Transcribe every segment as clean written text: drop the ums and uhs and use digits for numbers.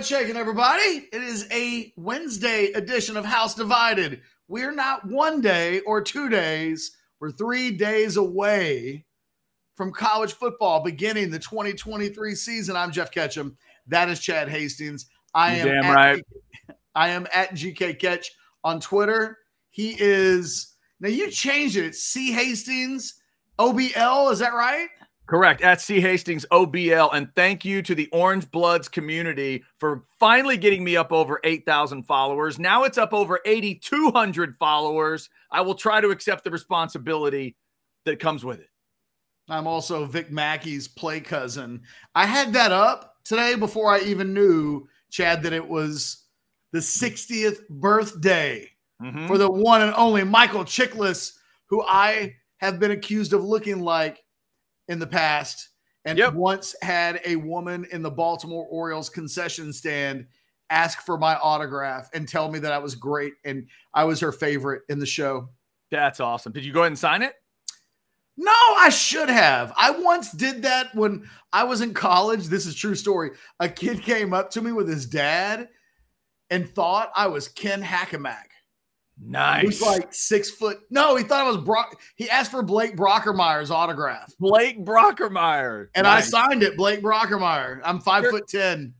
shaking, everybody? It is a Wednesday edition of House Divided. We're not 1 day or 2 days. We're 3 days away from college football beginning the 2023 season. I'm Jeff Ketchum. That is Chad Hastings. I am at GK Ketch on Twitter. He is, now you changed it. It's C Hastings OBL. Is that right? Correct. At C Hastings OBL. And thank you to the Orangebloods community for finally getting me up over 8,000 followers. Now it's up over 8,200 followers. I will try to accept the responsibility that comes with it. I'm also Vic Mackey's play cousin. I had that up today before I even knew, Chad, that it was the 60th birthday for the one and only Michael Chiklis, who I have been accused of looking like in the past, and once had a woman in the Baltimore Orioles concession stand ask for my autograph and tell me that I was great and I was her favorite in the show. That's awesome. Did you go ahead and sign it? No, I should have. I once did that when I was in college. This is a true story. A kid came up to me with his dad and thought I was Ken Hackamack. Nice. He was like 6 foot. No, he thought I was Brock. He asked for Blake Brockermeyer's autograph. Blake Brockermeyer. And nice. I signed it, Blake Brockermeyer. I'm 5'10".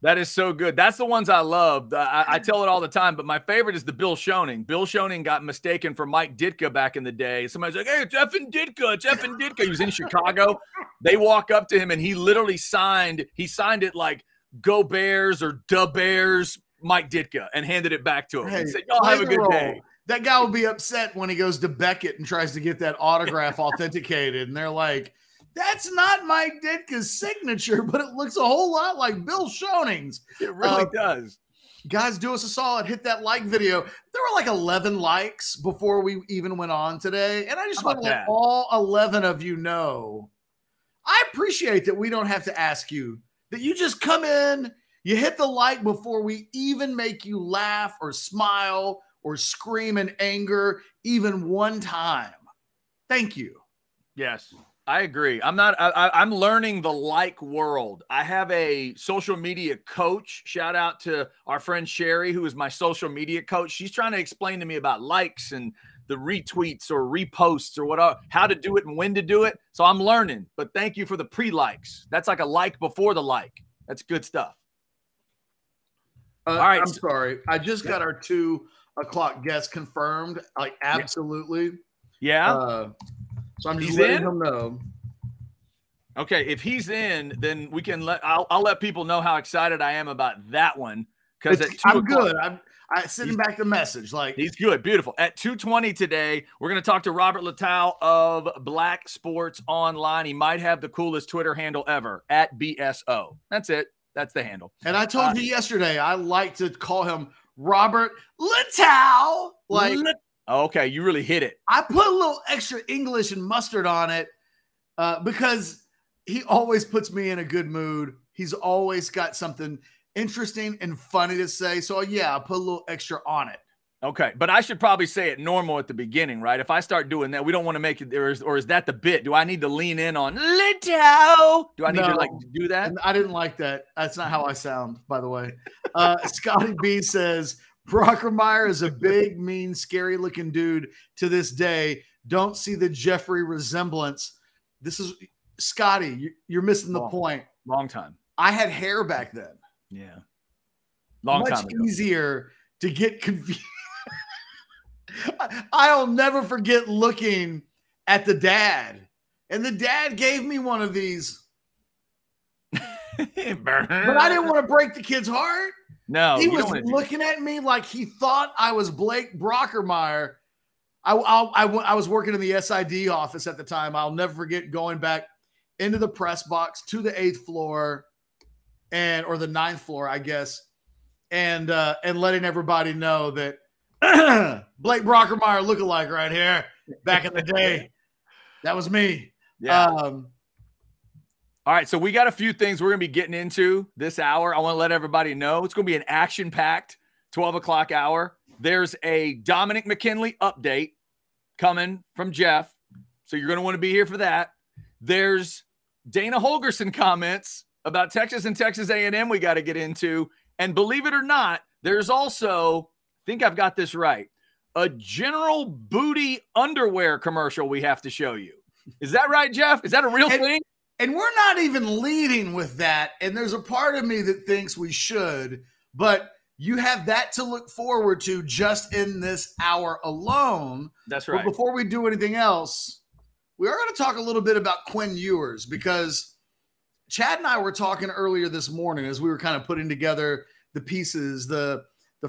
That is so good. That's the ones I love. I tell it all the time, but my favorite is the Bill Schoening. Bill Schoening got mistaken for Mike Ditka back in the day. Somebody's like, hey, it's effing Ditka. It's effing Ditka. He was in Chicago. They walk up to him, and he literally signed it like Go Bears or Da Bears, Mike Ditka, and handed it back to him. Hey, and said, y'all have a good day. That guy will be upset when he goes to Beckett and tries to get that autograph authenticated. And they're like, that's not Mike Ditka's signature, but it looks a whole lot like Bill Schoening's. It really does. Guys, do us a solid. Hit that like video. There were like 11 likes before we even went on today. And I just want to let all 11 of you know, I appreciate that we don't have to ask you, that you just come in, you hit the like before we even make you laugh or smile or scream in anger even one time. Thank you. Yes, I agree. I'm learning the like world. I have a social media coach. Shout out to our friend Sherry, who is my social media coach. She's trying to explain to me about likes and the retweets or reposts or how to do it and when to do it. So I'm learning, but thank you for the pre-likes. That's like a like before the like. That's good stuff. All right. I'm sorry. I just got our 2 o'clock guest confirmed. Like, absolutely. Yeah. So I'm just letting him know. Okay. If he's in, then we can I'll let people know how excited I am about that one. Because I'm good. I'm sending back the message. Like, he's good. Beautiful. At 2:20 today, we're going to talk to Robert Littall of Black Sports Online. He might have the coolest Twitter handle ever, at BSO. That's it. That's the handle. And I told you yesterday, I like to call him Robert Littall. Like, okay, you really hit it. I put a little extra English and mustard on it because he always puts me in a good mood. He's always got something interesting and funny to say. So, yeah, I put a little extra on it. Okay, but I should probably say it normal at the beginning, right? If I start doing that, we don't want to make it, or is that the bit? Do I need to lean in on Littall? Do I need to do that? I didn't like that. That's not how I sound, by the way. Scotty B says, Brockermeyer is a big, mean, scary-looking dude to this day. Don't see the Jeffrey resemblance. This is, Scotty, you're missing the point. Long time. I had hair back then. Yeah. Long time ago. Much easier to get confused. I'll never forget looking at the dad, and the dad gave me one of these, but I didn't want to break the kid's heart. No, he was looking at me like he thought I was Blake Brockermeyer. I was working in the SID office at the time. I'll never forget going back into the press box to the 8th floor or the 9th floor, I guess, and letting everybody know that Blake Brockermeyer lookalike right here back in the day. That was me. Yeah. All right, so we got a few things we're going to be getting into this hour. I want to let everybody know it's going to be an action-packed 12 o'clock hour. There's a Dominick McKinley update coming from Jeff, so you're going to want to be here for that. There's Dana Holgerson comments about Texas and Texas A&M we got to get into. And believe it or not, there's also, I think I've got this right, a General Booty underwear commercial we have to show you. Is that right, Jeff? Is that a real thing? And we're not even leading with that. And there's a part of me that thinks we should, but you have that to look forward to just in this hour alone. That's right. But before we do anything else, we are going to talk a little bit about Quinn Ewers, because Chad and I were talking earlier this morning as we were kind of putting together the pieces, the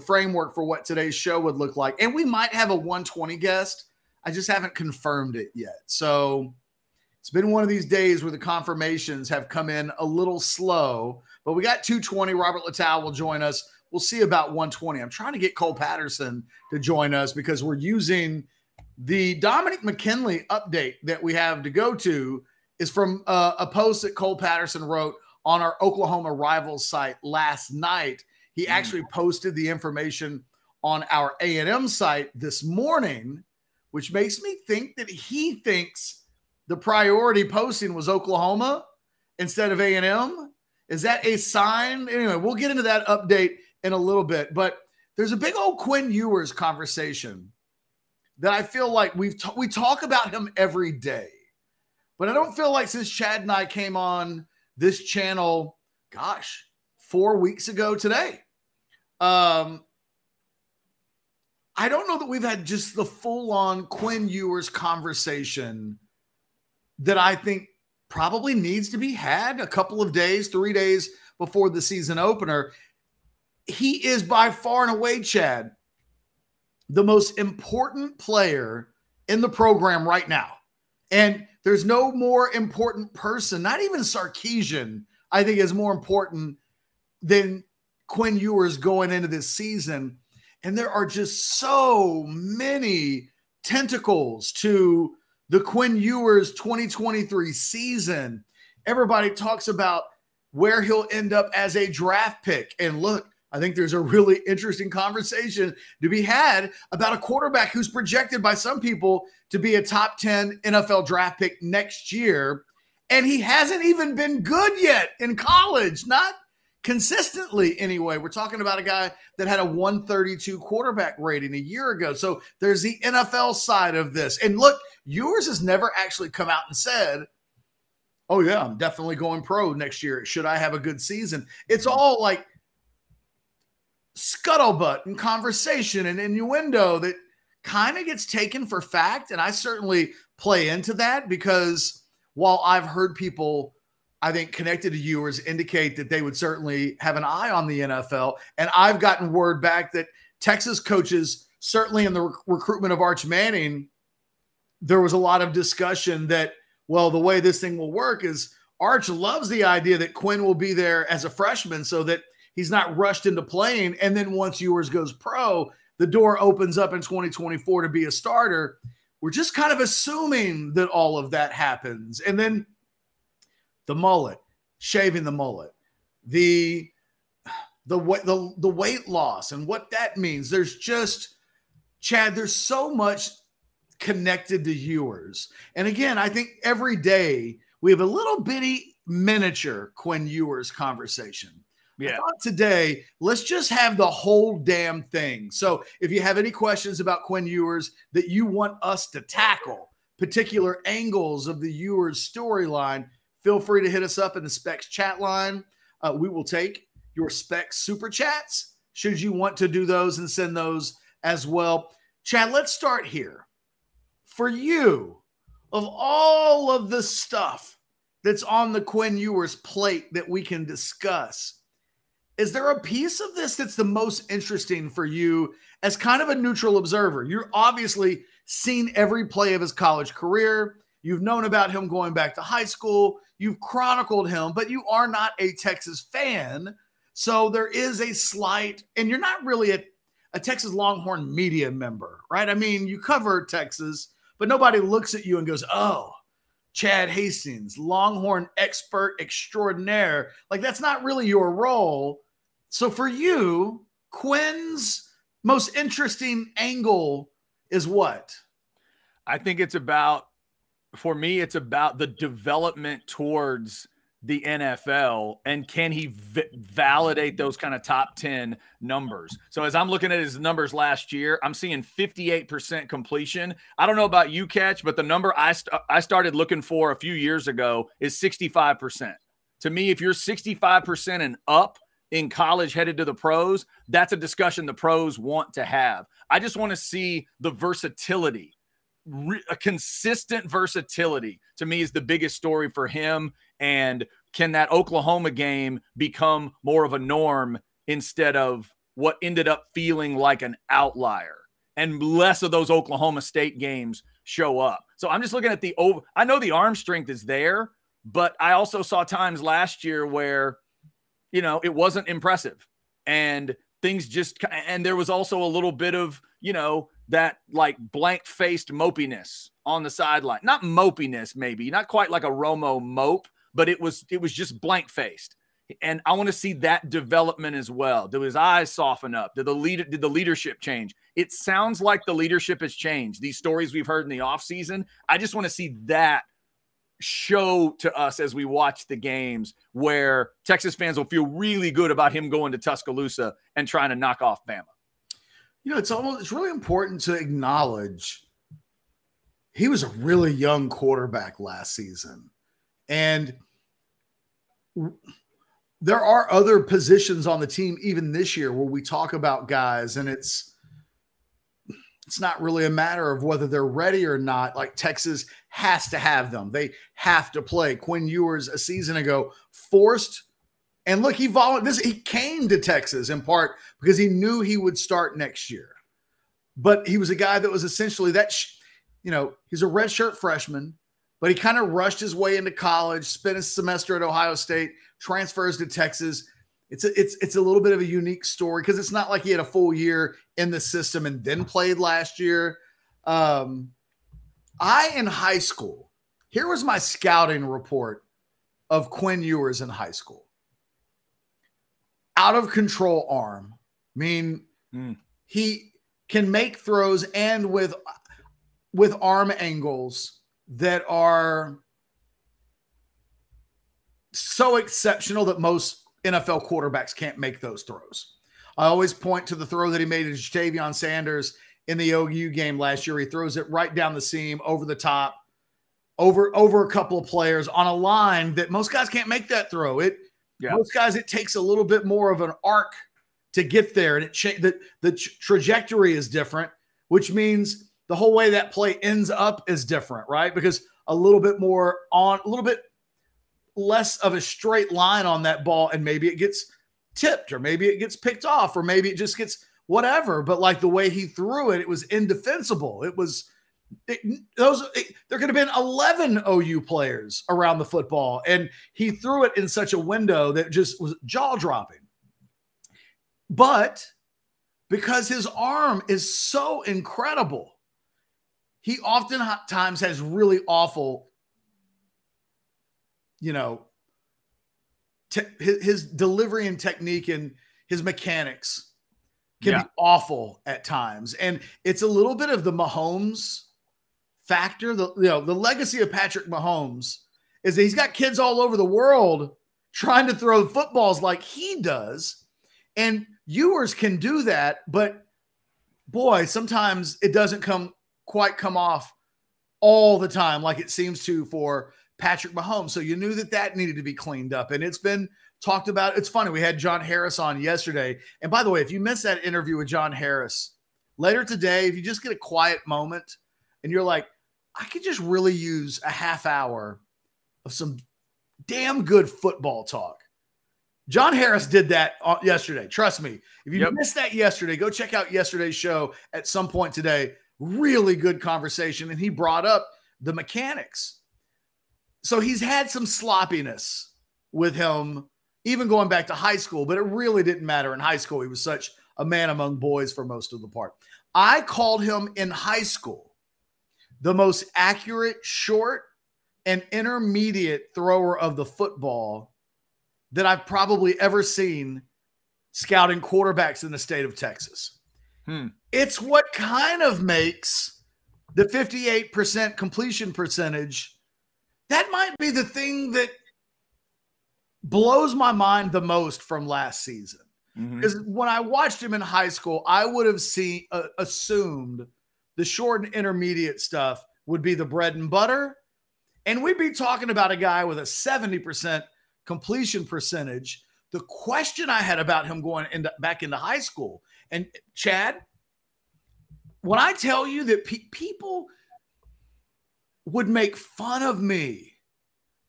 framework for what today's show would look like. And we might have a 120 guest. I just haven't confirmed it yet. So it's been one of these days where the confirmations have come in a little slow, but we got 220. Robert Littall will join us. We'll see about 120. I'm trying to get Cole Patterson to join us because we're using the Dominick McKinley update that we have to go to is from a post that Cole Patterson wrote on our Oklahoma Rivals site last night. He actually posted the information on our A&M site this morning, which makes me think that he thinks the priority posting was Oklahoma instead of A&M. Is that a sign? Anyway, we'll get into that update in a little bit, but there's a big old Quinn Ewers conversation that I feel like we talk about him every day, but I don't feel like since Chad and I came on this channel, 4 weeks ago today, I don't know that we've had just the full-on Quinn Ewers conversation that I think probably needs to be had a couple of days, 3 days before the season opener. He is by far and away, Chad, the most important player in the program right now. And there's no more important person, not even Sarkisian, I think is more important than Quinn Ewers going into this season. And there are just so many tentacles to the Quinn Ewers 2023 season. Everybody talks about where he'll end up as a draft pick. And look, I think there's a really interesting conversation to be had about a quarterback who's projected by some people to be a top 10 NFL draft pick next year. And he hasn't even been good yet in college, not consistently anyway. We're talking about a guy that had a 132 quarterback rating a year ago. So there's the NFL side of this. And look, Ewers has never actually come out and said, oh yeah, I'm definitely going pro next year. Should I have a good season? It's all like scuttlebutt and conversation and innuendo that kind of gets taken for fact. And I certainly play into that because while I've heard people, I think, connected to Ewers indicate that they would certainly have an eye on the NFL. And I've gotten word back that Texas coaches, certainly in the recruitment of Arch Manning, there was a lot of discussion that, well, the way this thing will work is Arch loves the idea that Quinn will be there as a freshman so that he's not rushed into playing. And then once Ewers goes pro, the door opens up in 2024 to be a starter. We're just kind of assuming that all of that happens. And then the mullet, shaving the mullet, the weight loss and what that means. There's just, Chad, there's so much connected to Ewers. And again, I think every day we have a little bitty miniature Quinn Ewers conversation. Yeah. I thought today, let's just have the whole damn thing. So if you have any questions about Quinn Ewers that you want us to tackle, particular angles of the Ewers storyline, feel free to hit us up in the Specs chat line. We will take your Specs super chats should you want to do those and send those as well. Chad, let's start here. For you, of all of the stuff that's on the Quinn Ewers plate that we can discuss, is there a piece of this that's the most interesting for you as kind of a neutral observer? You're obviously seen every play of his college career. You've known about him going back to high school. You've chronicled him, but you are not a Texas fan. So there is a slight, and you're not really a Texas Longhorn media member, right? I mean, you cover Texas, but nobody looks at you and goes, oh, Chad Hastings, Longhorn expert extraordinaire. Like, that's not really your role. So for you, Quinn's most interesting angle is what? I think it's about, for me, it's about the development towards the NFL, and can he validate those kind of top 10 numbers? So as I'm looking at his numbers last year, I'm seeing 58% completion. I don't know about you, Ketch, but the number I started looking for a few years ago is 65%. To me, if you're 65% and up in college headed to the pros, that's a discussion the pros want to have. I just want to see the versatility. A consistent versatility, to me, is the biggest story for him. And can that Oklahoma game become more of a norm instead of what ended up feeling like an outlier, and less of those Oklahoma State games show up? So I'm just looking at I know the arm strength is there, but I also saw times last year where, it wasn't impressive, and things and there was also a little bit of, that like blank-faced mopiness on the sideline. Not mopiness, maybe not quite like a Romo mope, but it was just blank-faced. And I want to see that development as well. Did his eyes soften up? Did the leadership change? It sounds like the leadership has changed. These stories we've heard in the offseason, I just want to see that show to us as we watch the games, where Texas fans will feel really good about him going to Tuscaloosa and trying to knock off Bama. It's really important to acknowledge he was a really young quarterback last season. And there are other positions on the team, even this year, where we talk about guys, and it's not really a matter of whether they're ready or not. Like, Texas has to have them. They have to play. Quinn Ewers a season ago forced, and look, he came to Texas in part because he knew he would start next year. But he was a guy that was essentially he's a redshirt freshman, but he kind of rushed his way into college, spent a semester at Ohio State, transfers to Texas. It's a little bit of a unique story because it's not like he had a full year in the system and then played last year. In high school, here was my scouting report of Quinn Ewers in high school. Out of control arm. He can make throws, and with arm angles that are so exceptional that most NFL quarterbacks can't make those throws. I always point to the throw that he made to Ja'Tavion Sanders in the OU game last year. He throws it right down the seam, over the top, over a couple of players on a line that most guys can't make that throw. Most guys, it takes a little bit more of an arc to get there, and the trajectory is different, which means the whole way that play ends up is different, right? Because a little bit less of a straight line on that ball, and maybe it gets tipped, or maybe it gets picked off, or maybe it just gets whatever. But like the way he threw it, it was indefensible. There could have been 11 OU players around the football, and he threw it in such a window that just was jaw-dropping. But because his arm is so incredible, he oftentimes has really awful, his delivery and technique and his mechanics can be awful at times. And it's a little bit of the Mahomes factor. The legacy of Patrick Mahomes is that he's got kids all over the world trying to throw footballs like he does. And Ewers can do that, but boy, sometimes it doesn't quite come off all the time like it seems to for Patrick Mahomes. So you knew that needed to be cleaned up, and it's been talked about. It's funny. We had John Harris on yesterday. And by the way, if you missed that interview with John Harris, later today, if you just get a quiet moment and you're like, I could just really use a half hour of some damn good football talk. John Harris did that yesterday. Trust me. If you missed that yesterday, go check out yesterday's show at some point today. Really good conversation. And he brought up the mechanics. So he's had some sloppiness with him, even going back to high school, but it really didn't matter in high school. He was such a man among boys for most of the part. I called him in high school the most accurate short and intermediate thrower of the football that I've probably ever seen scouting quarterbacks in the state of Texas. It's what kind of makes the 58% completion percentage. That might be the thing that blows my mind the most from last season. Because when I watched him in high school, I would have assumed the short and intermediate stuff would be the bread and butter. And we'd be talking about a guy with a 70% completion percentage. The question I had about him going back into high school, and Chad, when I tell you that people would make fun of me,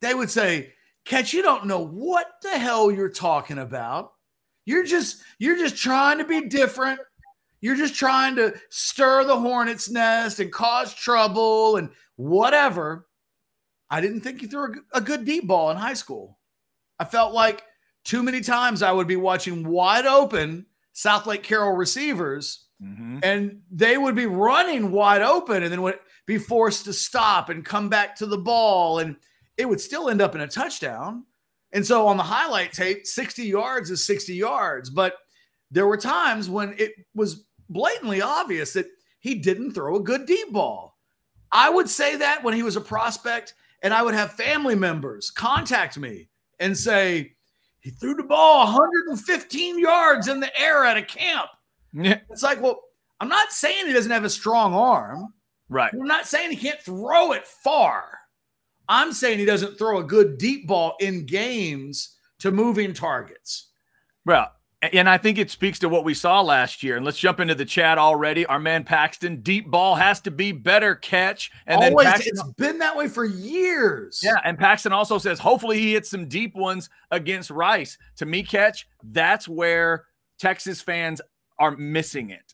they would say, Ketch, you don't know what the hell you're talking about. You're just trying to be different. You're just trying to stir the hornet's nest and cause trouble and whatever. I didn't think he threw a good deep ball in high school. I felt like too many times I would be watching wide open South Lake Carroll receivers, and they would be running wide open and then would be forced to stop and come back to the ball, and it would still end up in a touchdown. And so on the highlight tape, 60 yards is 60 yards. But there were times when it was blatantly obvious that he didn't throw a good deep ball. I would say that when he was a prospect, and I would have family members contact me and say, he threw the ball 115 yards in the air at a camp. Yeah. It's like, well, I'm not saying he doesn't have a strong arm. Right. I'm not saying he can't throw it far. I'm saying he doesn't throw a good deep ball in games to moving targets. Well, and I think it speaks to what we saw last year. And let's jump into the chat already. Our man Paxton, deep ball has to be better, Ketch. And always, then Paxton, it's been that way for years. Yeah, and Paxton also says, hopefully he hits some deep ones against Rice. To me, Ketch, that's where Texas fans are missing it.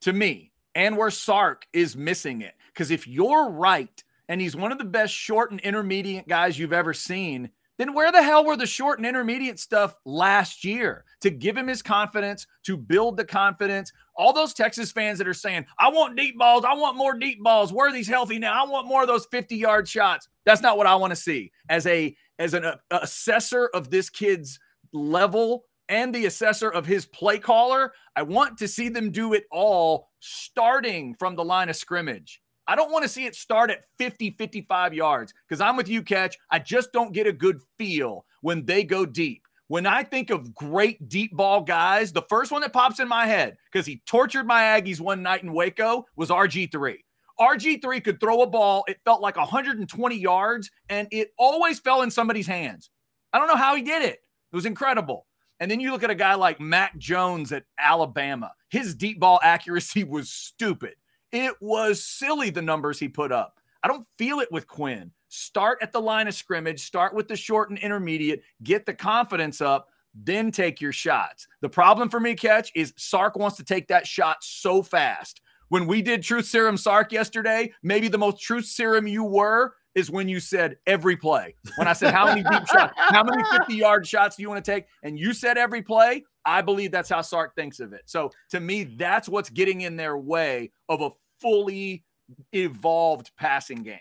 To me, and where Sark is missing it. Because if you're right, and he's one of the best short and intermediate guys you've ever seen, then where the hell were the short and intermediate stuff last year to give him his confidence, to build the confidence? All those Texas fans that are saying, I want deep balls, I want more deep balls, Worthy's healthy now, I want more of those 50-yard shots. That's not what I want to see. As an assessor of this kid's level and the assessor of his play caller, I want to see them do it all starting from the line of scrimmage. I don't want to see it start at 50, 55 yards because I'm with you, Ketch. I just don't get a good feel when they go deep. When I think of great deep ball guys, the first one that pops in my head, because he tortured my Aggies one night in Waco, was RG3. RG3 could throw a ball. It felt like 120 yards, and it always fell in somebody's hands. I don't know how he did it. It was incredible. And then you look at a guy like Mac Jones at Alabama. His deep ball accuracy was stupid. It was silly, the numbers he put up. I don't feel it with Quinn. Start at the line of scrimmage, start with the short and intermediate, get the confidence up, then take your shots. The problem for me, Ketch, is Sark wants to take that shot so fast. When we did Truth Serum Sark yesterday, maybe the most truth serum you were is when you said every play. When I said how many deep shots, how many 50-yard shots do you want to take? And you said every play. I believe that's how Sark thinks of it. So to me, that's what's getting in their way of a fully evolved passing game.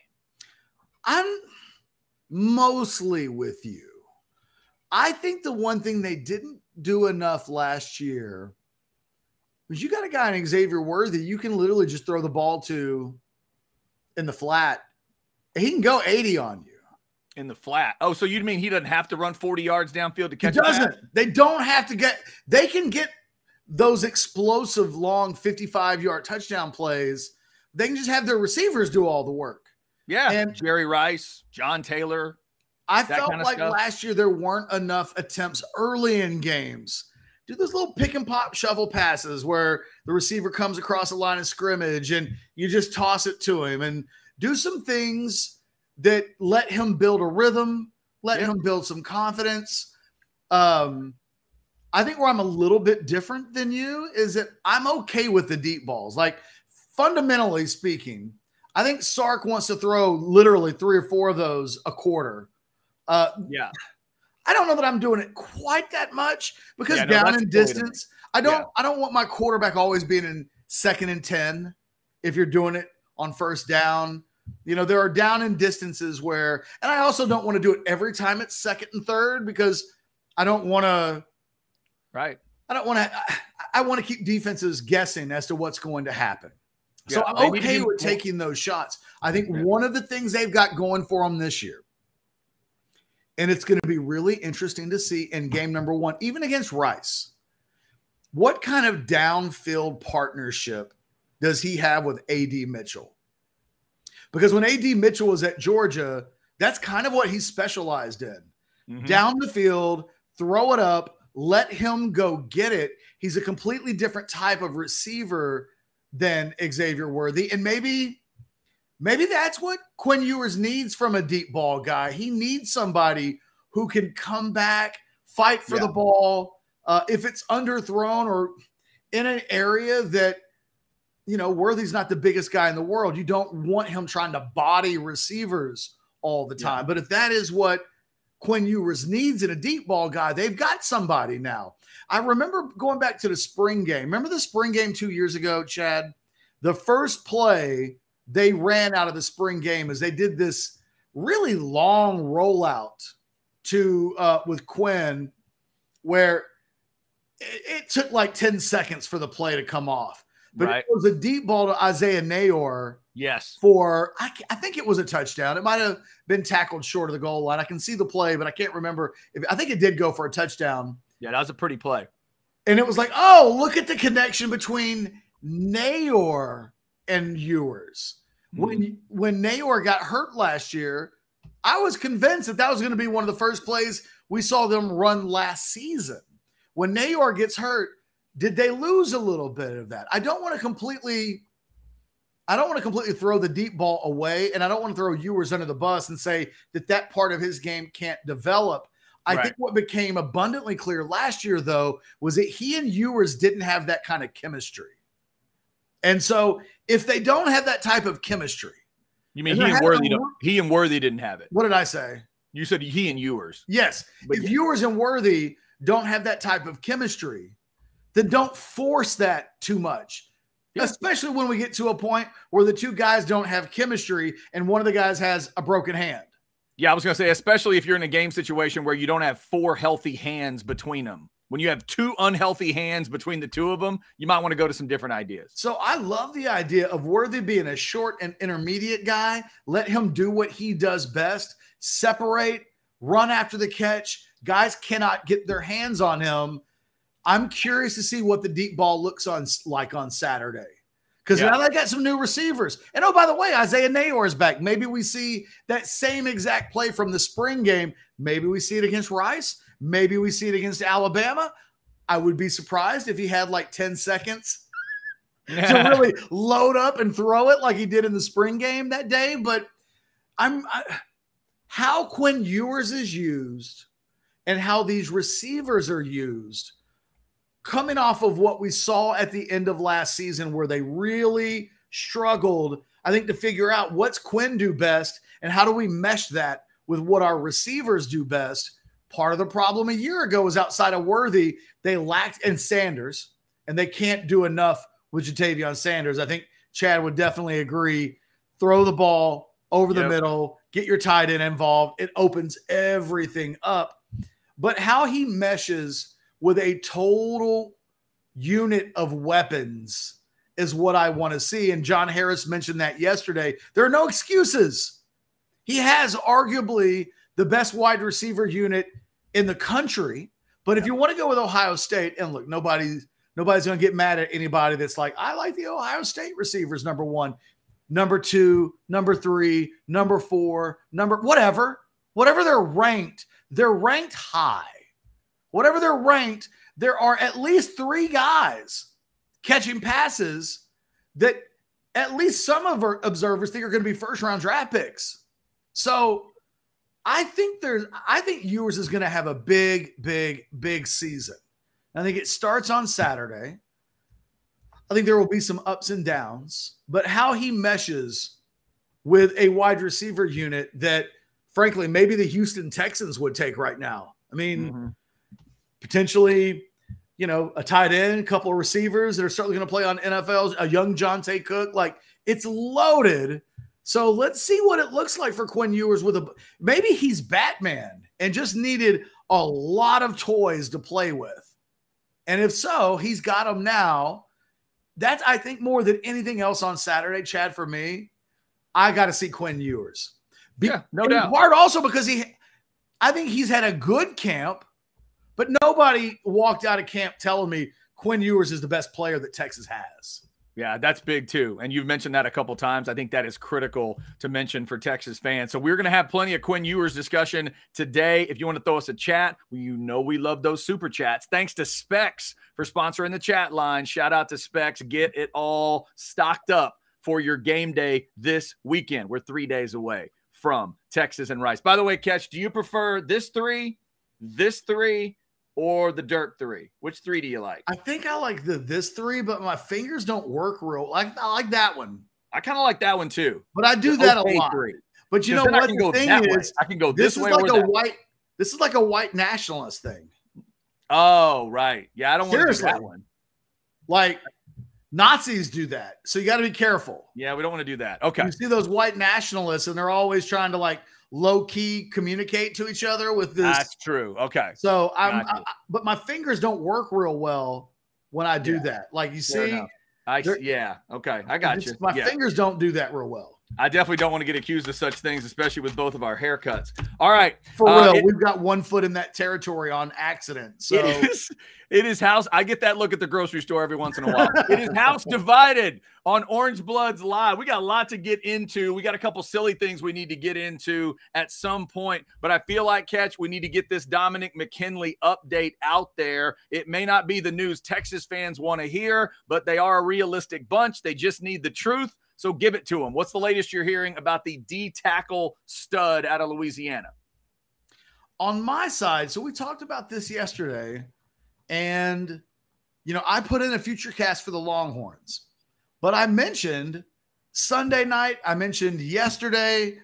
I'm mostly with you. I think the one thing they didn't do enough last year was you got a guy in Xavier Worthy you can literally just throw the ball to in the flat. He can go 80 on you. In the flat. Oh, so you mean he doesn't have to run 40 yards downfield to catch He doesn't. They don't have to get – they can get those explosive, long 55-yard touchdown plays. They can just have their receivers do all the work. Yeah, and Jerry Rice, John Taylor. I felt like last year there weren't enough attempts early in games. Do those little pick and pop shovel passes where the receiver comes across the line of scrimmage and you just toss it to him, and do some things that let him build a rhythm, let him build some confidence. I think where I'm a little bit different than you is that I'm okay with the deep balls. Like, fundamentally speaking, I think Sark wants to throw literally 3 or 4 of those a quarter. I don't know that I'm doing it quite that much because down in distance, I don't want my quarterback always being in 2nd and 10 if you're doing it on first down. You know, there are down in distances where, and I also don't want to do it every time it's 2nd and 3rd because I don't want to. Right. I want to keep defenses guessing as to what's going to happen. So I'm okay with taking those shots. I think one of the things they've got going for them this year And it's going to be really interesting to see in game number 1, even against Rice, what kind of downfield partnership does he have with A.D. Mitchell? Because when A.D. Mitchell was at Georgia, that's kind of what he specialized in. Down the field, throw it up, let him go get it. He's a completely different type of receiver than Xavier Worthy. And maybe that's what Quinn Ewers needs from a deep ball guy. He needs somebody who can come back, fight for the ball. If it's underthrown or in an area that, Worthy's not the biggest guy in the world, you don't want him trying to body receivers all the time. But if that is what Quinn Ewers needs in a deep ball guy, they've got somebody now. I remember going back to the spring game. Remember the spring game 2 years ago, Chad? The first play they ran out of the spring game is they did this really long rollout with Quinn, where it took like 10 seconds for the play to come off. But it was a deep ball to Isaiah Nayor. Yes. For, I think it was a touchdown. It might have been tackled short of the goal line. I can see the play, but I can't remember. I think it did go for a touchdown. Yeah, that was a pretty play. And it was like, oh, look at the connection between Nayor and Ewers. When Nayor got hurt last year, I was convinced that was going to be one of the first plays we saw them run last season. When Nayor gets hurt, did they lose a little bit of that? I don't want to completely throw the deep ball away, and I don't want to throw Ewers under the bus and say that part of his game can't develop. I think what became abundantly clear last year, though, was that he and Ewers didn't have that kind of chemistry. And so if they don't have that type of chemistry. You mean he and Worthy didn't have it? What did I say? You said he and Ewers. Yes. If Ewers and Worthy don't have that type of chemistry, then don't force that too much. Yeah. Especially when we get to a point where the two guys don't have chemistry and one of the guys has a broken hand. Yeah, I was going to say, especially if you're in a game situation where you don't have 4 healthy hands between them. When you have 2 unhealthy hands between the 2 of them, you might want to go to some different ideas. So I love the idea of Worthy being a short and intermediate guy. Let him do what he does best. Separate, run after the catch. Guys cannot get their hands on him. I'm curious to see what the deep ball looks like on Saturday. Because now they got some new receivers. And, oh, by the way, Isaiah Nayor is back. Maybe we see that same exact play from the spring game. Maybe we see it against Rice. Maybe we see it against Alabama. I would be surprised if he had like 10 seconds to really load up and throw it like he did in the spring game that day. But how Quinn Ewers is used and how these receivers are used, coming off of what we saw at the end of last season where they really struggled, I think, to figure out what's Quinn do best and how do we mesh that with what our receivers do best. Part of the problem a year ago was outside of Worthy, they lacked in Sanders, and they can't do enough with Jatavion Sanders. I think Chad would definitely agree. Throw the ball over the middle, get your tight end involved. It opens everything up. But how he meshes with a total unit of weapons is what I want to see. And John Harris mentioned that yesterday. There are no excuses. He has arguably the best wide receiver unit in the country. But if you want to go with Ohio State, and look, nobody's going to get mad at anybody that's like, I like the Ohio State receivers, number 1, number 2, number 3, number 4, whatever they're ranked high. Whatever they're ranked, there are at least 3 guys catching passes that at least some of our observers think are going to be first-round draft picks. So I think Ewers is going to have a big, big, big season. I think it starts on Saturday. I think there will be some ups and downs, but how he meshes with a wide receiver unit that, frankly, maybe the Houston Texans would take right now. I mean, potentially, a tight end, a couple of receivers that are certainly going to play on NFLs, a young Jonte Cook. Like, it's loaded. So let's see what it looks like for Quinn Ewers maybe he's Batman and just needed a lot of toys to play with. And if so, he's got them now. That's, I think, more than anything else on Saturday, Chad, for me, I got to see Quinn Ewers. No doubt. Part also because I think he's had a good camp, but nobody walked out of camp telling me Quinn Ewers is the best player that Texas has. Yeah, that's big too. And you've mentioned that a couple times. I think that is critical to mention for Texas fans. So we're going to have plenty of Quinn Ewers discussion today. If you want to throw us a chat, we love those super chats. Thanks to Specs for sponsoring the chat line. Shout out to Specs. Get it all stocked up for your game day this weekend. We're 3 days away from Texas and Rice. By the way, Ketch, do you prefer this three, or the Dirt 3? Which 3 do you like? I think I like this 3, but my fingers don't work real. I like that one. I kind of like that one too. But I do that a lot. 3. But you know what the thing is? I can go this way like or that way. This is like a white nationalist thing. Oh, right. Yeah, I don't want to do that one. Like Nazis do that. So you got to be careful. Yeah, we don't want to do that. Okay. You see those white nationalists and they're always trying to like low-key communicate to each other with this. That's true. Okay. So but my fingers don't work real well when I do that. Like you see, okay. I got you. My fingers don't do that real well. I definitely don't want to get accused of such things, especially with both of our haircuts. All right. For real, we've got one foot in that territory on accident. So it is house. I get that look at the grocery store every once in a while. It is house divided on Orangebloods Live. We got a lot to get into. We got a couple silly things we need to get into at some point, but I feel like, Ketch, we need to get this Dominick McKinley update out there. It may not be the news Texas fans want to hear, but they are a realistic bunch. They just need the truth. So give it to them. What's the latest you're hearing about the D-tackle stud out of Louisiana? On my side, so we talked about this yesterday, and, I put in a future cast for the Longhorns. But I mentioned Sunday night, I mentioned yesterday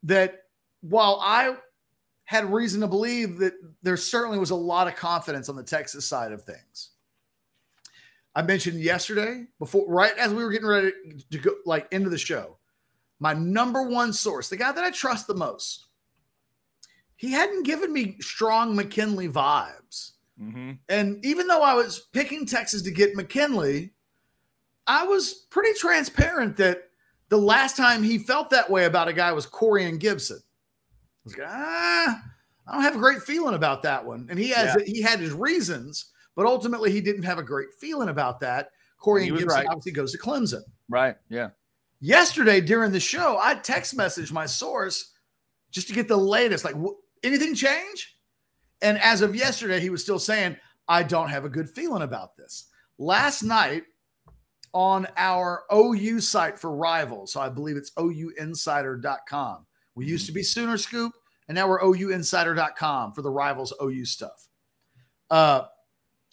that while I had reason to believe that there certainly was a lot of confidence on the Texas side of things, I mentioned yesterday, right as we were getting ready to go into the show, my number one source, the guy that I trust the most, he hadn't given me strong McKinley vibes. Mm-hmm. And even though I was picking Texas to get McKinley, I was pretty transparent that the last time he felt that way about a guy was Corian Gibson. I was like, I don't have a great feeling about that one. And he had his reasons. But ultimately, he didn't have a great feeling about that. Corian Gibson obviously goes to Clemson. Right, yeah. Yesterday, during the show, I text messaged my source just to get the latest. Like, anything change? And as of yesterday, he was still saying, I don't have a good feeling about this. Last night, on our OU site for Rivals, so I believe it's OUinsider.com. We used to be Sooner Scoop, and now we're OUinsider.com for the Rivals OU stuff.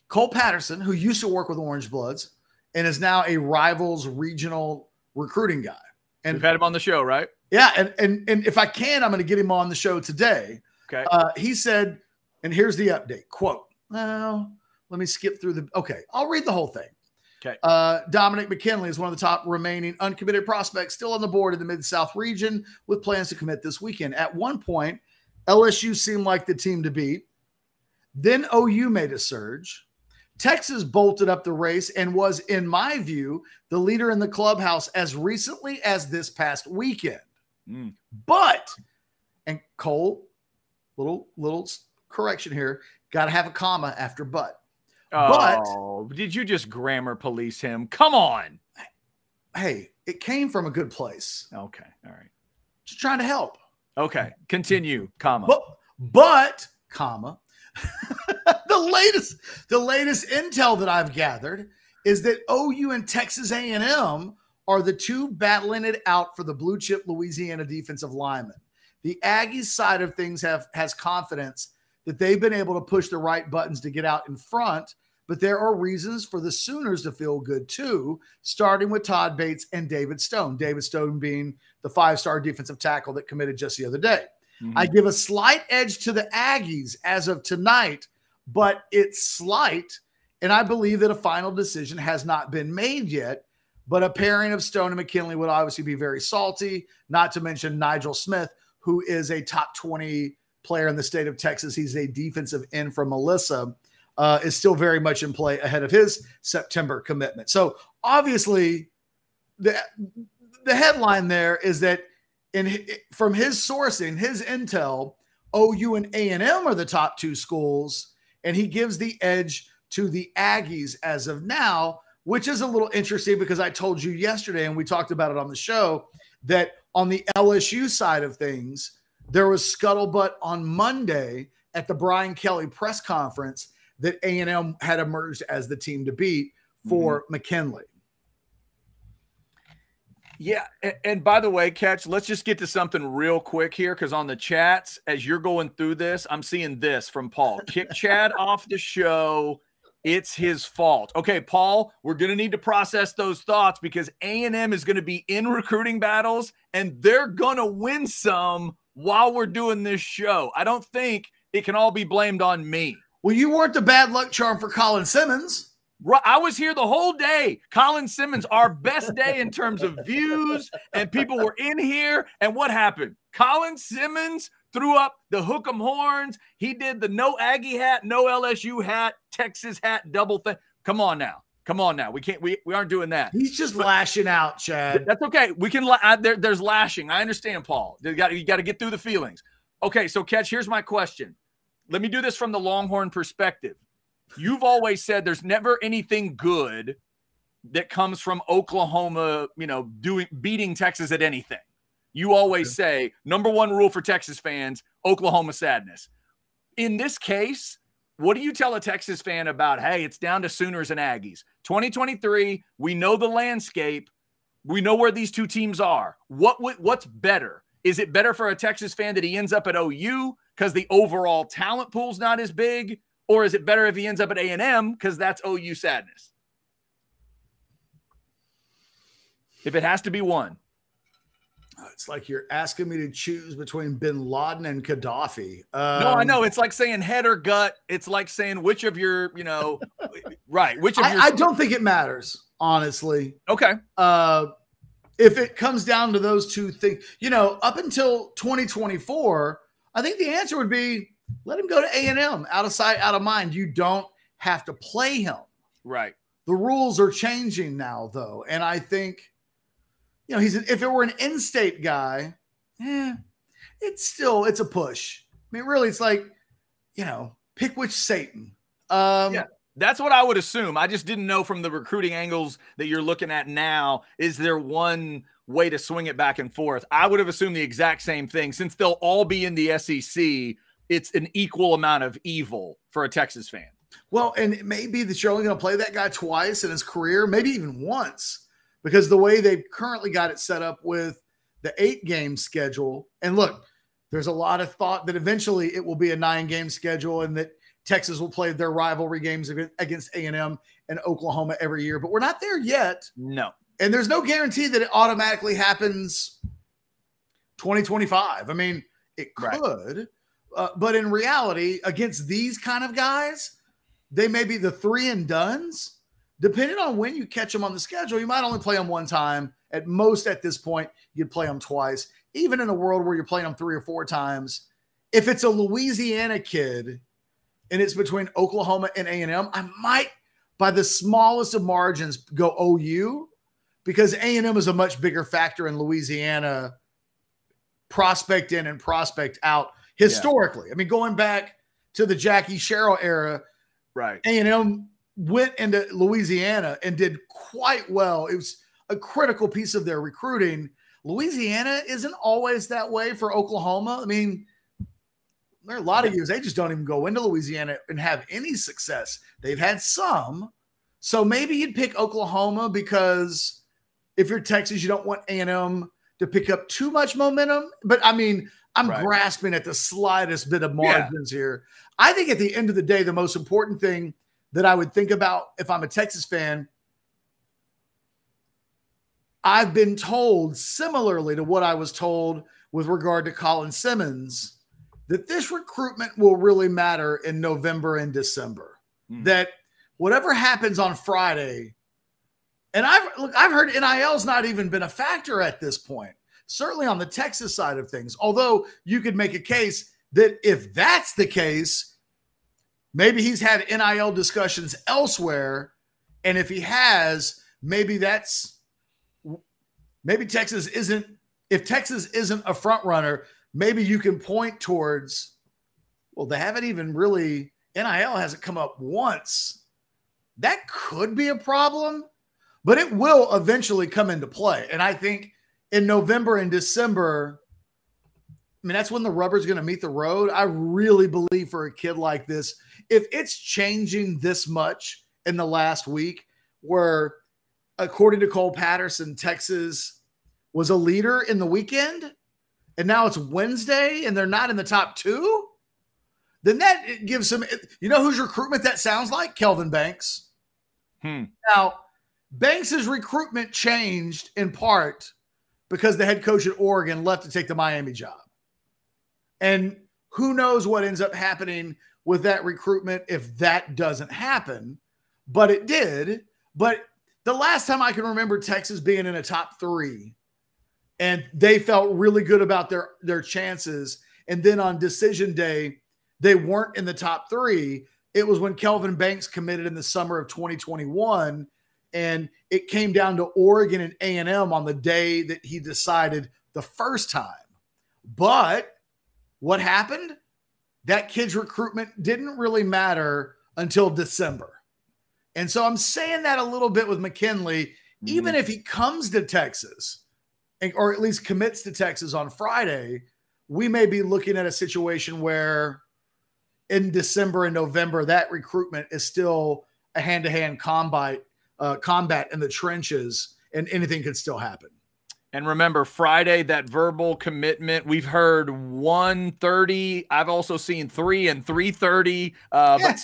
Cole Patterson, who used to work with Orangebloods and is now a Rivals regional recruiting guy. And we've had him on the show, right? Yeah. And if I can, I'm going to get him on the show today. Okay. He said, and here's the update, quote, let me skip through okay, I'll read the whole thing. Okay. Dominick McKinley is one of the top remaining uncommitted prospects still on the board in the Mid-South region with plans to commit this weekend. At one point, LSU seemed like the team to beat. Then OU made a surge. Texas bolted up the race and was, in my view, the leader in the clubhouse as recently as this past weekend. But, and Cole, little correction here, got to have a comma after but. Oh, but did you just grammar police him? Come on. Hey, it came from a good place. Okay, all right. Just trying to help. Okay, continue, comma. But comma. The latest intel that I've gathered is that OU and Texas A&M are the two battling it out for the blue chip Louisiana defensive lineman. The Aggies side of things has confidence that they've been able to push the right buttons to get out in front, but there are reasons for the Sooners to feel good too, starting with Todd Bates and David Stone. David Stone being the 5-star defensive tackle that committed just the other day. Mm-hmm. I give a slight edge to the Aggies as of tonight, but it's slight, and I believe that a final decision has not been made yet. But a pairing of Stone and McKinley would obviously be very salty, not to mention Nigel Smith, who is a top 20 player in the state of Texas. He's a defensive end from Melissa, is still very much in play ahead of his September commitment. So obviously the headline there is that from his sourcing, his intel, OU and A&M are the top two schools, and he gives the edge to the Aggies as of now, which is a little interesting because I told you yesterday, and we talked about it on the show, that on the LSU side of things, there was scuttlebutt on Monday at the Brian Kelly press conference that A&M had emerged as the team to beat for McKinley. Yeah, and by the way, Ketch, let's just get to something real quick here, because on the chats, as you're going through this, I'm seeing this from Paul. Kick Chad off the show. It's his fault. Okay, Paul, we're going to need to process those thoughts because A&M is going to be in recruiting battles, and they're going to win some while we're doing this show. I don't think it can all be blamed on me. Well, you weren't the bad luck charm for Colin Simmons. I was here the whole day. Colin Simmons, our best day in terms of views, and people were in here. And what happened? Colin Simmons threw up the hook 'em horns. He did the no Aggie hat, no LSU hat, Texas hat double thing. Come on now. We aren't doing that. He's just lashing out, Chad. That's okay. We can there's lashing. I understand, Paul. You got to get through the feelings. Okay, so Ketch, here's my question. Let me do this from the Longhorn perspective. You've always said there's never anything good that comes from Oklahoma, beating Texas at anything. You always say, number one rule for Texas fans, Oklahoma sadness. In this case, what do you tell a Texas fan about, hey, it's down to Sooners and Aggies? 2023, we know the landscape. We know where these two teams are. What's better? Is it better for a Texas fan that he ends up at OU because the overall talent pool's not as big? Or is it better if he ends up at A&M because that's OU sadness? If it has to be one. It's like you're asking me to choose between bin Laden and Gaddafi. No, I know. It's like saying head or gut. It's like saying which of your, right. Which of your. I don't think it matters, honestly. Okay. If it comes down to those two things, up until 2024, I think the answer would be, let him go to A&M, out of sight, out of mind. You don't have to play him. Right. The rules are changing now, though. And I think, if it were an in-state guy, it's a push. I mean, really, it's like, pick which Satan. Yeah, that's what I would assume. I just didn't know from the recruiting angles that you're looking at now, is there one way to swing it back and forth? I would have assumed the exact same thing. Since they'll all be in the SEC, it's an equal amount of evil for a Texas fan. Well, and it may be that you're only going to play that guy twice in his career, maybe even once, because the way they've currently got it set up with the 8-game schedule. And look, there's a lot of thought that eventually it will be a 9-game schedule and that Texas will play their rivalry games against A&M and Oklahoma every year. But we're not there yet. No. And there's no guarantee that it automatically happens 2025. I mean, it could. Right. But in reality, against these kind of guys, they may be the 3-and-dones. Depending on when you catch them on the schedule, you might only play them one time. At most, at this point, you'd play them twice. Even in a world where you're playing them 3 or 4 times, if it's a Louisiana kid and it's between Oklahoma and A&M, I might, by the smallest of margins, go OU, because A&M is a much bigger factor in Louisiana prospect in and prospect out. Historically, yeah. I mean, going back to the Jackie Sherrill era, right? A&M went into Louisiana and did quite well. It was a critical piece of their recruiting. Louisiana isn't always that way for Oklahoma. I mean, there are a lot of years they just don't even go into Louisiana and have any success. They've had some. So maybe you'd pick Oklahoma because if you're Texas, you don't want A&M to pick up too much momentum. But, I mean, I'm grasping at the slightest bit of margins here. I think at the end of the day, the most important thing that I would think about if I'm a Texas fan, I've been told, similarly to what I was told with regard to Colin Simmons, that this recruitment will really matter in November and December. That whatever happens on Friday, and I've heard NIL's not even been a factor at this point. Certainly on the Texas side of things, although you could make a case that if that's the case, maybe he's had NIL discussions elsewhere. And if he has, maybe Texas isn't, if Texas isn't a front runner, maybe you can point towards, Well, they haven't even really, NIL hasn't come up once. That could be a problem, but it will eventually come into play. And I think in November and December, I mean, that's when the rubber's going to meet the road. I really believe for a kid like this, if it's changing this much in the last week, where according to Cole Patterson, Texas was a leader in the weekend, and now it's Wednesday and they're not in the top 2, then that gives them, you know whose recruitment that sounds like? Kelvin Banks. Now, Banks's recruitment changed in part because the head coach at Oregon left to take the Miami job. And who knows what ends up happening with that recruitment if that doesn't happen. But it did. But the last time I can remember Texas being in a top 3, and they felt really good about their chances, and then on decision day, they weren't in the top 3. It was when Kelvin Banks committed in the summer of 2021, and it came down to Oregon and A&M on the day that he decided the first time. But what happened? That kid's recruitment didn't really matter until December. And so I'm saying that a little bit with McKinley, even if he comes to Texas, or at least commits to Texas on Friday, we may be looking at a situation where in December and November, that recruitment is still a hand-to-hand combat in the trenches, and anything could still happen. And remember, Friday, that verbal commitment, we've heard 1:30. I've also seen 3 and 3:30, but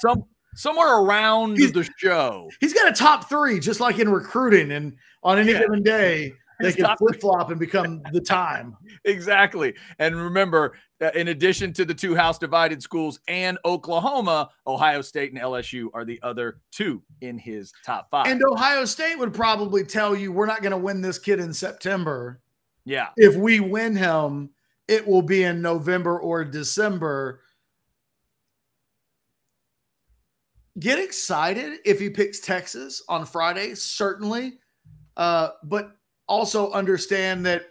somewhere around the show. He's got a top 3, just like in recruiting, and on any given day, they can flip-flop and become the time. Exactly. And remember, in addition to the 2 house-divided schools and Oklahoma, Ohio State and LSU are the other 2 in his top 5. And Ohio State would probably tell you, we're not going to win this kid in September. Yeah. If we win him, it will be in November or December. Get excited if he picks Texas on Friday, certainly. But also understand that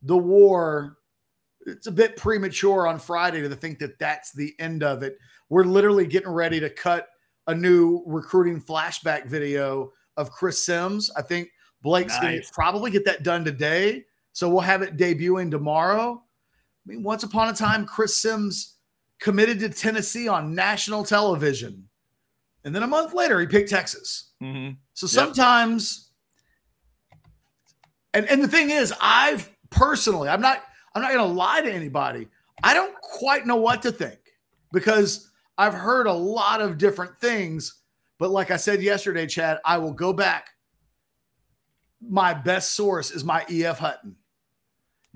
the war, it's a bit premature on Friday to think that that's the end of it. We're literally getting ready to cut a new recruiting flashback video of Chris Sims. I think Blake's going to probably get that done today. So we'll have it debuting tomorrow. I mean, once upon a time, Chris Sims committed to Tennessee on national television. And then a month later, he picked Texas. So sometimes, and the thing is, I've personally, I'm not going to lie to anybody. I don't quite know what to think because I've heard a lot of different things. But like I said yesterday, Chad, I will go back. My best source is my E.F. Hutton.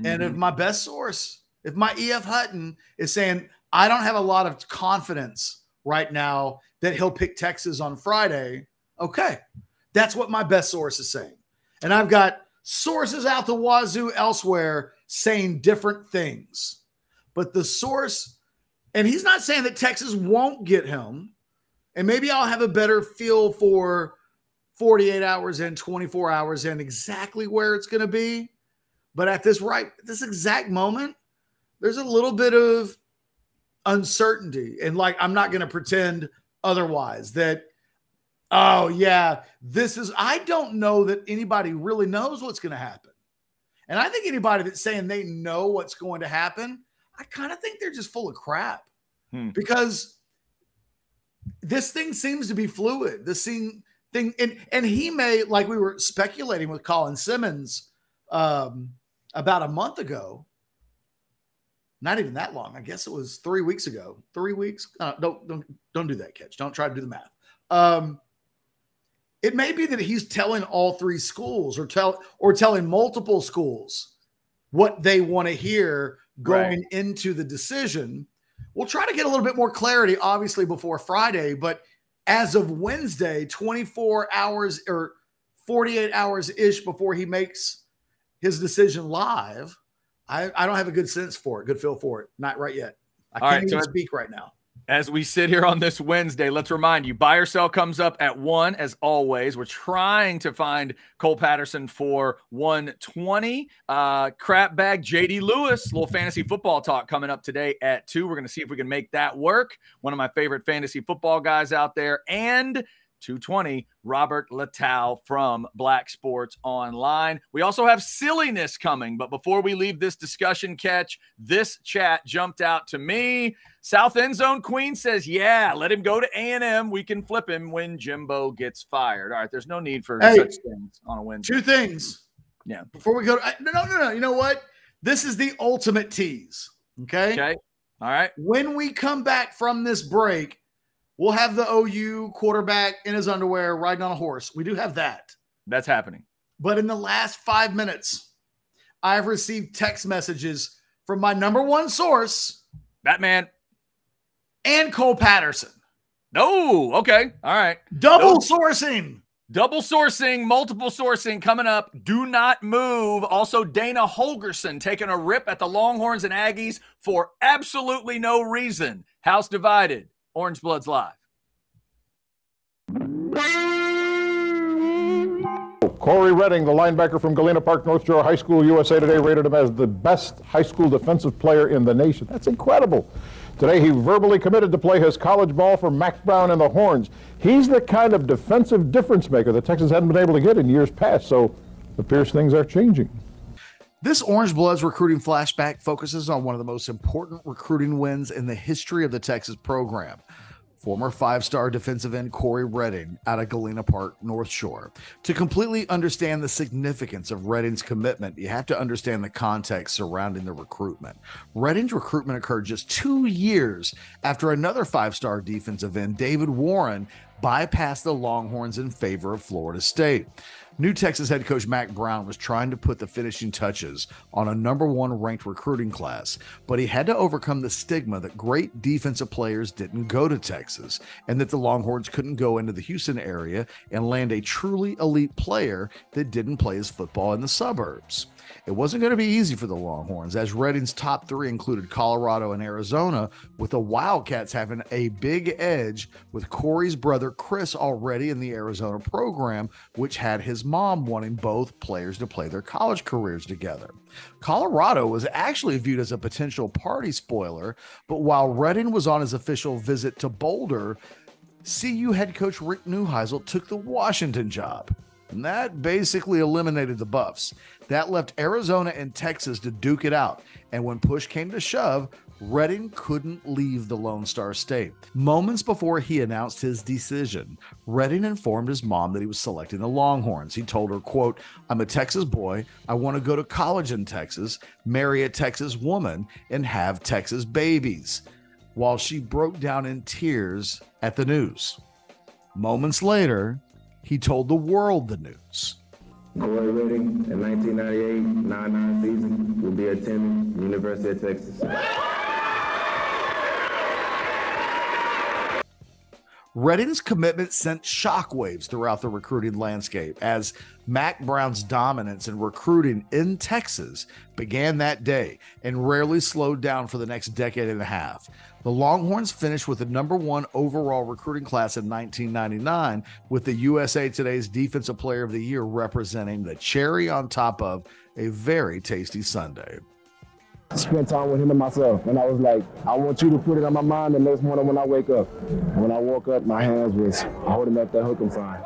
And if my best source, if my E.F. Hutton is saying, I don't have a lot of confidence right now that he'll pick Texas on Friday, okay. That's what my best source is saying. And I've got sources out the wazoo elsewhere saying different things. But the source, and he's not saying that Texas won't get him, and maybe I'll have a better feel for 48 hours in, 24 hours in, exactly where it's going to be. But at this exact moment, there's a little bit of uncertainty. And like, I'm not going to pretend otherwise that, oh yeah, I don't know that anybody really knows what's going to happen. And I think anybody that's saying they know what's going to happen, I kind of think they're just full of crap because this thing seems to be fluid. This thing, and he may, like we were speculating with Colin Simmons about a month ago, not even that long. I guess it was 3 weeks ago. 3 weeks. Don't do that, Ketch. Don't try to do the math. It may be that he's telling all 3 schools or telling multiple schools what they want to hear going into the decision. We'll try to get a little bit more clarity, obviously, before Friday. But as of Wednesday, 24 hours or 48 hours-ish before he makes his decision live, I don't have a good sense for it, good feel for it. Not right yet. I can't even speak right now. As we sit here on this Wednesday, let's remind you, buy or sell comes up at 1, as always. We're trying to find Cole Patterson for 120. Crap bag, JD Lewis, little fantasy football talk coming up today at 2. We're going to see if we can make that work. One of my favorite fantasy football guys out there. And 220, Robert Littall from Black Sports Online. We also have silliness coming, but before we leave this discussion, Ketch, this chat jumped out to me. South End Zone Queen says, yeah, let him go to A&M. We can flip him when Jimbo gets fired. All right, there's no need for such things on a Wednesday. 2 things. Yeah. Before we go to no. You know what? This is the ultimate tease. Okay? Okay. All right. When we come back from this break, we'll have the OU quarterback in his underwear riding on a horse. We do have that. That's happening. But in the last 5 minutes, I've received text messages from my number one source, Batman, and Cole Patterson. No. Okay. All right. Double sourcing. Double sourcing, multiple sourcing coming up. Do not move. Also, Dana Holgerson taking a rip at the Longhorns and Aggies for absolutely no reason. House divided. Orangebloods live. Corey Redding, the linebacker from Galena Park, North Shore High School, USA Today rated him as the best high school defensive player in the nation. That's incredible. Today he verbally committed to play his college ball for Mac Brown and the Horns. He's the kind of defensive difference maker that Texas hadn't been able to get in years past, so it appears things are changing. This Orangebloods recruiting flashback focuses on one of the most important recruiting wins in the history of the Texas program. Former 5-star defensive end Corey Redding out of Galena Park, North Shore. To completely understand the significance of Redding's commitment, you have to understand the context surrounding the recruitment. Redding's recruitment occurred just 2 years after another 5-star defensive end, David Warren, bypassed the Longhorns in favor of Florida State. New Texas head coach Mac Brown was trying to put the finishing touches on a number 1 ranked recruiting class, but he had to overcome the stigma that great defensive players didn't go to Texas and that the Longhorns couldn't go into the Houston area and land a truly elite player that didn't play his football in the suburbs. It wasn't going to be easy for the Longhorns, as Redding's top 3 included Colorado and Arizona, with the Wildcats having a big edge with Corey's brother Chris already in the Arizona program, which had his mom wanting both players to play their college careers together. Colorado was actually viewed as a potential party spoiler, but while Redding was on his official visit to Boulder, CU head coach Rick Neuheisel took the Washington job. And that basically eliminated the Buffs. That left Arizona and Texas to duke it out. And when push came to shove, Redding couldn't leave the Lone Star State. Moments before he announced his decision, Redding informed his mom that he was selecting the Longhorns. He told her, quote, "I'm a Texas boy. I want to go to college in Texas, marry a Texas woman, and have Texas babies," while she broke down in tears at the news. Moments later, he told the world the news. Corey Redding, in 1998 99 season, will be attending the University of Texas. Redding's commitment sent shockwaves throughout the recruiting landscape as Mac Brown's dominance in recruiting in Texas began that day and rarely slowed down for the next decade and a half. The Longhorns finished with the number 1 overall recruiting class in 1999, with the USA Today's Defensive Player of the Year representing the cherry on top of a very tasty sundae. Spent time with him and myself, and I was like, I want you to put it on my mind the next morning when I wake up. And when I woke up, my hands was holding up the hook 'em sign.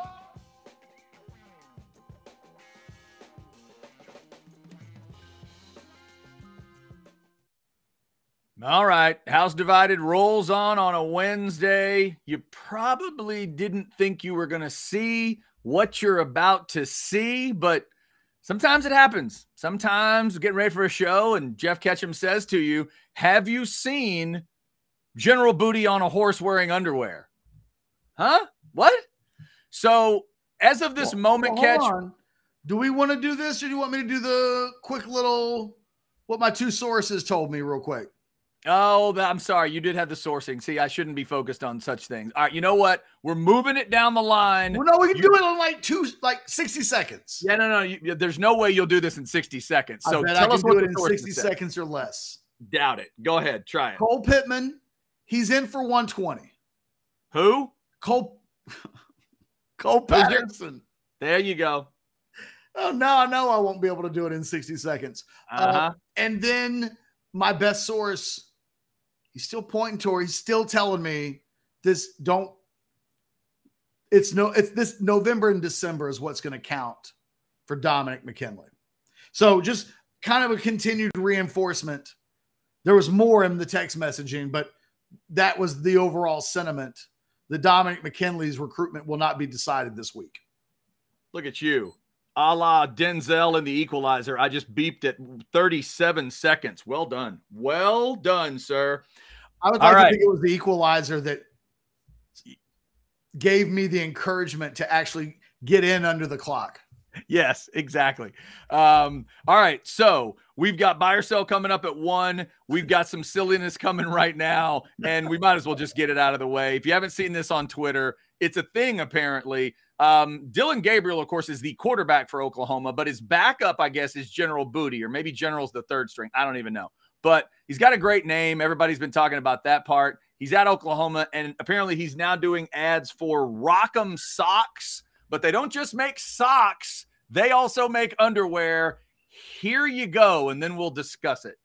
All right. House Divided rolls on a Wednesday. You probably didn't think you were going to see what you're about to see, but sometimes it happens. Sometimes getting ready for a show and Jeff Ketchum says to you, have you seen General Booty on a horse wearing underwear? Huh? What? So as of this moment, Ketch. Do we want to do this, or do you want me to do the quick little, what my 2 sources told me real quick? Oh, I'm sorry. You did have the sourcing. See, I shouldn't be focused on such things. All right, you know what? We're moving it down the line. Well, no, we can do it in like 60 seconds. Yeah, no. There's no way you'll do this in 60 seconds. So I bet tell I us can what do it the in sources 60 said. seconds or less. Doubt it. Go ahead. Try it. Cole Pittman He's in for 120. Who? Cole Patterson. There you go. Oh, no, I know I won't be able to do it in 60 seconds. And then my best source, he's still pointing toward, he's still telling me this this November and December is what's going to count for Dominick McKinley. So just kind of a continued reinforcement. There was more in the text messaging, but that was the overall sentiment. The Dominick McKinley's recruitment will not be decided this week. Look at you. A la Denzel in The Equalizer. I just beeped at 37 seconds. Well done. Well done, sir. I would like to think it was The Equalizer that gave me the encouragement to actually get in under the clock. Yes, exactly. All right. So we've got buy or sell coming up at 1. We've got some silliness coming right now, and we might as well just get it out of the way. If you haven't seen this on Twitter, it's a thing apparently. Dylan Gabriel, of course, is the quarterback for Oklahoma, but his backup, I guess, is General Booty, or maybe General's the third string. I don't even know. But he's got a great name. Everybody's been talking about that part. He's at Oklahoma, and apparently he's now doing ads for Rock'em Socks. But they don't just make socks. They also make underwear. Here you go, and then we'll discuss it.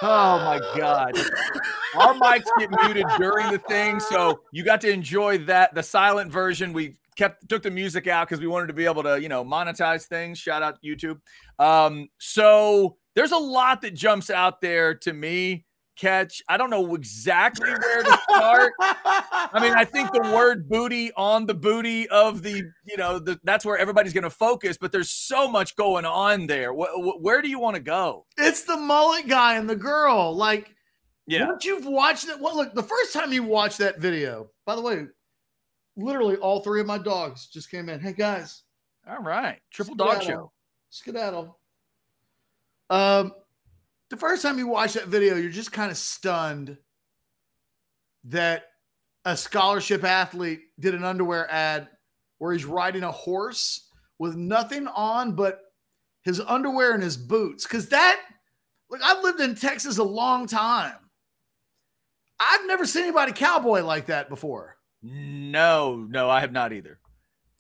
Oh, my God. Our mics get muted during the thing, so you got to enjoy that. The silent version, we took the music out because we wanted to be able to, monetize things. Shout out YouTube. So there's a lot that jumps out there to me, Ketch. I don't know exactly where to start. I mean, I think the word booty on the booty of that's where everybody's going to focus, but there's so much going on there. Where do you want to go? It's the mullet guy and the girl. Like, yeah. Once you've watched it, look, the first time you watched that video, by the way, literally all 3 of my dogs just came in. Hey, guys. All right. Triple dog show. Skedaddle. The first time you watch that video, you're just kind of stunned that a scholarship athlete did an underwear ad where he's riding a horse with nothing on but his underwear and his boots. Because I've lived in Texas a long time. I've never seen anybody cowboy like that before. No, I have not either.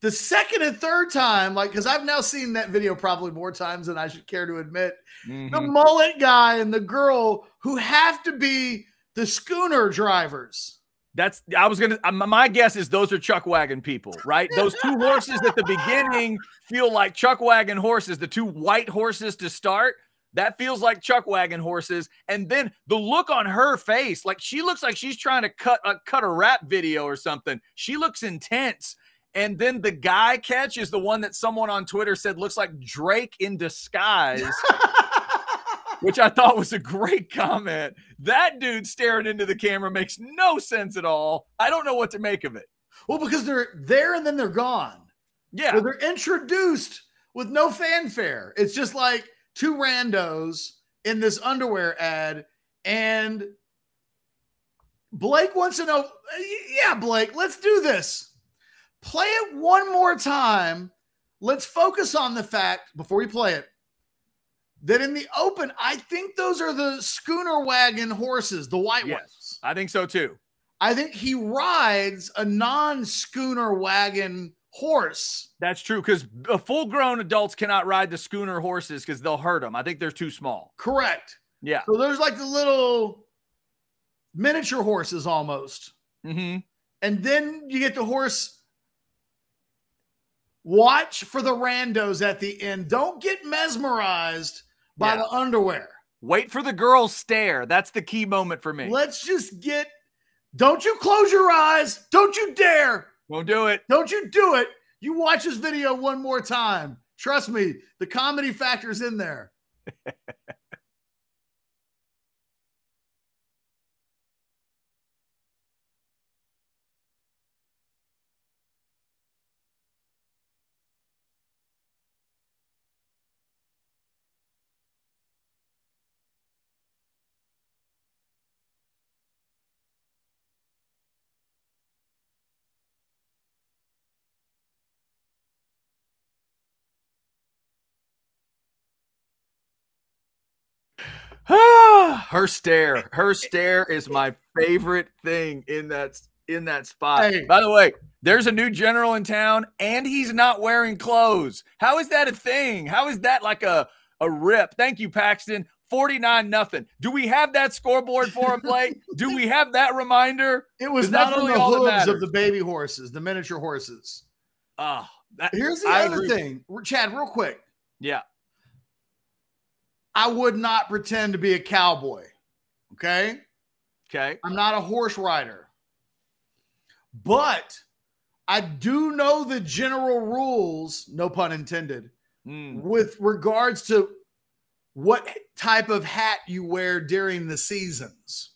The second and third time, because I've now seen that video probably more times than I should care to admit. The mullet guy and the girl who have to be the schooner drivers. My guess is those are chuck wagon people, right? Those 2 horses at the beginning feel like chuck wagon horses, the 2 white horses to start. That feels like chuck wagon horses. And then the look on her face, like she looks like she's trying to cut a rap video or something. She looks intense. And then the guy Ketch is the one that someone on Twitter said looks like Drake in disguise, which I thought was a great comment. That dude staring into the camera makes no sense at all. I don't know what to make of it. Well, because they're there and then they're gone. Yeah. So they're introduced with no fanfare. It's just like 2 randos in this underwear ad. And Blake wants to know, yeah, Blake, let's do this. Play it one more time. Let's focus on the fact, before we play it, that in the open, I think those are the schooner wagon horses, the white ones. I think so too. I think he rides a non-schooner wagon horse. That's true, because full-grown adults cannot ride the schooner horses because they'll hurt them. I think they're too small. Correct. Yeah. So there's like the little miniature horses almost. Mm-hmm. And then you get the horse. Watch for the randos at the end. Don't get mesmerized by the underwear. Wait for the girl's stare. That's the key moment for me. Let's just don't you close your eyes. Don't you dare. Won't do it. Don't you do it. You watch this video one more time. Trust me, the comedy factor's in there. Her stare is my favorite thing in that spot. Hey. By the way, there's a new general in town, and he's not wearing clothes. How is that a thing? How is that like a rip? Thank you, Paxton. 49-0. Do we have that scoreboard for him, Blake? Do we have that reminder? It was not on the hooves of the baby horses, the miniature horses. Here's the other thing, Chad, real quick. Yeah. I would not pretend to be a cowboy. Okay. I'm not a horse rider. But I do know the general rules, no pun intended, with regards to what type of hat you wear during the seasons.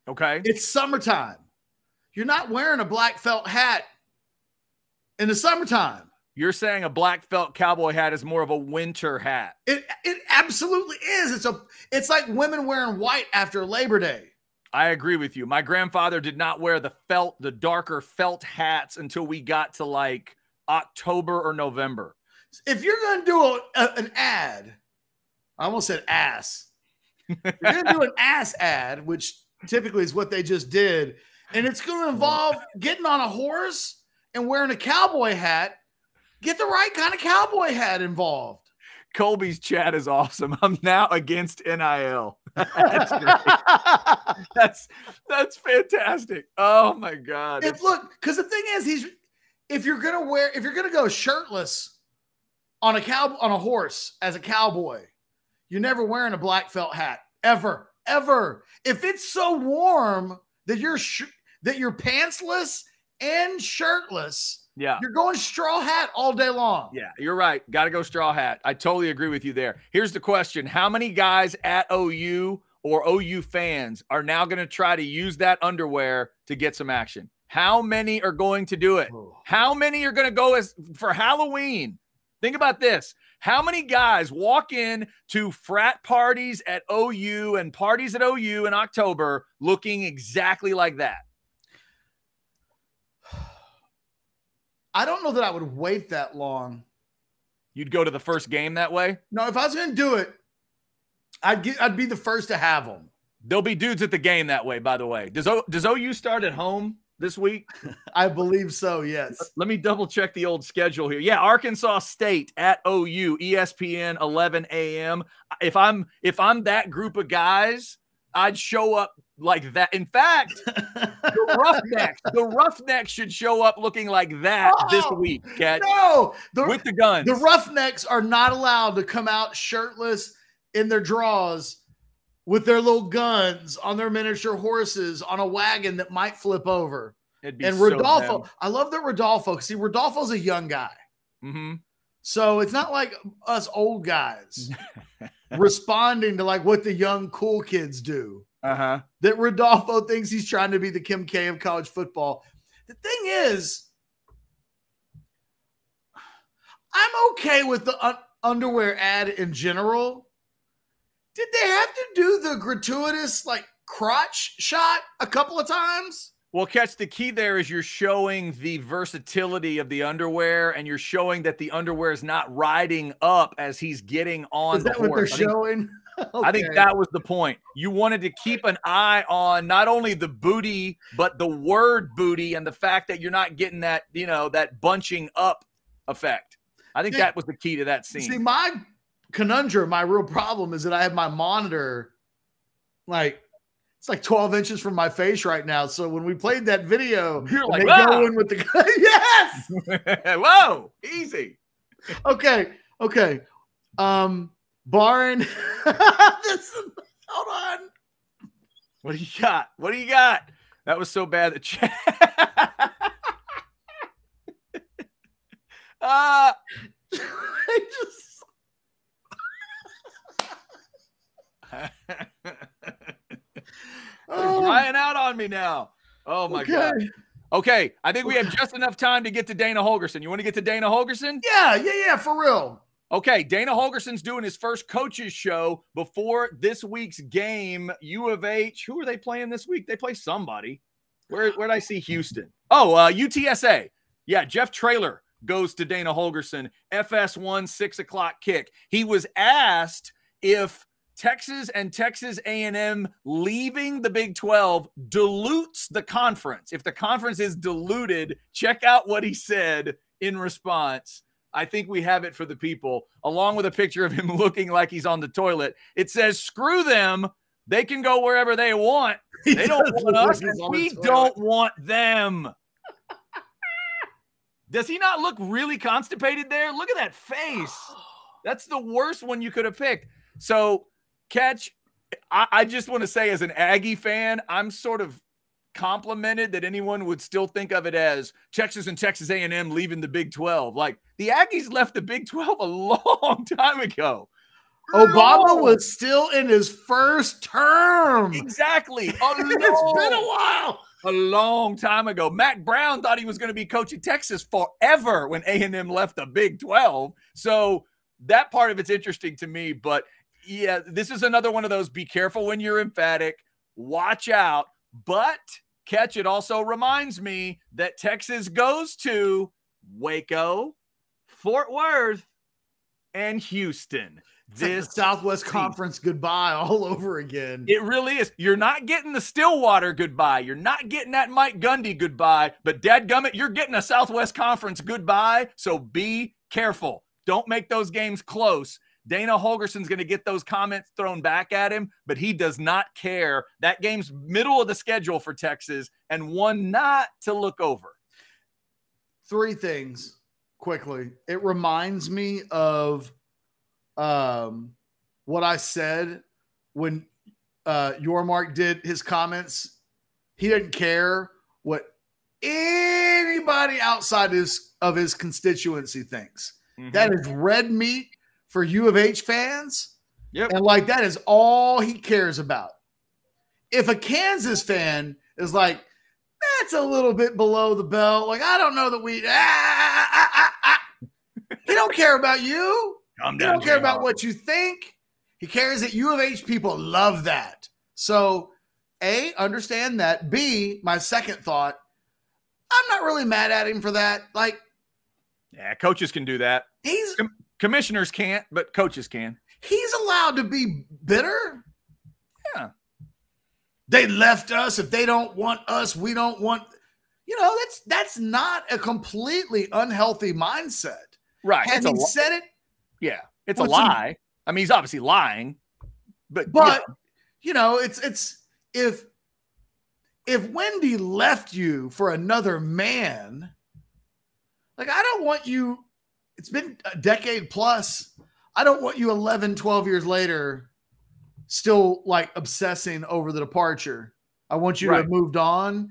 Okay. It's summertime. You're not wearing a black felt hat in the summertime. You're saying a black felt cowboy hat is more of a winter hat. It absolutely is. It's like women wearing white after Labor Day. I agree with you. My grandfather did not wear the darker felt hats until we got to like October or November. If you're going to do an ad, I almost said ass. If you're going to do an ass ad, which typically is what they just did, and it's going to involve getting on a horse and wearing a cowboy hat, get the right kind of cowboy hat involved. Colby's chat is awesome. I'm now against NIL. That's great. That's fantastic. Oh my God. Look, because the thing is, if you're gonna go shirtless on a horse as a cowboy, you're never wearing a black felt hat ever. If it's so warm that you're pantsless and shirtless, yeah, you're going straw hat all day long. Yeah, you're right. Got to go straw hat. I totally agree with you there. Here's the question. How many guys at OU or OU fans are now going to try to use that underwear to get some action? How many are going to do it? How many are going to go for Halloween? Think about this. How many guys walk in to frat parties at OU and parties at OU in October looking exactly like that? I don't know that I would wait that long. You'd go to the first game that way? No, if I was going to do it, I'd be the first to have them. There'll be dudes at the game that way, by the way. Does OU start at home this week? I believe so, yes. Let me double check the old schedule here. Yeah, Arkansas State at OU, ESPN, 11 a.m. If I'm that group of guys, I'd show up like that. In fact, the Roughnecks should show up looking like that this week, Ketch. No, with the guns. The Roughnecks are not allowed to come out shirtless in their draws with their little guns on their miniature horses on a wagon that might flip over. And Rodolfo, I love that Rodolfo. See, Rodolfo's a young guy. Mm-hmm. So it's not like us old guys responding to like what the young cool kids do. That Rodolfo thinks he's trying to be the Kim K of college football. The thing is, I'm okay with the underwear ad in general. Did they have to do the gratuitous like crotch shot a couple of times? Well, Ketch, the key there is you're showing the versatility of the underwear, and you're showing that the underwear is not riding up as he's getting on the horse. Is that what they're showing? Okay. I think that was the point. You wanted to keep an eye on not only the booty, but the word booty and the fact that you're not getting that, that bunching up effect. I think that was the key to that scene. See, my conundrum, my real problem is that I have my monitor it's like 12 inches from my face right now. So when we played that video, you're like, go in with the yes. Whoa, easy. Okay. Barring this, hold on. What do you got? That was so bad. The chat. You're crying out on me now. Oh my God. Okay. I think we have just enough time to get to Dana Holgorsen. You want to get to Dana Holgorsen? Yeah, for real. Okay, Dana Holgorsen's doing his first coaches show before this week's game. U of H. Who are they playing this week? They play somebody. Where'd I see Houston? Oh, UTSA. Yeah, Jeff Traylor goes to Dana Holgorsen. FS1 6 o'clock kick. He was asked if Texas and Texas A&M leaving the Big 12 dilutes the conference. If the conference is diluted, check out what he said in response. I think we have it for the people, along with a picture of him looking like he's on the toilet. It says, screw them. They can go wherever they want. They don't want us, and we don't want them. Does he not look really constipated there? Look at that face. That's the worst one you could have picked. So, Ketch, I just want to say, as an Aggie fan, I'm sort of complimented that anyone would still think of it as Texas and Texas A&M leaving the Big 12. Like, the Aggies left the Big 12 a long time ago. Obama was still in his first term. Exactly. It's been a while. A long time ago. Mac Brown thought he was going to be coaching Texas forever when A&M left the Big 12. So that part of it's interesting to me. But, yeah, this is another one of those be careful when you're emphatic. Watch out. But, Ketch, it also reminds me that Texas goes to Waco, Fort Worth, and Houston. It's like the Southwest Conference goodbye all over again. It really is. You're not getting the Stillwater goodbye. You're not getting that Mike Gundy goodbye. But dadgummit, you're getting a Southwest Conference goodbye. So be careful. Don't make those games close. Dana Holgerson's going to get those comments thrown back at him, but he does not care. That game's middle of the schedule for Texas, and one not to look over. 3 things quickly. It reminds me of what I said when Yormark did his comments. He didn't care what anybody outside of his constituency thinks. Mm-hmm. That is red meat for U of H fans. Yep. And like, that is all he cares about. If a Kansas fan is like, that's a little bit below the belt, like, I don't know that we he don't care about you. He don't care about what you think. He cares that U of H people love that. So, A, understand that. B, my second thought, I'm not really mad at him for that. Like, yeah, coaches can do that. Commissioners can't, but coaches can. He's allowed to be bitter. Yeah. They left us. If they don't want us, we don't want. You know, that's not a completely unhealthy mindset. Right. Had he said it? Yeah, it's a lie. I mean, he's obviously lying, but you know, it's if Wendy left you for another man, like, I don't want you. It's been a decade plus. I don't want you 11, 12 years later still like obsessing over the departure. I want you to have moved on.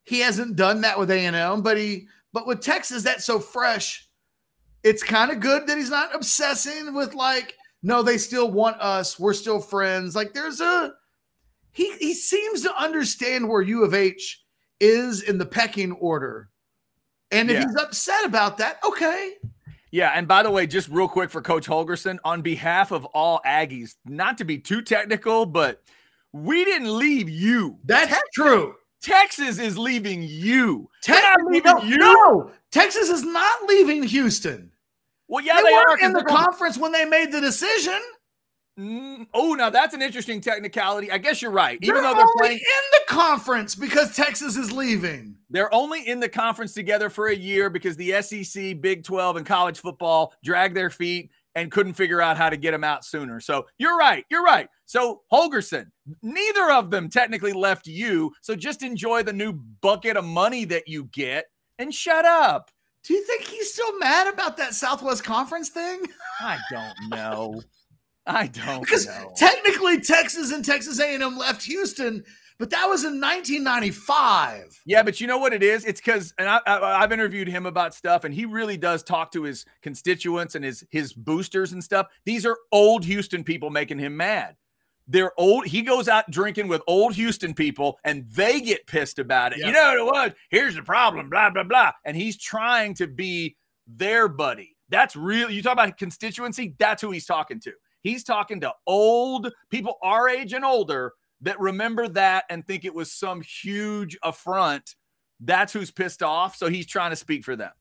He hasn't done that with A&M, but with Texas, that's so fresh. It's kind of good that he's not obsessing with like, no, they still want us. We're still friends. Like, he seems to understand where U of H is in the pecking order. And if he's upset about that, okay. Yeah, and by the way, just real quick for Coach Holgerson, on behalf of all Aggies, not to be too technical, but we didn't leave you. That's true. Texas is leaving you. No, Texas is not leaving Houston. Well, yeah, they weren't in the conference when they made the decision. Now that's an interesting technicality. I guess you're right. Even though they're playing in the conference because Texas is leaving. They're only in the conference together for a year because the SEC, Big 12, and college football dragged their feet and couldn't figure out how to get them out sooner. So you're right. You're right. So Holgerson, neither of them technically left you. So just enjoy the new bucket of money that you get and shut up. Do you think he's still mad about that Southwest Conference thing? I don't know. Because technically Texas and Texas A&M left Houston, but that was in 1995. Yeah, but you know what it is? It's because, and I've interviewed him about stuff, and he really does talk to his constituents and his boosters and stuff. These are old Houston people making him mad. They're old. He goes out drinking with old Houston people, and they get pissed about it. Yep. You know what it was? Here's the problem, blah, blah, blah. And he's trying to be their buddy. That's real. You talk about constituency, that's who he's talking to. He's talking to old people our age and older that remember that and think it was some huge affront. That's who's pissed off. So he's trying to speak for them.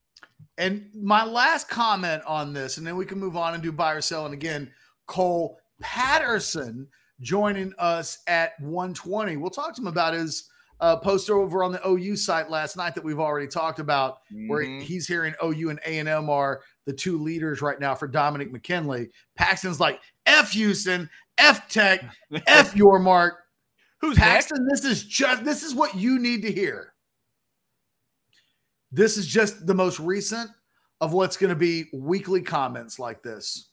And my last comment on this, and then we can move on and do buy or sell. And again, Cole, Patterson joining us at 120. We'll talk to him about his post over on the OU site last night that we've already talked about, where he's hearing OU and A&M are the two leaders right now for Dominick McKinley. Paxton's like, F Houston, F Tech, F your mark. Who's Paxton? This is what you need to hear. This is just the most recent of what's going to be weekly comments like this.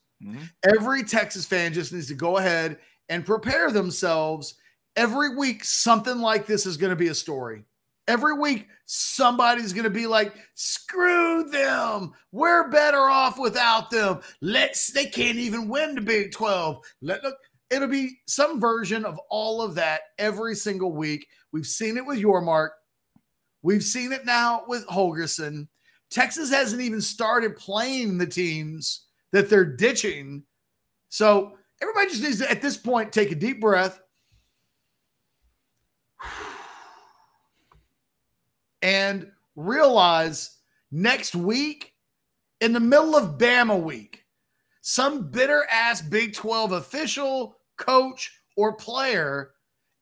Every Texas fan just needs to go ahead and prepare themselves. Every week, something like this is going to be a story. Every week, somebody's going to be like, screw them. We're better off without them. They can't even win the Big 12. It'll be some version of all of that every single week. We've seen it with Yormark. We've seen it now with Holgorsen. Texas hasn't even started playing the teams that they're ditching. So everybody just needs to, at this point, take a deep breath and realize next week, in the middle of Bama week, some bitter-ass Big 12 official, coach, or player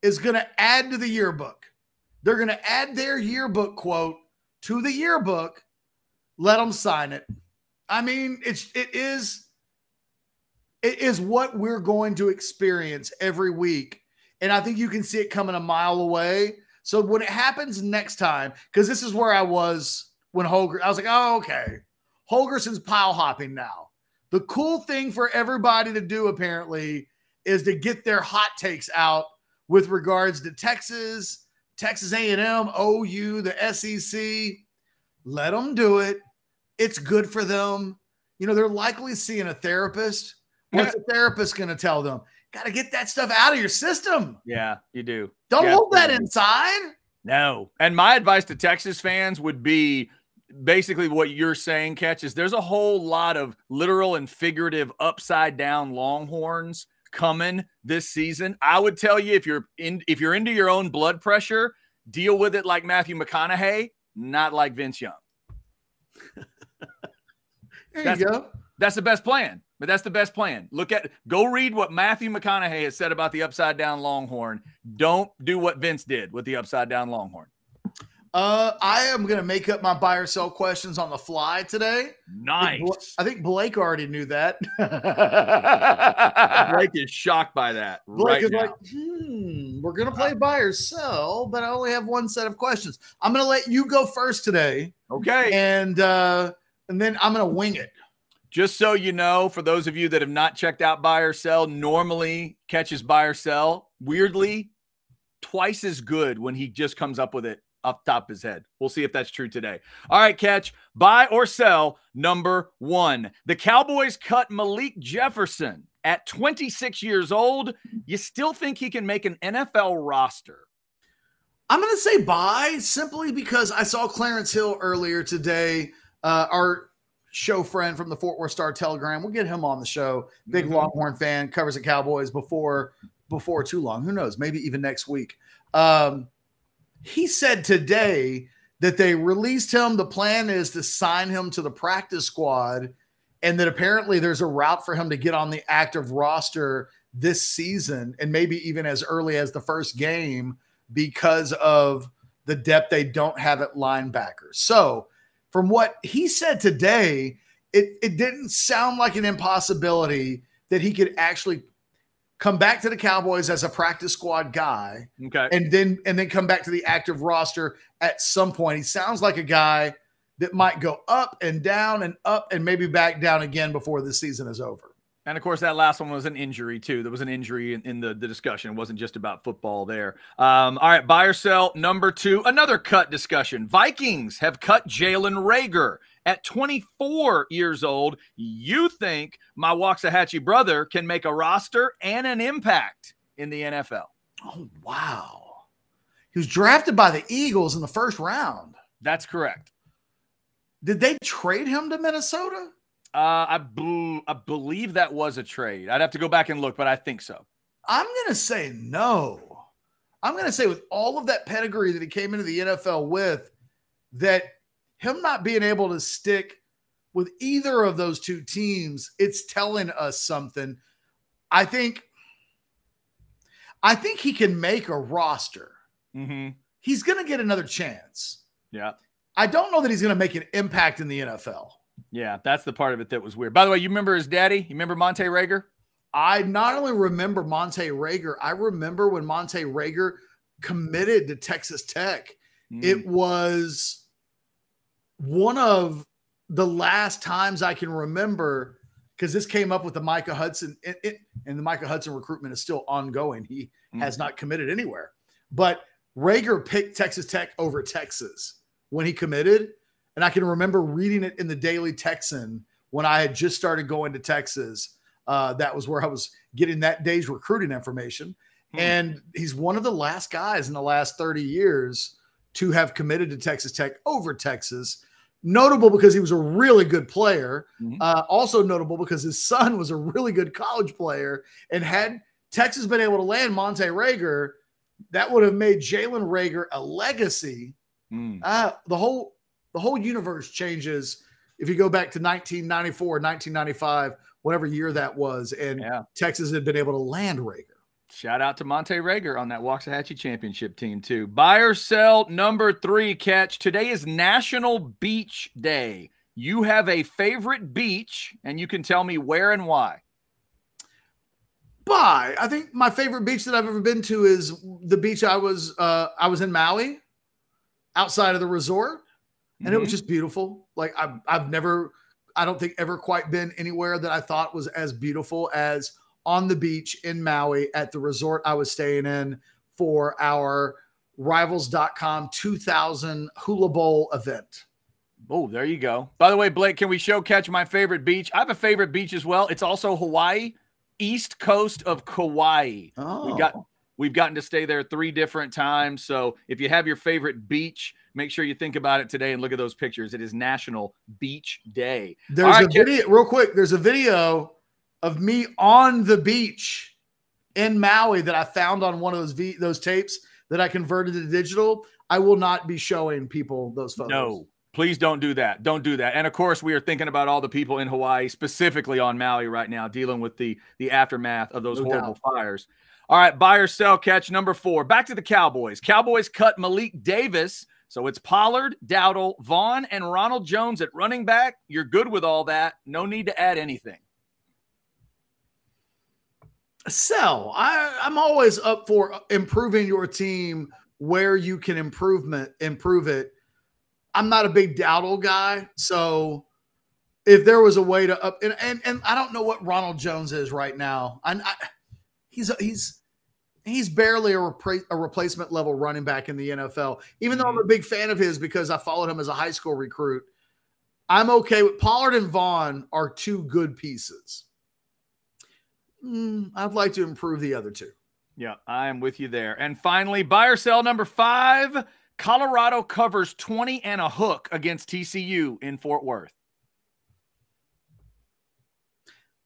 is going to add to the yearbook. They're going to add their yearbook quote to the yearbook. Let them sign it. I mean, it is what we're going to experience every week. And I think you can see it coming a mile away. So when it happens next time, because this is where I was when I was like, oh, okay. Holgerson's pile hopping now. The cool thing for everybody to do, apparently, is to get their hot takes out with regards to Texas A&M, OU, the SEC. Let them do it. It's good for them. You know, they're likely seeing a therapist. What's the therapist going to tell them? Got to get that stuff out of your system. Yeah, you do. Don't hold that inside. No. And my advice to Texas fans would be basically what you're saying, Ketch, is there's a whole lot of literal and figurative upside down Longhorns coming this season. I would tell you, if you're into your own blood pressure, deal with it like Matthew McConaughey, not like Vince Young. There you go. That's the best plan. But that's the best plan. Go read what Matthew McConaughey has said about the upside down Longhorn. Don't do what Vince did with the upside down Longhorn. I am going to make up my buy or sell questions on the fly today. Nice. I think Blake already knew that. Blake is shocked by that. Blake is like, we're going to play buy or sell, but I only have one set of questions. I'm going to let you go first today. Okay. And then I'm going to wing it. Just so you know, for those of you that have not checked out buy or sell, normally Ketch's buy or sell, weirdly, twice as good when he just comes up with it off the top of his head. We'll see if that's true today. All right, Ketch, buy or sell number 1. The Cowboys cut Malik Jefferson at 26 years old. You still think he can make an NFL roster? I'm going to say buy simply because I saw Clarence Hill earlier today, our show friend from the Fort Worth Star Telegram. We'll get him on the show. Big Longhorn fan, covers the Cowboys before too long. Who knows? Maybe even next week. He said today that they released him. The plan is to sign him to the practice squad, and that apparently there's a route for him to get on the active roster this season, and maybe even as early as the first game because of the depth they don't have at linebacker. So from what he said today, it didn't sound like an impossibility that he could actually come back to the Cowboys as a practice squad guy, okay, and then come back to the active roster at some point. He sounds like a guy that might go up and maybe back down again before the season is over. And, of course, that last one was an injury, too. There was an injury in the discussion. It wasn't just about football there. All right, buy or sell number 2, another cut discussion. Vikings have cut Jalen Reagor at 24 years old. You think my Waxahachie brother can make a roster and an impact in the NFL? Oh, wow. He was drafted by the Eagles in the first round. That's correct. Did they trade him to Minnesota? I believe that was a trade. I'd have to go back and look, but I think so. I'm going to say no. I'm going to say with all of that pedigree that he came into the NFL with, that him not being able to stick with either of those two teams, it's telling us something. I think he can make a roster. Mm-hmm. He's going to get another chance. Yeah. I don't know that he's going to make an impact in the NFL. Yeah, that's the part of it that was weird. By the way, you remember his daddy? You remember Monte Rager? I not only remember Monte Rager, I remember when Monte Rager committed to Texas Tech. It was one of the last times I can remember, because this came up with the Micah Hudson, and the Micah Hudson recruitment is still ongoing. He has not committed anywhere. But Rager picked Texas Tech over Texas when he committed. And I can remember reading it in the Daily Texan when I had just started going to Texas. That was where I was getting that day's recruiting information. And he's one of the last guys in the last 30 years to have committed to Texas Tech over Texas. Notable because he was a really good player. Also notable because his son was a really good college player. And had Texas been able to land Monte Rager, that would have made Jalen Rager a legacy. The whole universe changes if you go back to 1994, 1995, whatever year that was, and Texas had been able to land Rager. Shout out to Monte Rager on that Waxahachie championship team too. Buy or sell number 3, Ketch. Today is National Beach Day. You have a favorite beach, and you can tell me where and why. Buy. I think my favorite beach that I've ever been to is the beach I was in Maui, outside of the resort. And it was just beautiful. Like I've never, I don't think ever quite been anywhere that I thought was as beautiful as on the beach in Maui at the resort I was staying in for our Rivals.com 2000 Hula Bowl event. Oh, there you go. By the way, Blake, can we show Ketch my favorite beach? I have a favorite beach as well. It's also Hawaii, east coast of Kauai. Oh. We've gotten to stay there 3 different times. So if you have your favorite beach, make sure you think about it today and look at those pictures. It is National Beach Day. There's a video, real quick. There's a video of me on the beach in Maui that I found on one of those tapes that I converted to digital. I will not be showing people those photos. No, please don't do that. Don't do that. And of course, we are thinking about all the people in Hawaii, specifically on Maui right now, dealing with the aftermath of those horrible fires. All right, buy or sell, Ketch number 4. Back to the Cowboys. Cowboys cut Malik Davis. So it's Pollard, Dowdle, Vaughn, and Ronald Jones at running back. You're good with all that. No need to add anything. Sell. I'm always up for improving your team where you can improve it. I'm not a big Dowdle guy, so if there was a way to up and I don't know what Ronald Jones is right now. He's barely a replacement level running back in the NFL. Even though I'm a big fan of his because I followed him as a high school recruit, I'm okay with Pollard and Vaughn are 2 good pieces. I'd like to improve the other 2. Yeah, I am with you there. And finally, buy or sell number 5. Colorado covers 20 and a hook against TCU in Fort Worth.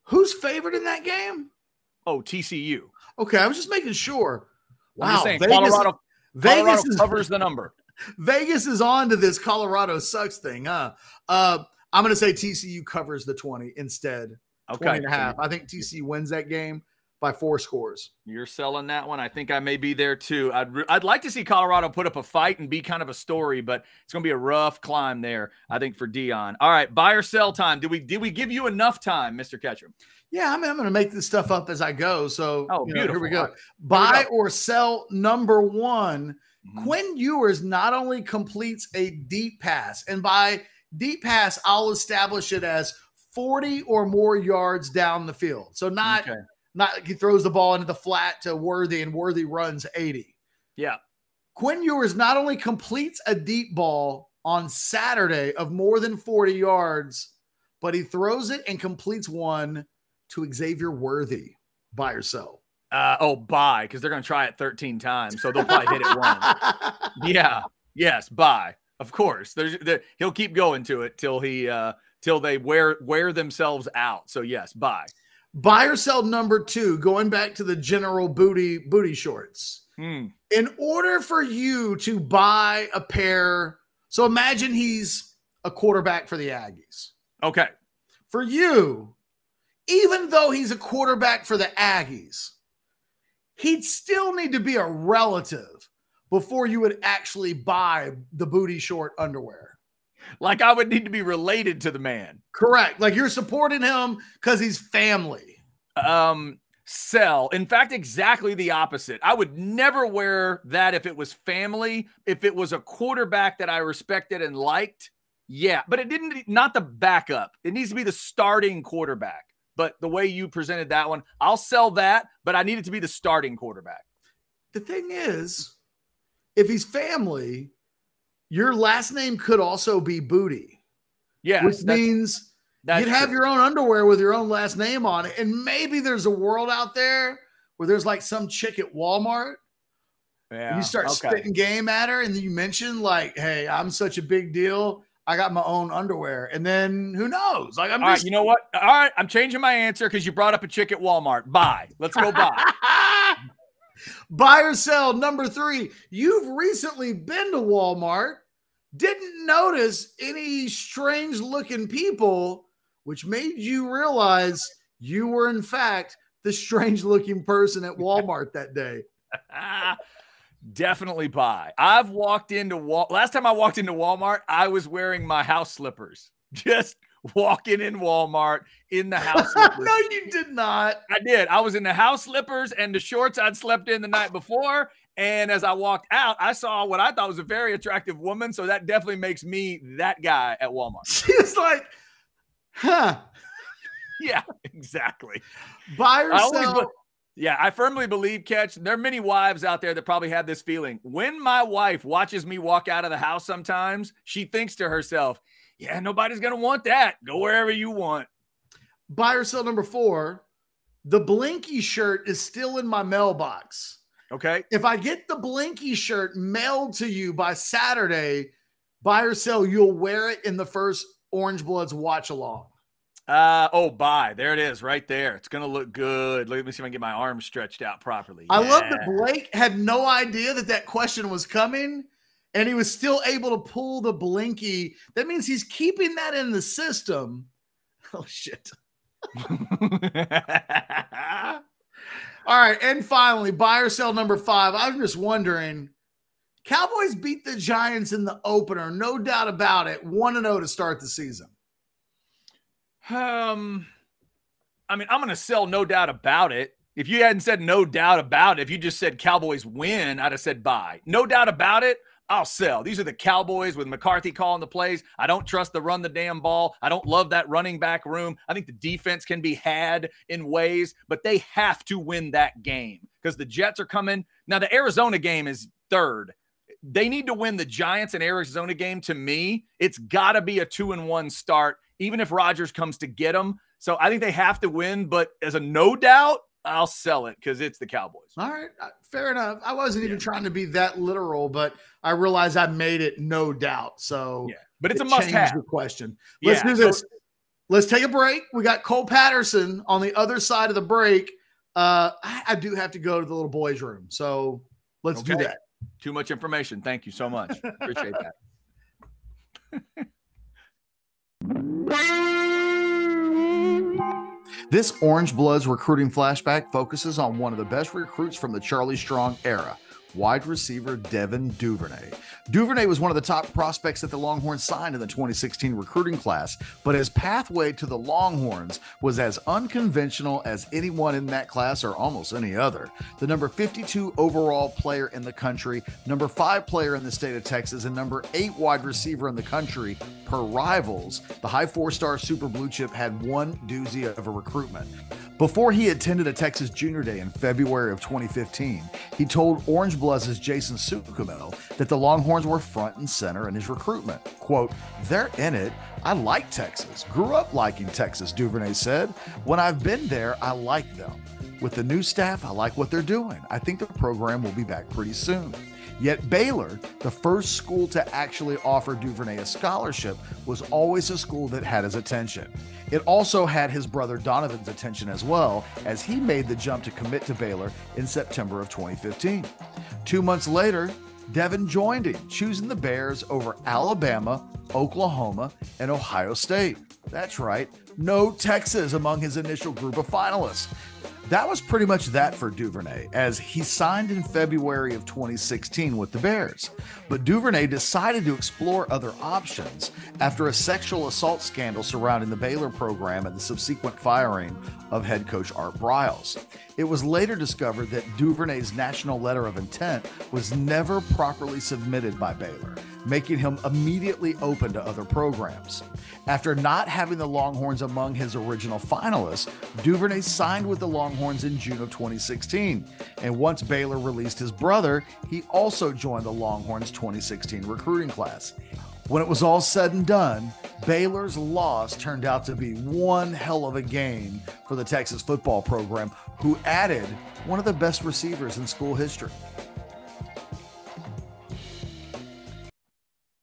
Who's favored in that game? Oh, TCU. Okay, I was just making sure. Wow, I'm just saying, Colorado covers the number. Vegas is on to this Colorado sucks thing, huh? I'm going to say TCU covers the 20 instead. Okay. 20 and a half. I think TCU wins that game by 4 scores. You're selling that one. I think I may be there too. I'd like to see Colorado put up a fight and be kind of a story, but it's going to be a rough climb there, I think, for Dion. All right, buy or sell time. Did we give you enough time, Mr. Ketchum? Yeah, I'm going to make this stuff up as I go. So beautiful. Here we go. Buy or sell number 1. Quinn Ewers not only completes a deep pass, and by deep pass, I'll establish it as 40 or more yards down the field. So not he throws the ball into the flat to Worthy and Worthy runs 80. Yeah. Quinn Ewers not only completes a deep ball on Saturday of more than 40 yards, but he throws it and completes one to Xavier Worthy. Buy or sell? Buy, because they're going to try it 13 times, so they'll probably hit it once. Yeah. Yes, buy. Of course. He'll keep going to it till they wear themselves out. So yes, buy. Buy or sell number 2, going back to the general booty shorts. In order for you to buy a pair, so imagine he's a quarterback for the Aggies. Okay. For you, even though he's a quarterback for the Aggies, he'd still need to be a relative before you would actually buy the booty short underwear. Like I would need to be related to the man. Correct. Like you're supporting him because he's family. Sell. In fact, exactly the opposite. I would never wear that if it was family. If it was a quarterback that I respected and liked, yeah. But it didn't, not the backup. It needs to be the starting quarterback. But the way you presented that one, I'll sell that, but I need it to be the starting quarterback. The thing is, if he's family, your last name could also be Booty. Yeah. Which means you'd have your own underwear with your own last name on it. And maybe there's a world out there where there's like some chick at Walmart. Yeah. And you start spitting game at her. And then you mention like, hey, I'm such a big deal. I got my own underwear. And then who knows? Like, all right, you know what? All right. I'm changing my answer because you brought up a chick at Walmart. Buy. Let's go buy. Buy or sell. Number 3. You've recently been to Walmart. Didn't notice any strange looking people, which made you realize you were, in fact, the strange looking person at Walmart that day. Definitely buy. I've walked into last time I walked into Walmart, I was wearing my house slippers. Just walking in Walmart in the house slippers. No, you did not. I did. I was in the house slippers and the shorts I'd slept in the night before. And as I walked out, I saw what I thought was a very attractive woman. So that definitely makes me that guy at Walmart. She's like, huh. Yeah, exactly. Buy or sell. Yeah, I firmly believe, Ketch, there are many wives out there that probably have this feeling. When my wife watches me walk out of the house sometimes, she thinks to herself, yeah, nobody's going to want that. Go wherever you want. Buy or sell. Number 4, the Blinky shirt is still in my mailbox. Okay. If I get the Blinky shirt mailed to you by Saturday, buy or sell, you'll wear it in the first Orangebloods watch along. Buy. There it is right there. It's going to look good. Let me see if I can get my arms stretched out properly. I love that Blake had no idea that question was coming, and he was still able to pull the Blinky. That means he's keeping that in the system. Oh, shit. All right, and finally, buy or sell. Number 5. I'm just wondering, Cowboys beat the Giants in the opener, no doubt about it, 1-0 to start the season. I mean, I'm going to sell no doubt about it. If you hadn't said no doubt about it, if you just said Cowboys win, I'd have said buy. No doubt about it, I'll sell. These are the Cowboys with McCarthy calling the plays. I don't trust the run the damn ball. I don't love that running back room. I think the defense can be had in ways, but they have to win that game because the Jets are coming. Now, the Arizona game is third. They need to win the Giants and Arizona game. To me, it's got to be a 2-1 start, even if Rodgers comes to get them. So I think they have to win, but as a no doubt, I'll sell it because it's the Cowboys. All right. Fair enough. I wasn't even trying to be that literal, but I realized I made it no doubt. So, yeah, but it's a must-have. The question. Let's do this. Let's take a break. We got Cole Patterson on the other side of the break. I do have to go to the little boys' room. So let's do that. Too much information. Thank you so much. Appreciate that. This Orangebloods recruiting flashback focuses on one of the best recruits from the Charlie Strong era, wide receiver Devin Duvernay. Duvernay was one of the top prospects that the Longhorns signed in the 2016 recruiting class, but his pathway to the Longhorns was as unconventional as anyone in that class or almost any other. The number 52 overall player in the country, number 5 player in the state of Texas, and number 8 wide receiver in the country per Rivals, the high 4-star super blue chip had one doozy of a recruitment. Before he attended a Texas Junior Day in February of 2015, he told Orangebloods' Jason Sukumel that the Longhorns were front and center in his recruitment. Quote, "They're in it. I like Texas. Grew up liking Texas," Duvernay said. "When I've been there, I like them. With the new staff, I like what they're doing. I think the program will be back pretty soon." Yet Baylor, the first school to actually offer Duvernay a scholarship, was always a school that had his attention. It also had his brother Donovan's attention as well, as he made the jump to commit to Baylor in September of 2015. 2 months later, Devin joined him, choosing the Bears over Alabama, Oklahoma, and Ohio State. That's right, no Texas among his initial group of finalists. That was pretty much that for Duvernay, as he signed in February of 2016 with the Bears. But Duvernay decided to explore other options after a sexual assault scandal surrounding the Baylor program and the subsequent firing of head coach Art Briles. It was later discovered that Duvernay's national letter of intent was never properly submitted by Baylor, making him immediately open to other programs. After not having the Longhorns among his original finalists, Duvernay signed with the Longhorns in June of 2016. And once Baylor released his brother, he also joined the Longhorns 2016 recruiting class. When it was all said and done, Baylor's loss turned out to be one hell of a gain for the Texas football program, who added one of the best receivers in school history.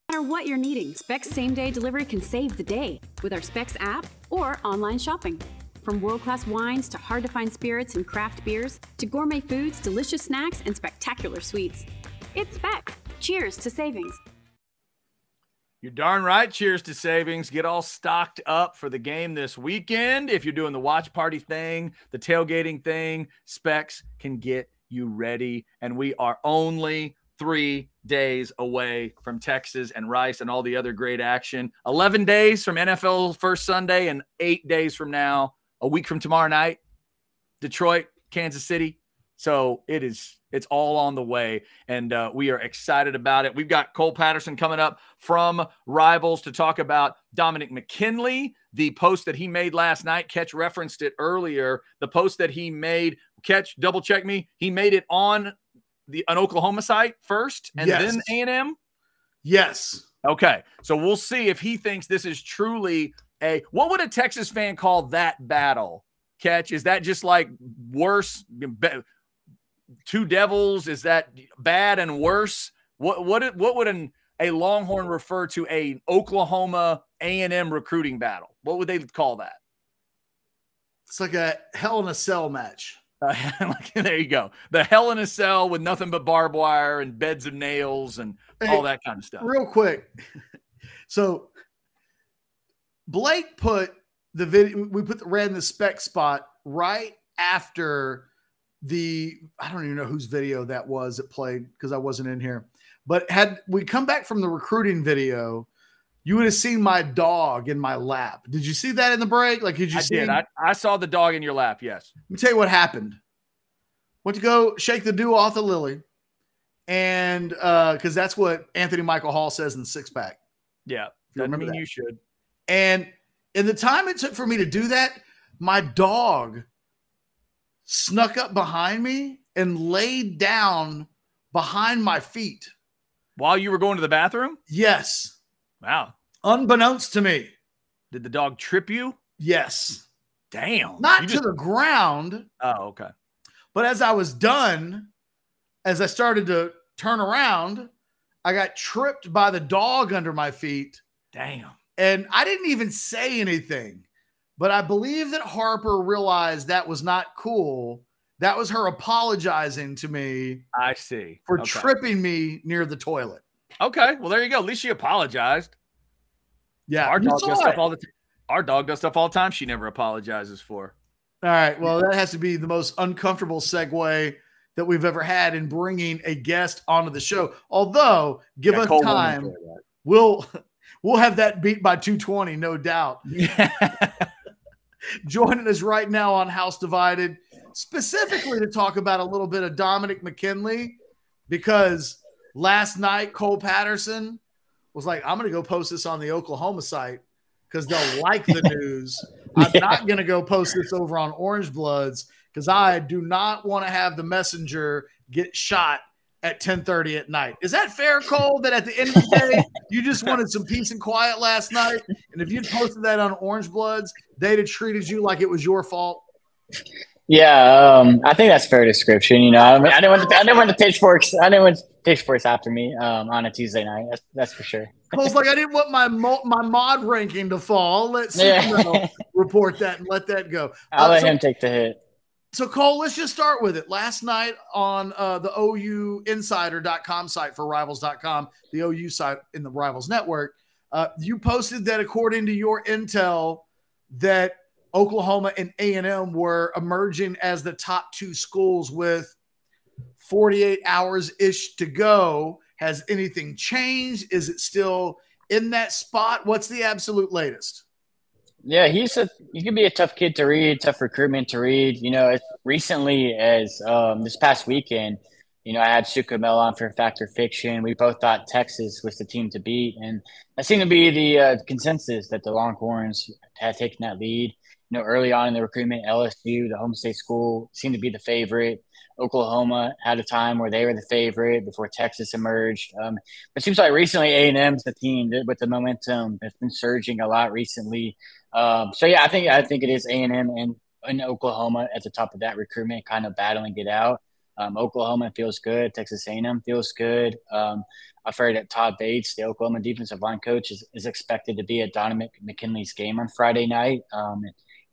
No matter what you're needing, Specs same-day delivery can save the day with our Specs app or online shopping. From world-class wines to hard-to-find spirits and craft beers to gourmet foods, delicious snacks, and spectacular sweets. It's Specs. Cheers to savings. You're darn right. Cheers to savings. Get all stocked up for the game this weekend. If you're doing the watch party thing, the tailgating thing, Specs can get you ready. And we are only 3 days away from Texas and Rice and all the other great action. 11 days from NFL first Sunday and 8 days from now, a week from tomorrow night, Detroit, Kansas City. So it's all on the way, and we are excited about it. We've got Cole Patterson coming up from Rivals to talk about Dominick McKinley, the post that he made last night. Ketch referenced it earlier. The post that he made, Ketch, double check me, he made it on an Oklahoma site first and then A&M? Yes. Okay, so we'll see if he thinks this is truly what would a Texas fan call that battle, Ketch? Is that just like worse, two devils? Is that bad and worse? What would a Longhorn refer to a Oklahoma A&M recruiting battle? What would they call that? It's like a Hell in a Cell match. There you go. The Hell in a Cell with nothing but barbed wire and beds of nails and all that kind of stuff. Real quick. So Blake put the video, we put the red in the spec spot right after I don't even know whose video that was that played because I wasn't in here. But had we come back from the recruiting video, you would have seen my dog in my lap. Did you see that in the break? Like, did you see? I saw the dog in your lap, yes. Let me tell you what happened. Went to go shake the dew off the Lily. And because that's what Anthony Michael Hall says in the six pack. Yeah. Remember mean that. You should. And in the time it took for me to do that, my dog snuck up behind me and laid down behind my feet. While you were going to the bathroom? Yes. Wow. Unbeknownst to me. Did the dog trip you? Yes. Damn. Not to the ground. Oh, okay. But as I was done, as I started to turn around, I got tripped by the dog under my feet. Damn. And I didn't even say anything. But I believe that Harper realized that was not cool. That was her apologizing to me. I see. For tripping me near the toilet. Okay. Well, there you go. At least she apologized. Yeah. Our dog does stuff all the time. Our dog does stuff all the time she never apologizes for. All right. Well, that has to be the most uncomfortable segue that we've ever had in bringing a guest onto the show. Although, give us time, we'll have that beat by 220, no doubt. Joining us right now on House Divided, specifically to talk about a little bit of Dominick McKinley, because last night Cole Patterson was like, I'm going to go post this on the Oklahoma site because they'll like the news. I'm not going to go post this over on Orangebloods because I do not want to have the messenger get shot at 10:30 at night. Is that fair, Cole, that at the end of the day, you just wanted some peace and quiet last night? And if you'd posted that on Orangebloods, they'd have treated you like it was your fault? Yeah, I think that's fair description. You know, I didn't want the pitchforks. I didn't want pitchforks after me on a Tuesday night. That's for sure. Cole's like, I didn't want my mod ranking to fall. Let's report that and let that go. I'll let him take the hit. So, Cole, let's just start with it. Last night on the OUinsider.com site for Rivals.com, the OU site in the Rivals Network, You posted that according to your intel that Oklahoma and A&M were emerging as the top two schools with 48 hours-ish to go. Has anything changed? Is it still in that spot? What's the absolute latest? Yeah, he can be a tough kid to read, tough recruitment to read. As recently as this past weekend, I had Sukamel on for Fact or Fiction. We both thought Texas was the team to beat, and that seemed to be the consensus that the Longhorns had taken that lead. Early on in the recruitment, LSU, the home state school, seemed to be the favorite. Oklahoma had a time where they were the favorite before Texas emerged. It seems like recently A&M's the team with the momentum that's been surging a lot recently. I think it is A&M and Oklahoma at the top of that recruitment, kind of battling it out. Oklahoma feels good. Texas A&M feels good. I've heard that Todd Bates, the Oklahoma defensive line coach, is expected to be at Dominick McKinley's game on Friday night.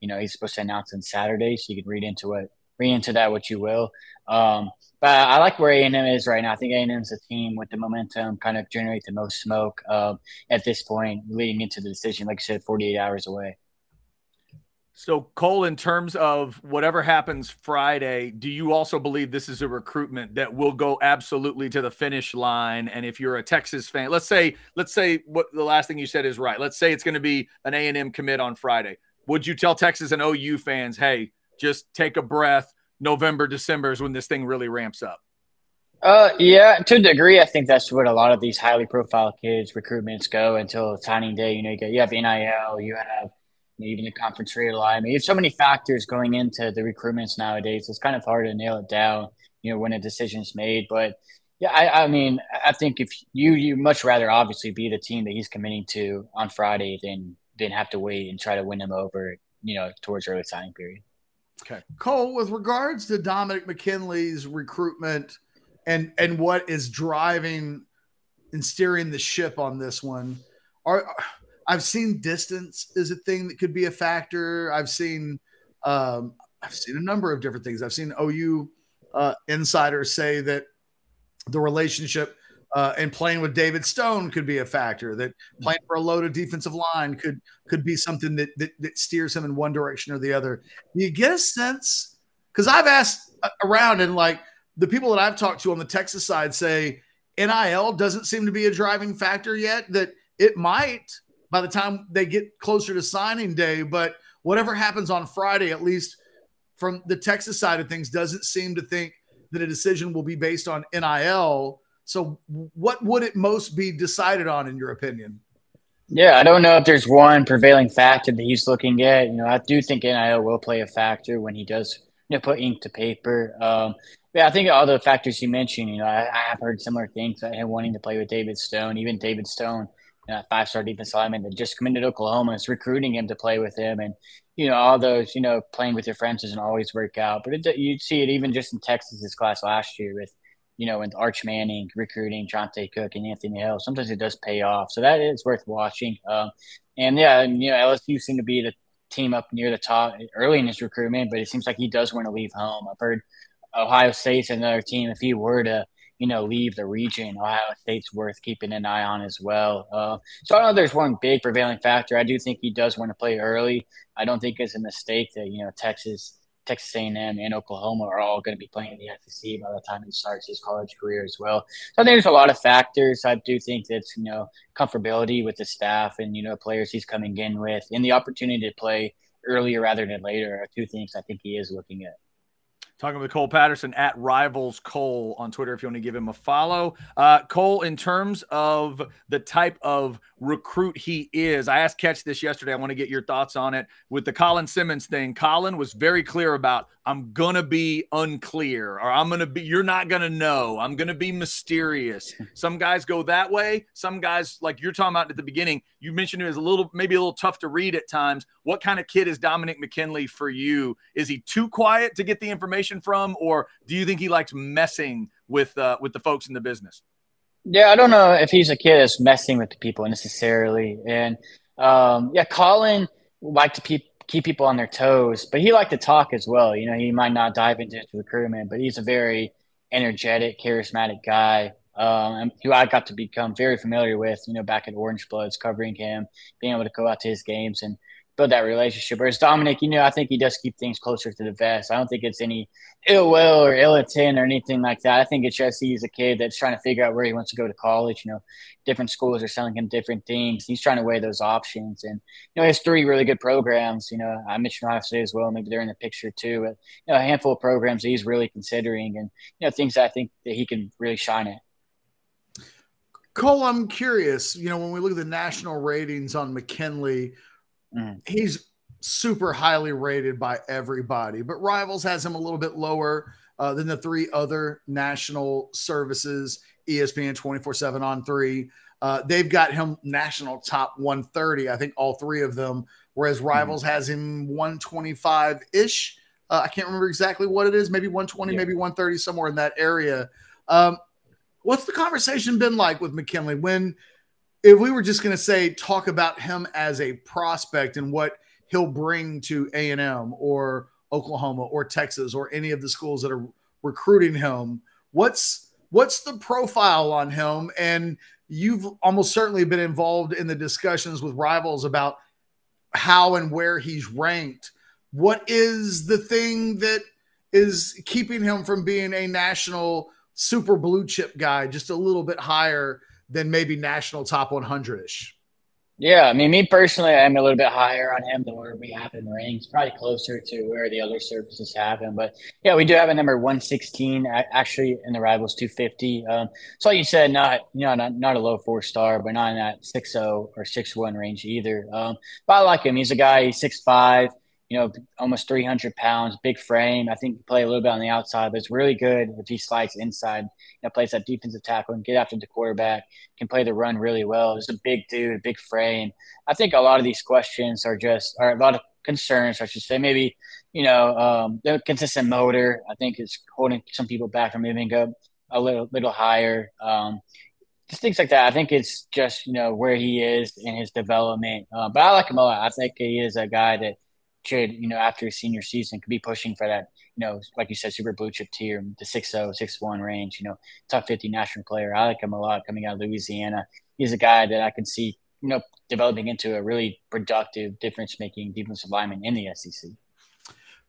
He's supposed to announce on Saturday, so you can read into that what you will. But I like where A&M is right now. I think A&M is a team with the momentum, kind of generate the most smoke at this point, leading into the decision. Like I said, 48 hours away. So, Cole, in terms of whatever happens Friday, do you also believe this is a recruitment that will go absolutely to the finish line? And if you're a Texas fan, let's say what the last thing you said is right. Let's say it's going to be an A&M commit on Friday. Would you tell Texas and OU fans, hey, just take a breath? November, December is when this thing really ramps up. Yeah, to a degree, I think that's what a lot of these highly profile kids recruitments go until signing day. You have NIL, you have even the conference realignment. You have so many factors going into the recruitments nowadays. It's kind of hard to nail it down, when a decision's made. But yeah, I think if you much rather obviously be the team that he's committing to on Friday than have to wait and try to win him over, towards early signing period. Okay. Cole, with regards to Dominick McKinley's recruitment and what is driving and steering the ship on this one, I've seen distance is a thing that could be a factor. I've seen a number of different things. I've seen OU insiders say that the relationship and playing with David Stone could be a factor, that playing for a loaded defensive line could be something that steers him in one direction or the other. Do you get a sense? Because I've asked around, and like the people that I've talked to on the Texas side say NIL doesn't seem to be a driving factor yet, that it might by the time they get closer to signing day. But whatever happens on Friday, at least from the Texas side of things, doesn't seem to think that a decision will be based on NIL. So what would it most be decided on, in your opinion? Yeah, I don't know if there's one prevailing factor that he's looking at. I do think NIL will play a factor when he does put ink to paper. I think all the factors you mentioned, I have heard similar things, him wanting to play with David Stone. Even David Stone, five-star defensive lineman that just committed to Oklahoma, is recruiting him to play with him. And, all those, playing with your friends doesn't always work out. But you see it even just in Texas's class last year with, with Arch Manning recruiting Jonte Cook and Anthony Hill. Sometimes it does pay off. So that is worth watching. LSU seemed to be the team up near the top early in his recruitment, but it seems like he does want to leave home. I've heard Ohio State's another team. If he were to, leave the region, Ohio State's worth keeping an eye on as well. So I don't know if there's one big prevailing factor. I do think he does want to play early. I don't think it's a mistake that, Texas A&M and Oklahoma are all going to be playing in the SEC by the time he starts his college career as well. So I think there's a lot of factors. I do think that's, comfortability with the staff and, players he's coming in with, and the opportunity to play earlier rather than later are two things I think he is looking at. Talking with Cole Patterson at Rivals Cole on Twitter if you want to give him a follow. Cole, in terms of the type of recruit he is, I asked Ketch this yesterday. I want to get your thoughts on it. With the Colin Simmons thing, Colin was very clear about, I'm going to be unclear, or you're not going to know. I'm going to be mysterious. Some guys go that way. Some guys, like you're talking about at the beginning, you mentioned it was maybe a little tough to read at times. What kind of kid is Dominick McKinley for you? Is he too quiet to get the information from, or do you think he likes messing with the folks in the business? Yeah, I don't know if he's a kid that's messing with the people necessarily. And Colin liked to keep people on their toes, but he liked to talk as well. He might not dive into his recruitment, but he's a very energetic, charismatic guy. who I got to become very familiar with, back at Orangebloods, covering him, being able to go out to his games and build that relationship. Whereas Dominick, I think he does keep things closer to the vest. I don't think it's any ill will or ill intent or anything like that. I think it's just he's a kid that's trying to figure out where he wants to go to college. Different schools are selling him different things. He's trying to weigh those options. And, he has 3 really good programs. I mentioned Ohio State as well. Maybe they're in the picture too. But, a handful of programs that he's really considering and, things that I think that he can really shine at. Cole, I'm curious, when we look at the national ratings on McKinley, he's super highly rated by everybody, but Rivals has him a little bit lower than the 3 other national services, ESPN 24/7 on 3. They've got him national top 130, I think all 3 of them, whereas Rivals has him 125-ish. I can't remember exactly what it is, maybe 120, maybe 130, somewhere in that area. What's the conversation been like with McKinley if we were just going to say, talk about him as a prospect and what he'll bring to A&M or Oklahoma or Texas or any of the schools that are recruiting him, what's the profile on him? And you've almost certainly been involved in the discussions with Rivals about how and where he's ranked. What is the thing that is keeping him from being a national super blue chip guy, just a little bit higher than maybe national top 100-ish? Yeah, me personally, I'm a little bit higher on him than where we have him ranked, probably closer to where the other services have him. But yeah, we do have a number 116 actually in the Rivals 250. So like you said, not a low 4-star, but not in that 6.0 or 6'1" range either. But I like him. He's a guy. He's 6'5". Almost 300 pounds, big frame. I think he play a little bit on the outside, but it's really good if he slides inside. Plays that defensive tackle and get after the quarterback, can play the run really well. He's a big dude, big frame. I think a lot of these questions are a lot of concerns, I should say. Maybe, the consistent motor, I think, is holding some people back from moving up a little higher. Just things like that. I think it's just, where he is in his development. But I like him a lot. I think he is a guy that should, after his senior season, could be pushing for that, like you said, super blue chip tier, the 6'0", 6'1" range, top 50 national player. I like him a lot coming out of Louisiana. He's a guy that I can see, developing into a really productive, difference-making defensive lineman in the SEC.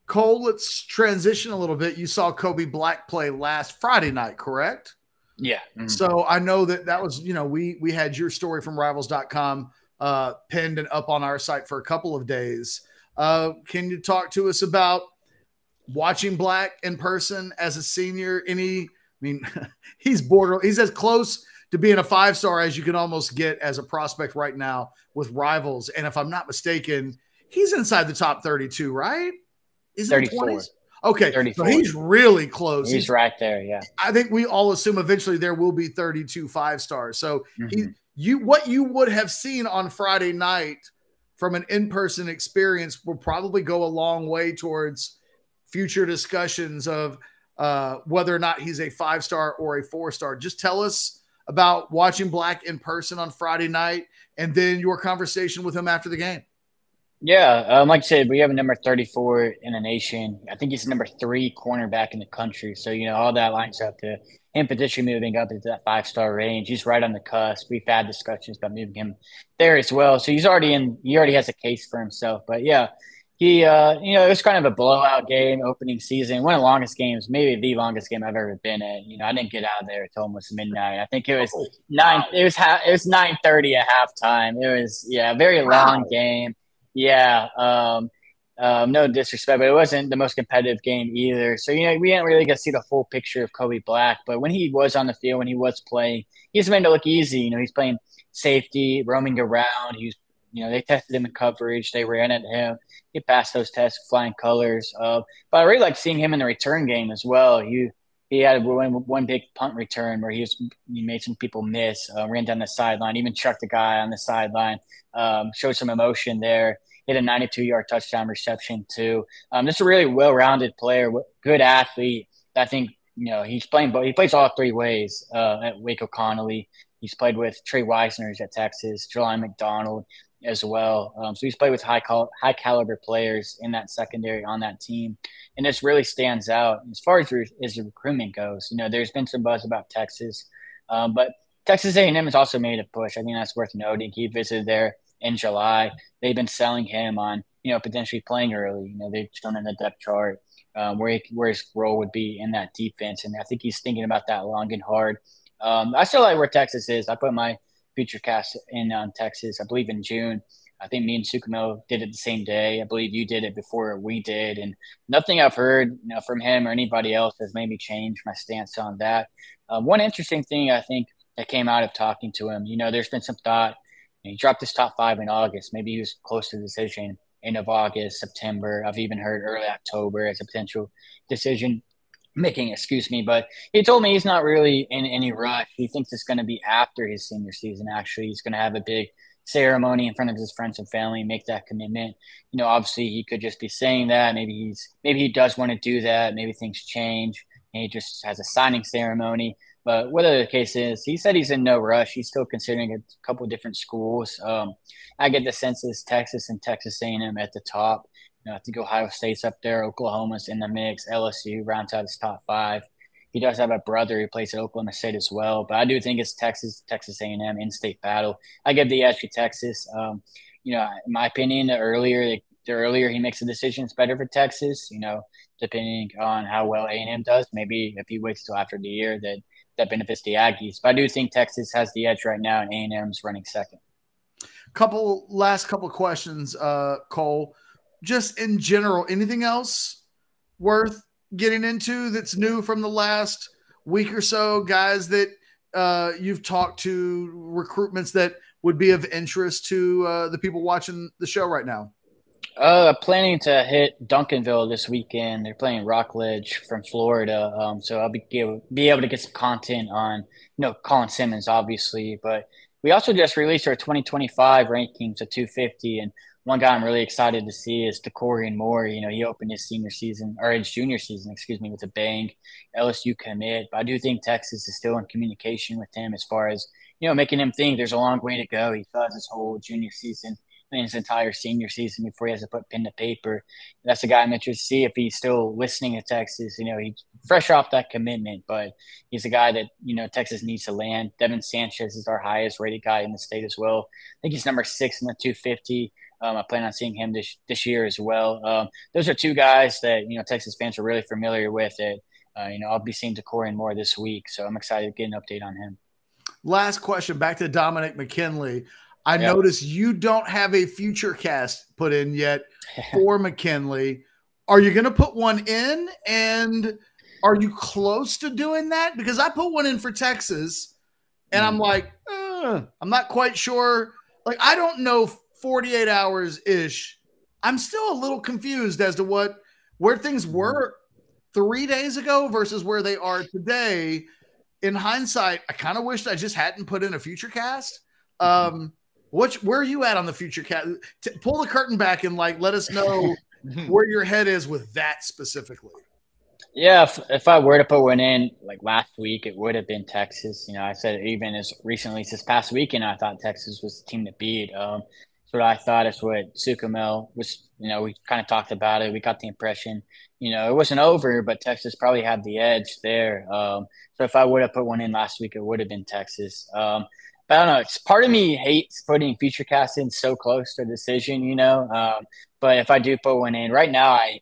Cole, let's transition a little bit. You saw Kobe Black play last Friday night, correct? Yeah. So I know that was, we had your story from Rivals.com pinned and up on our site for a couple of days. Can you talk to us about watching Black in person as a senior? He's as close to being a 5-star as you can almost get as a prospect right now with Rivals. And if I'm not mistaken, he's inside the top 32, right? Is it 34. 20s? Okay. 34. So he's really close. He's right there. Yeah. I think we all assume eventually there will be 32 5-stars. So what you would have seen on Friday night from an in-person experience will probably go a long way towards future discussions of whether or not he's a 5-star or a 4-star. Just tell us about watching Black in person on Friday night and then your conversation with him after the game. Yeah, like I said, we have a number 34 in the nation. I think he's number 3 cornerback in the country. So, all that lines up to him potentially moving up into that 5-star range. He's right on the cusp. We've had discussions about moving him there as well. So he already has a case for himself. But yeah, he, it was kind of a blowout game, opening season, one of the longest games, maybe the longest game I've ever been at. I didn't get out of there until almost midnight. I think it was it was 9:30 at halftime. It was, a very long game. Yeah. No disrespect, but it wasn't the most competitive game either. So, we didn't really get to see the full picture of Kobe Black. But when he was on the field, when he was playing, he's made it look easy. He's playing safety, roaming around. They tested him in coverage. They ran at him. He passed those tests, flying colors. But I really like seeing him in the return game as well. He had one big punt return where he made some people miss, ran down the sideline, even chucked a guy on the sideline, showed some emotion there. Hit a 92-yard touchdown reception too. Just a really well-rounded player, good athlete. I think he's playing both. He plays all 3 ways at Waco Connolly. He's played with Trey Weisner's at Texas, Jelani McDonald as well. So he's played with high caliber players in that secondary on that team, and this really stands out as far as his recruitment goes. There's been some buzz about Texas. But Texas A&M has also made a push. I think that's worth noting. He visited there in July. They've been selling him on, potentially playing early. They've shown in the depth chart where his role would be in that defense. And I think he's thinking about that long and hard. I still like where Texas is. I put my future cast in on Texas, I believe in June. I think me and Sukamel did it the same day. I believe you did it before we did. And nothing I've heard from him or anybody else has made me change my stance on that. One interesting thing I think that came out of talking to him, there's been some thought. He dropped his top 5 in August. Maybe he was close to the decision end of August, September. I've even heard early October as a potential decision making, but he told me he's not really in any rush. He thinks it's going to be after his senior season. Actually, he's going to have a big ceremony in front of his friends and family, make that commitment. Obviously he could just be saying that. Maybe he does want to do that. Maybe things change and he just has a signing ceremony. But whatever the case is, he said he's in no rush. He's still considering a couple of different schools. I get the sense it's Texas and Texas A&M at the top. I think Ohio State's up there. Oklahoma's in the mix. LSU rounds out his top 5. He does have a brother who plays at Oklahoma State as well. But I do think it's Texas A&M in-state battle. I give the edge to Texas. In my opinion, the earlier he makes a decision, it's better for Texas, depending on how well A&M does. Maybe if he waits till after the year, that benefits the Aggies. But I do think Texas has the edge right now, and A&M's running second. Last couple questions, Cole. Just in general, anything else worth getting into that's new from the last week or so? Guys that you've talked to, recruitments that would be of interest to the people watching the show right now? Planning to hit Duncanville this weekend. They're playing Rockledge from Florida. So I'll be able to get some content on, Colin Simmons, obviously. But we also just released our 2025 rankings of 250. And one guy I'm really excited to see is DeCorian Moore. He opened his junior season, with a bang. LSU commit. But I do think Texas is still in communication with him as far as, making him think there's a long way to go. He still has his whole junior season and his entire senior season before he has to put pen to paper. That's the guy I'm interested to see if he's still listening to Texas. He's fresh off that commitment, but he's a guy that, Texas needs to land. Devin Sanchez is our highest rated guy in the state as well. I think he's number 6 in the 250. I plan on seeing him this year as well. Those are 2 guys that, Texas fans are really familiar with it. I'll be seeing DeCorian more this week, so I'm excited to get an update on him. Last question, back to Dominick McKinley. I noticed you don't have a future cast put in yet for McKinley. Are you going to put one in? And are you close to doing that? Because I put one in for Texas, and I'm like, I'm not quite sure. Like, I don't know 48 hours-ish. I'm still a little confused as to where things were 3 days ago versus where they are today. In hindsight, I kind of wished I just hadn't put in a future cast. Where are you at on the future cast? Pull the curtain back and let us know where your head is with that specifically. Yeah, if I were to put one in last week, it would have been Texas. I said even as recently as this past weekend, I thought Texas was the team to beat. That's what I thought. Is what Sukamel was. We kind of talked about it. We got the impression, it wasn't over, but Texas probably had the edge there. So if I would have put one in last week, it would have been Texas. But I don't know. Part of me hates putting future cast in so close to a decision, But if I do put one in right now, I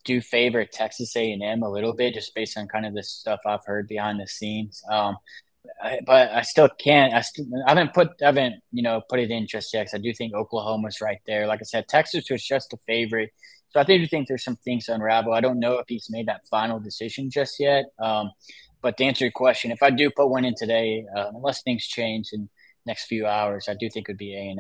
do favor Texas A&M a little bit, just based on kind of the stuff I've heard behind the scenes. But I still can't. I haven't put it in just yet, because I do think Oklahoma's right there. Like I said, Texas was just a favorite, so I do think there's some things to unravel. I don't know if he's made that final decision just yet. But to answer your question, if I do put one in today, unless things change in the next few hours, I do think it would be A&M.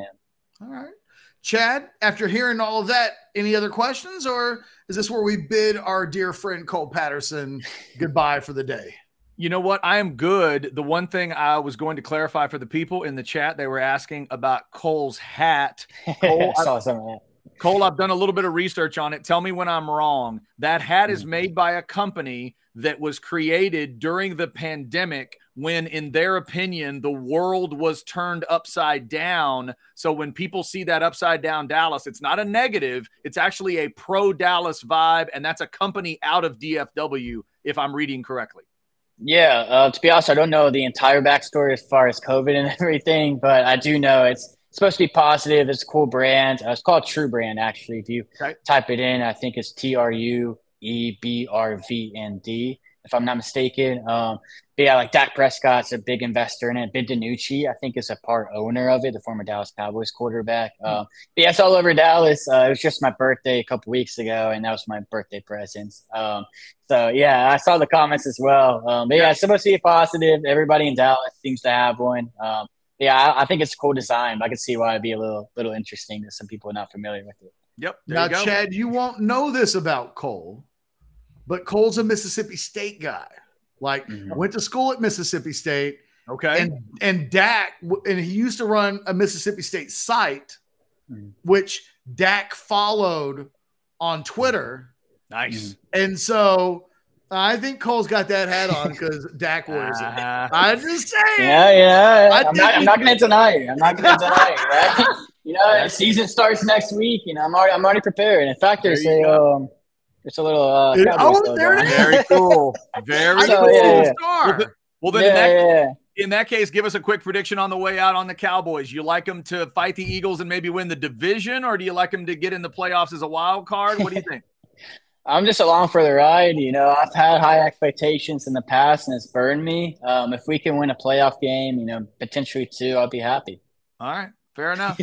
All right. Chad, after hearing all of that, any other questions, or is this where we bid our dear friend Cole Patterson goodbye for the day? You know what? I am good. The one thing I was going to clarify for the people in the chat, they were asking about Cole's hat. Cole, I saw some of that. Cole, I've done a little bit of research on it. Tell me when I'm wrong. That hat is made by a company that was created during the pandemic when, in their opinion, the world was turned upside down. So when people see that upside down Dallas, it's not a negative. It's actually a pro-Dallas vibe, and that's a company out of DFW, if I'm reading correctly. Yeah, to be honest, I don't know the entire backstory as far as COVID and everything, but I do know it's supposed to be positive. It's a cool brand. It's called True Brand, actually. If you type it in, I think it's TRUEBRVND, if I'm not mistaken. But yeah, like Dak Prescott's a big investor in it. Ben DiNucci, I think, is a part owner of it, the former Dallas Cowboys quarterback. But yeah, it's all over Dallas. It was just my birthday a couple weeks ago, and that was my birthday present. So yeah, I saw the comments as well. But yeah, it's supposed to be positive. Everybody in Dallas seems to have one. Yeah, I think it's a cool design. I can see why it'd be a little interesting to some people not familiar with it. Yep. Now, Chad, you won't know this about Cole, but Cole's a Mississippi State guy. Like, went to school at Mississippi State. Okay. And Dak, and he used to run a Mississippi State site, which Dak followed on Twitter. Nice. And so I think Cole's got that hat on because Dak wears it. I'm just saying. Yeah. I'm not going to deny it. Right? The season starts next week. I'm already prepared. In fact, there's a little very cool. Very cool star. Well, then in that case, give us a quick prediction on the way out on the Cowboys. You like them to fight the Eagles and maybe win the division, or do you like them to get in the playoffs as a wild card? What do you think? I'm just along for the ride. I've had high expectations in the past, and it's burned me. If we can win a playoff game, potentially 2, I'll be happy. All right. Fair enough.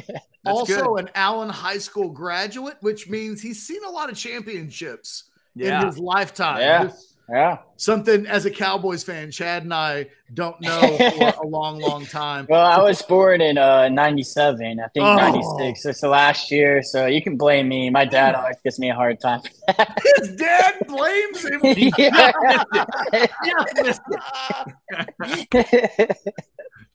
Also an Allen High School graduate, which means he's seen a lot of championships in his lifetime. Yeah. Something as a Cowboys fan, Chad and I don't know for a long, long time. Well, I was born in 97. I think 96. It's the last year, so you can blame me. My dad always gives me a hard time. His dad blames him.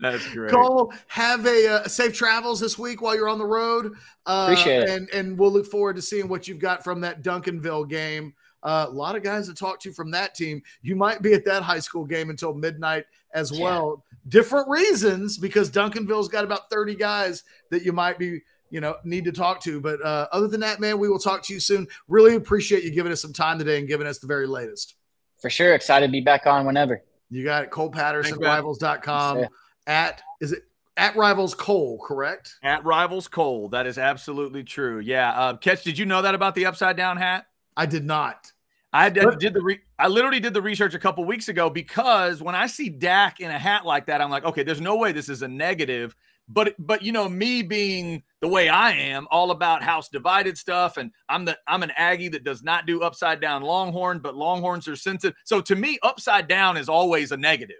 That's great. Cole, have a safe travels this week while you're on the road. Appreciate it. And we'll look forward to seeing what you've got from that Duncanville game. A lot of guys to talk to from that team. You might be at that high school game until midnight as well. Different reasons, because Duncanville's got about 30 guys that you might be, need to talk to. But other than that, man, we will talk to you soon. Really appreciate you giving us some time today and giving us the very latest. For sure. Excited to be back on whenever. You got it. Cole Patterson, Rivals.com. Is it at Rivals Cole, correct? At Rivals Cole. That is absolutely true. Yeah. Ketch, did you know that about the upside down hat? I did not. I literally did the research a couple weeks ago, because when I see Dak in a hat like that, I'm like, okay, there's no way this is a negative. But me being the way I am, all about house divided stuff, and I'm an Aggie that does not do upside down Longhorn, but Longhorns are sensitive. So to me, upside down is always a negative.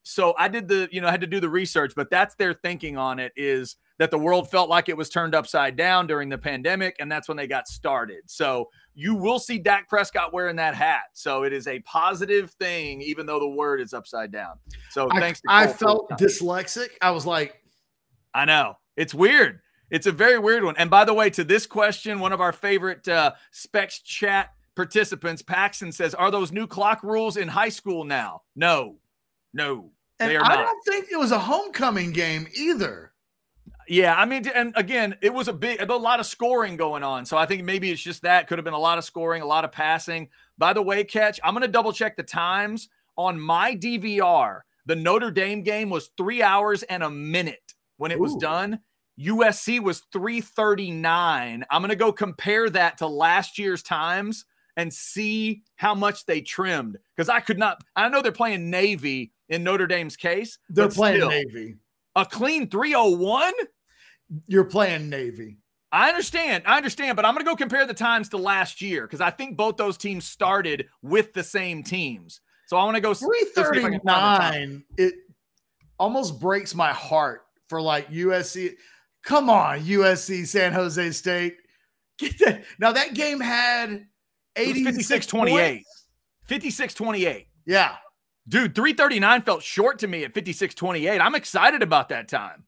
So I did had to do the research, but that's their thinking on it, is that the world felt like it was turned upside down during the pandemic, and that's when they got started. So you will see Dak Prescott wearing that hat. So it is a positive thing, even though the word is upside down. So thanks to Cole. I felt dyslexic. I was like, I know. It's weird. It's a very weird one. And by the way, to this question, one of our favorite Specs chat participants, Paxton, says, are those new clock rules in high school now? No, and they are I not. don't think it was a homecoming game either. Yeah, I mean, and again, it was a lot of scoring going on. So I think maybe it's just that. Could have been a lot of scoring, a lot of passing. By the way, Ketch, I'm going to double check the times. On my DVR, the Notre Dame game was 3 hours and a minute when it was done. USC was 3:39. I'm going to go compare that to last year's times and see how much they trimmed. Because I know they're playing Navy in Notre Dame's case. They're playing Navy. A clean 3:01? You're playing Navy. I understand, but I'm going to go compare the times to last year, because I think both those teams started with the same teams. So I want to go 3:39. It almost breaks my heart for like USC. Come on, USC, San Jose State. Get that. Now that game had 56-28. 56-28. Yeah. Dude, 3:39 felt short to me at 56-28. I'm excited about that time.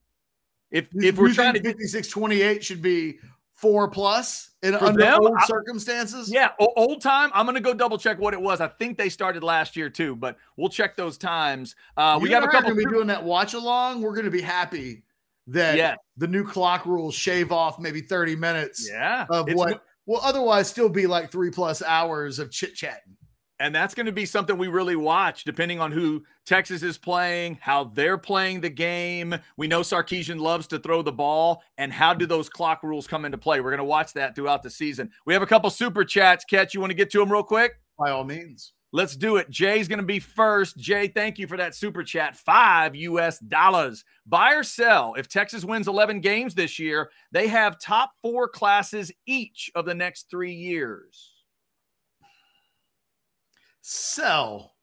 If we're trying to 56-28 should be 4+ under old circumstances. Yeah, old time. I'm gonna go double check what it was. I think they started last year too, but we'll check those times. We got a couple. Going to be doing that watch along. We're going to be happy that the new clock rules shave off maybe 30 minutes. Yeah, of what will otherwise still be like 3+ hours of chit chatting. And that's going to be something we really watch, depending on who Texas is playing, how they're playing the game. We know Sarkisian loves to throw the ball, and how do those clock rules come into play? We're going to watch that throughout the season. We have a couple super chats. Ketch, you want to get to them real quick? By all means. Let's do it. Jay's going to be first. Jay, thank you for that super chat. $5 US. Buy or sell. If Texas wins 11 games this year, they have top 4 classes each of the next 3 years. Sell.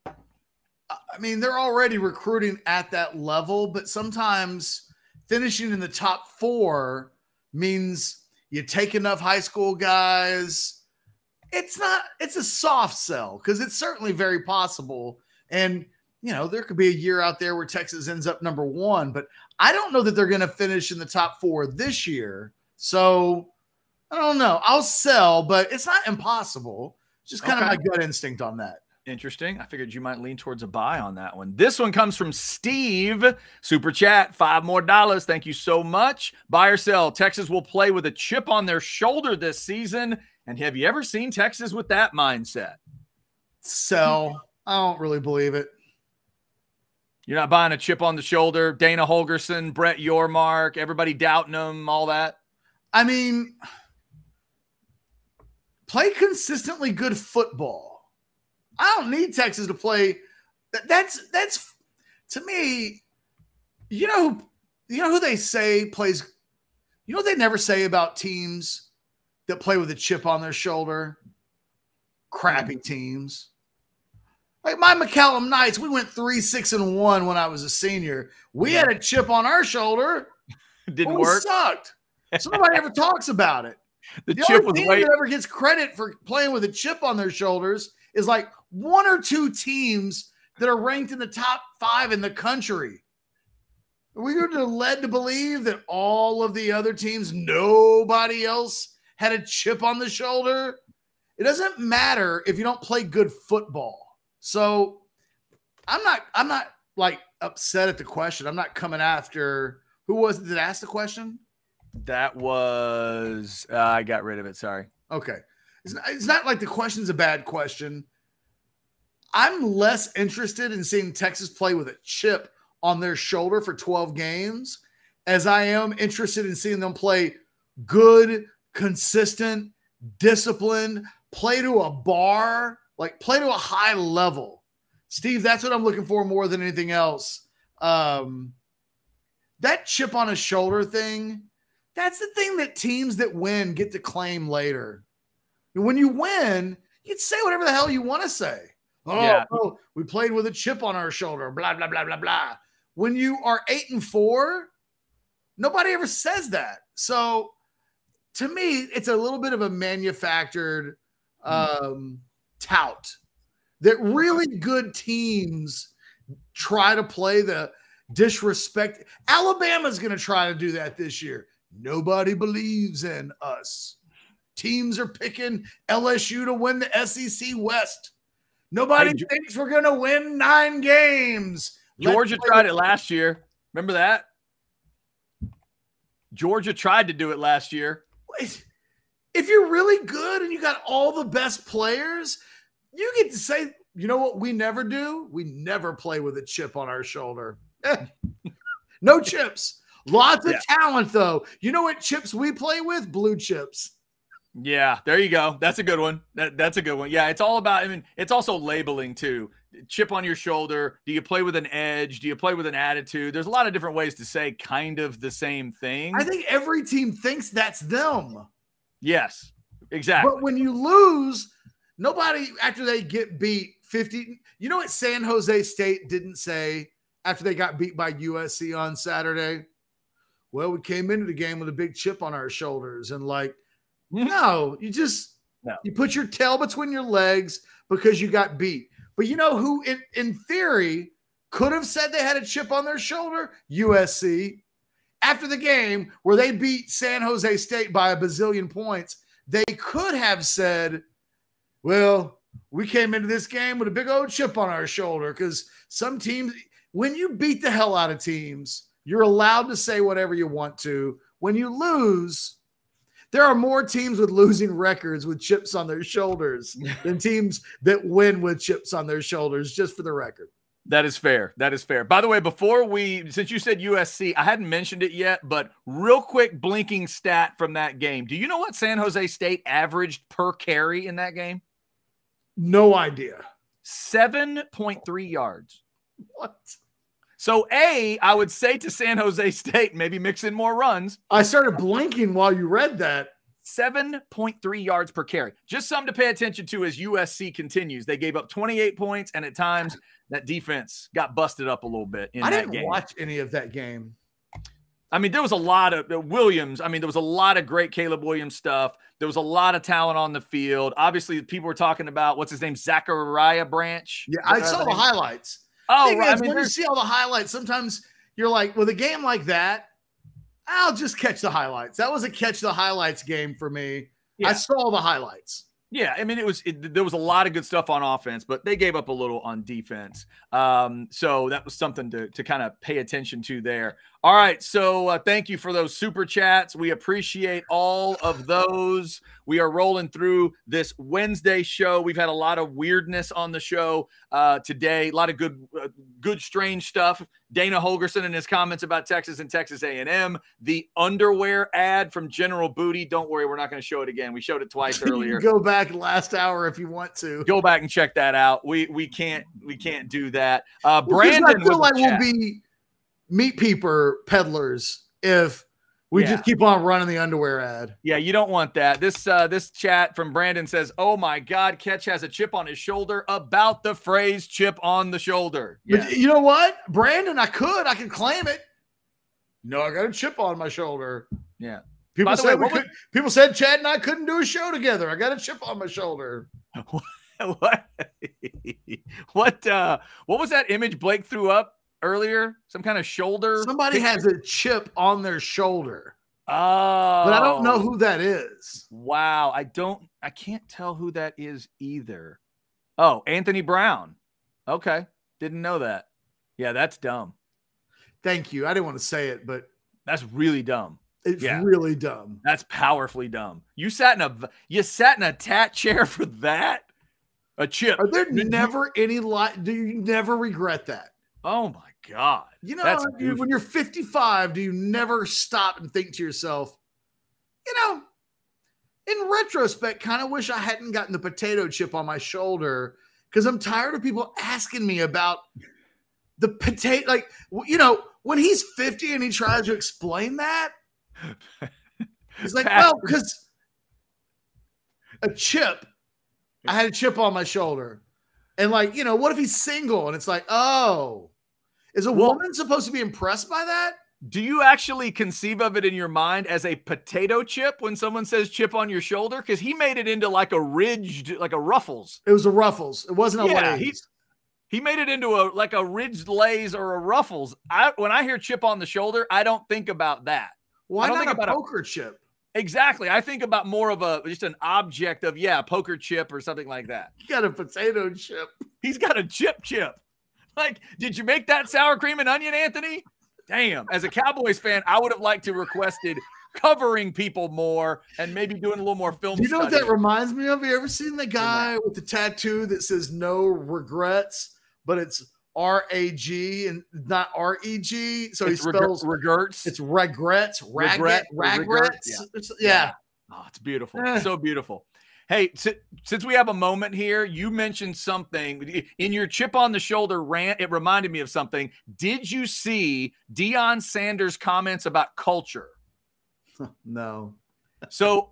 I mean, they're already recruiting at that level, but sometimes finishing in the top 4 means you take enough high school guys. It's a soft sell because it's certainly very possible. And, you know, there could be a year out there where Texas ends up number 1, but I don't know that they're going to finish in the top 4 this year. So I don't know. I'll sell, but it's not impossible. Just kind of my gut instinct on that. Interesting. I figured you might lean towards a buy on that one. This one comes from Steve. Super chat, $5 more. Thank you so much. Buy or sell. Texas will play with a chip on their shoulder this season. And have you ever seen Texas with that mindset? Sell. I don't really believe it. You're not buying a chip on the shoulder. Dana Holgerson, Brett Yormark, everybody doubting them, all that. I mean, play consistently good football. I don't need Texas to play. That's to me. You know who they say plays. You know what they never say about teams that play with a chip on their shoulder. Crappy teams. Like my McCallum Knights, we went 3-6-1 when I was a senior. We had a chip on our shoulder. Didn't work. Sucked. So nobody ever talks about it. The chip only team that ever gets credit for playing with a chip on their shoulders is like 1 or 2 teams that are ranked in the top 5 in the country. We were led to believe that all of the other teams, nobody else had a chip on the shoulder. It doesn't matter if you don't play good football. So I'm not like upset at the question. I'm not coming after who was it that asked the question? That was I got rid of it. Sorry. Okay. It's not like the question's a bad question. I'm less interested in seeing Texas play with a chip on their shoulder for 12 games as I am interested in seeing them play good, consistent, disciplined, play to a bar, like play to a high level. Steve, that's what I'm looking for more than anything else. That chip on his shoulder thing, that's the thing that teams that win get to claim later. When you win, you can say whatever the hell you want to say. Oh, we played with a chip on our shoulder, blah, blah, blah, blah, blah. When you are 8-4, nobody ever says that. So to me, it's a little bit of a manufactured tout that really good teams try to play the disrespect. Alabama's going to try to do that this year. Nobody believes in us. Teams are picking LSU to win the SEC West. Nobody thinks we're going to win 9 games. Georgia tried it last year. Remember that? Georgia tried to do it last year. If you're really good and you got all the best players, you get to say, you know what we never do? We never play with a chip on our shoulder. No chips. Lots of talent, though. You know what chips we play with? Blue chips. Yeah, there you go. That's a good one. That's a good one. Yeah, it's all about, I mean, it's also labeling too. Chip on your shoulder. Do you play with an edge? Do you play with an attitude? There's a lot of different ways to say kind of the same thing. I think every team thinks that's them. Yes, exactly. But when you lose, nobody, after they get beat 50, you know what San Jose State didn't say after they got beat by USC on Saturday? Well, we came into the game with a big chip on our shoulders and like, no, you put your tail between your legs because you got beat. But you know who, in theory, could have said they had a chip on their shoulder? USC. After the game where they beat San Jose State by a bazillion points, they could have said, well, we came into this game with a big old chip on our shoulder because some teams, when you beat the hell out of teams, you're allowed to say whatever you want to. When you lose, There are more teams with losing records with chips on their shoulders than teams that win with chips on their shoulders, just for the record. That is fair. That is fair. By the way, since you said USC, I hadn't mentioned it yet, but real quick blinking stat from that game. Do you know what San Jose State averaged per carry in that game? No idea. 7.3 yards. What? So I would say to San Jose State, maybe mix in more runs. I started blinking while you read that. 7.3 yards per carry. Just something to pay attention to as USC continues. They gave up 28 points, and at times that defense got busted up a little bit in that game. I didn't watch any of that game. I mean, there was a lot of Williams. I mean, there was a lot of great Caleb Williams stuff. There was a lot of talent on the field. Obviously, people were talking about, what's his name, Zachariah Branch. Yeah, I saw the highlights. Oh, right. I mean, when you see all the highlights, sometimes you're like, with a game like that, I'll just catch the highlights. That was a catch the highlights game for me. Yeah. I saw the highlights. Yeah, I mean, there was a lot of good stuff on offense, but they gave up a little on defense. So that was something to kind of pay attention to there. All right, so thank you for those super chats. We appreciate all of those. We are rolling through this Wednesday show. We've had a lot of weirdness on the show today, a lot of good strange stuff. Dana Holgerson and his comments about Texas and Texas A&M. The underwear ad from General Booty. Don't worry, we're not going to show it again. We showed it twice earlier. You can go back last hour if you want to. Go back and check that out. We can't do that. Brandon, I feel like we'll be meat peeper peddlers if we just keep on running the underwear ad. Yeah, you don't want that. This chat from Brandon says, "Oh my God, Ketch has a chip on his shoulder," about the phrase "chip on the shoulder." Yeah. But you know what, Brandon? I can claim it. No, I got a chip on my shoulder. Yeah. People said Chad and I couldn't do a show together. I got a chip on my shoulder. What was that image Blake threw up earlier? Some kind of shoulder. Somebody has a chip on their shoulder. Oh, but I don't know who that is. Wow. I can't tell who that is either. Oh, Anthony Brown. Okay. Didn't know that. Yeah, that's dumb. Thank you. I didn't want to say it, but that's really dumb. It's really dumb. That's powerfully dumb. You sat in a tat chair for that? A chip. Are there never any do you never regret that? Oh my God. You know, when you're 55, do you never stop and think to yourself, you know, in retrospect, kind of wish I hadn't gotten the potato chip on my shoulder, because I'm tired of people asking me about the potato. Like, you know, when he's 50 and he tries to explain that, he's like, well, because a chip, I had a chip on my shoulder. And like, you know, what if he's single? And it's like, oh, is a woman supposed to be impressed by that? Do you actually conceive of it in your mind as a potato chip when someone says chip on your shoulder? Because he made it into like a ridged, like a Ruffles. It was a Ruffles. It wasn't a Lay's. He made it into like a ridged Lay's or a Ruffles. When I hear chip on the shoulder, I don't think about that. Why not a poker chip? Exactly. I think about more of just an object of, a poker chip or something like that. He got a potato chip. He's got a chip. Like, did you make that sour cream and onion, Anthony? Damn. As a Cowboys fan, I would have liked to requested covering people more and maybe doing a little more film. You know what that reminds me of? You ever seen the guy with the tattoo that says no regrets, but it's R-A-G and not R-E-G? So he spells regrets. It's regrets. Regrets. Yeah. Oh, it's beautiful. So beautiful. Hey, since we have a moment here, you mentioned something in your chip on the shoulder rant. It reminded me of something. Did you see Deion Sanders' comments about culture? No. So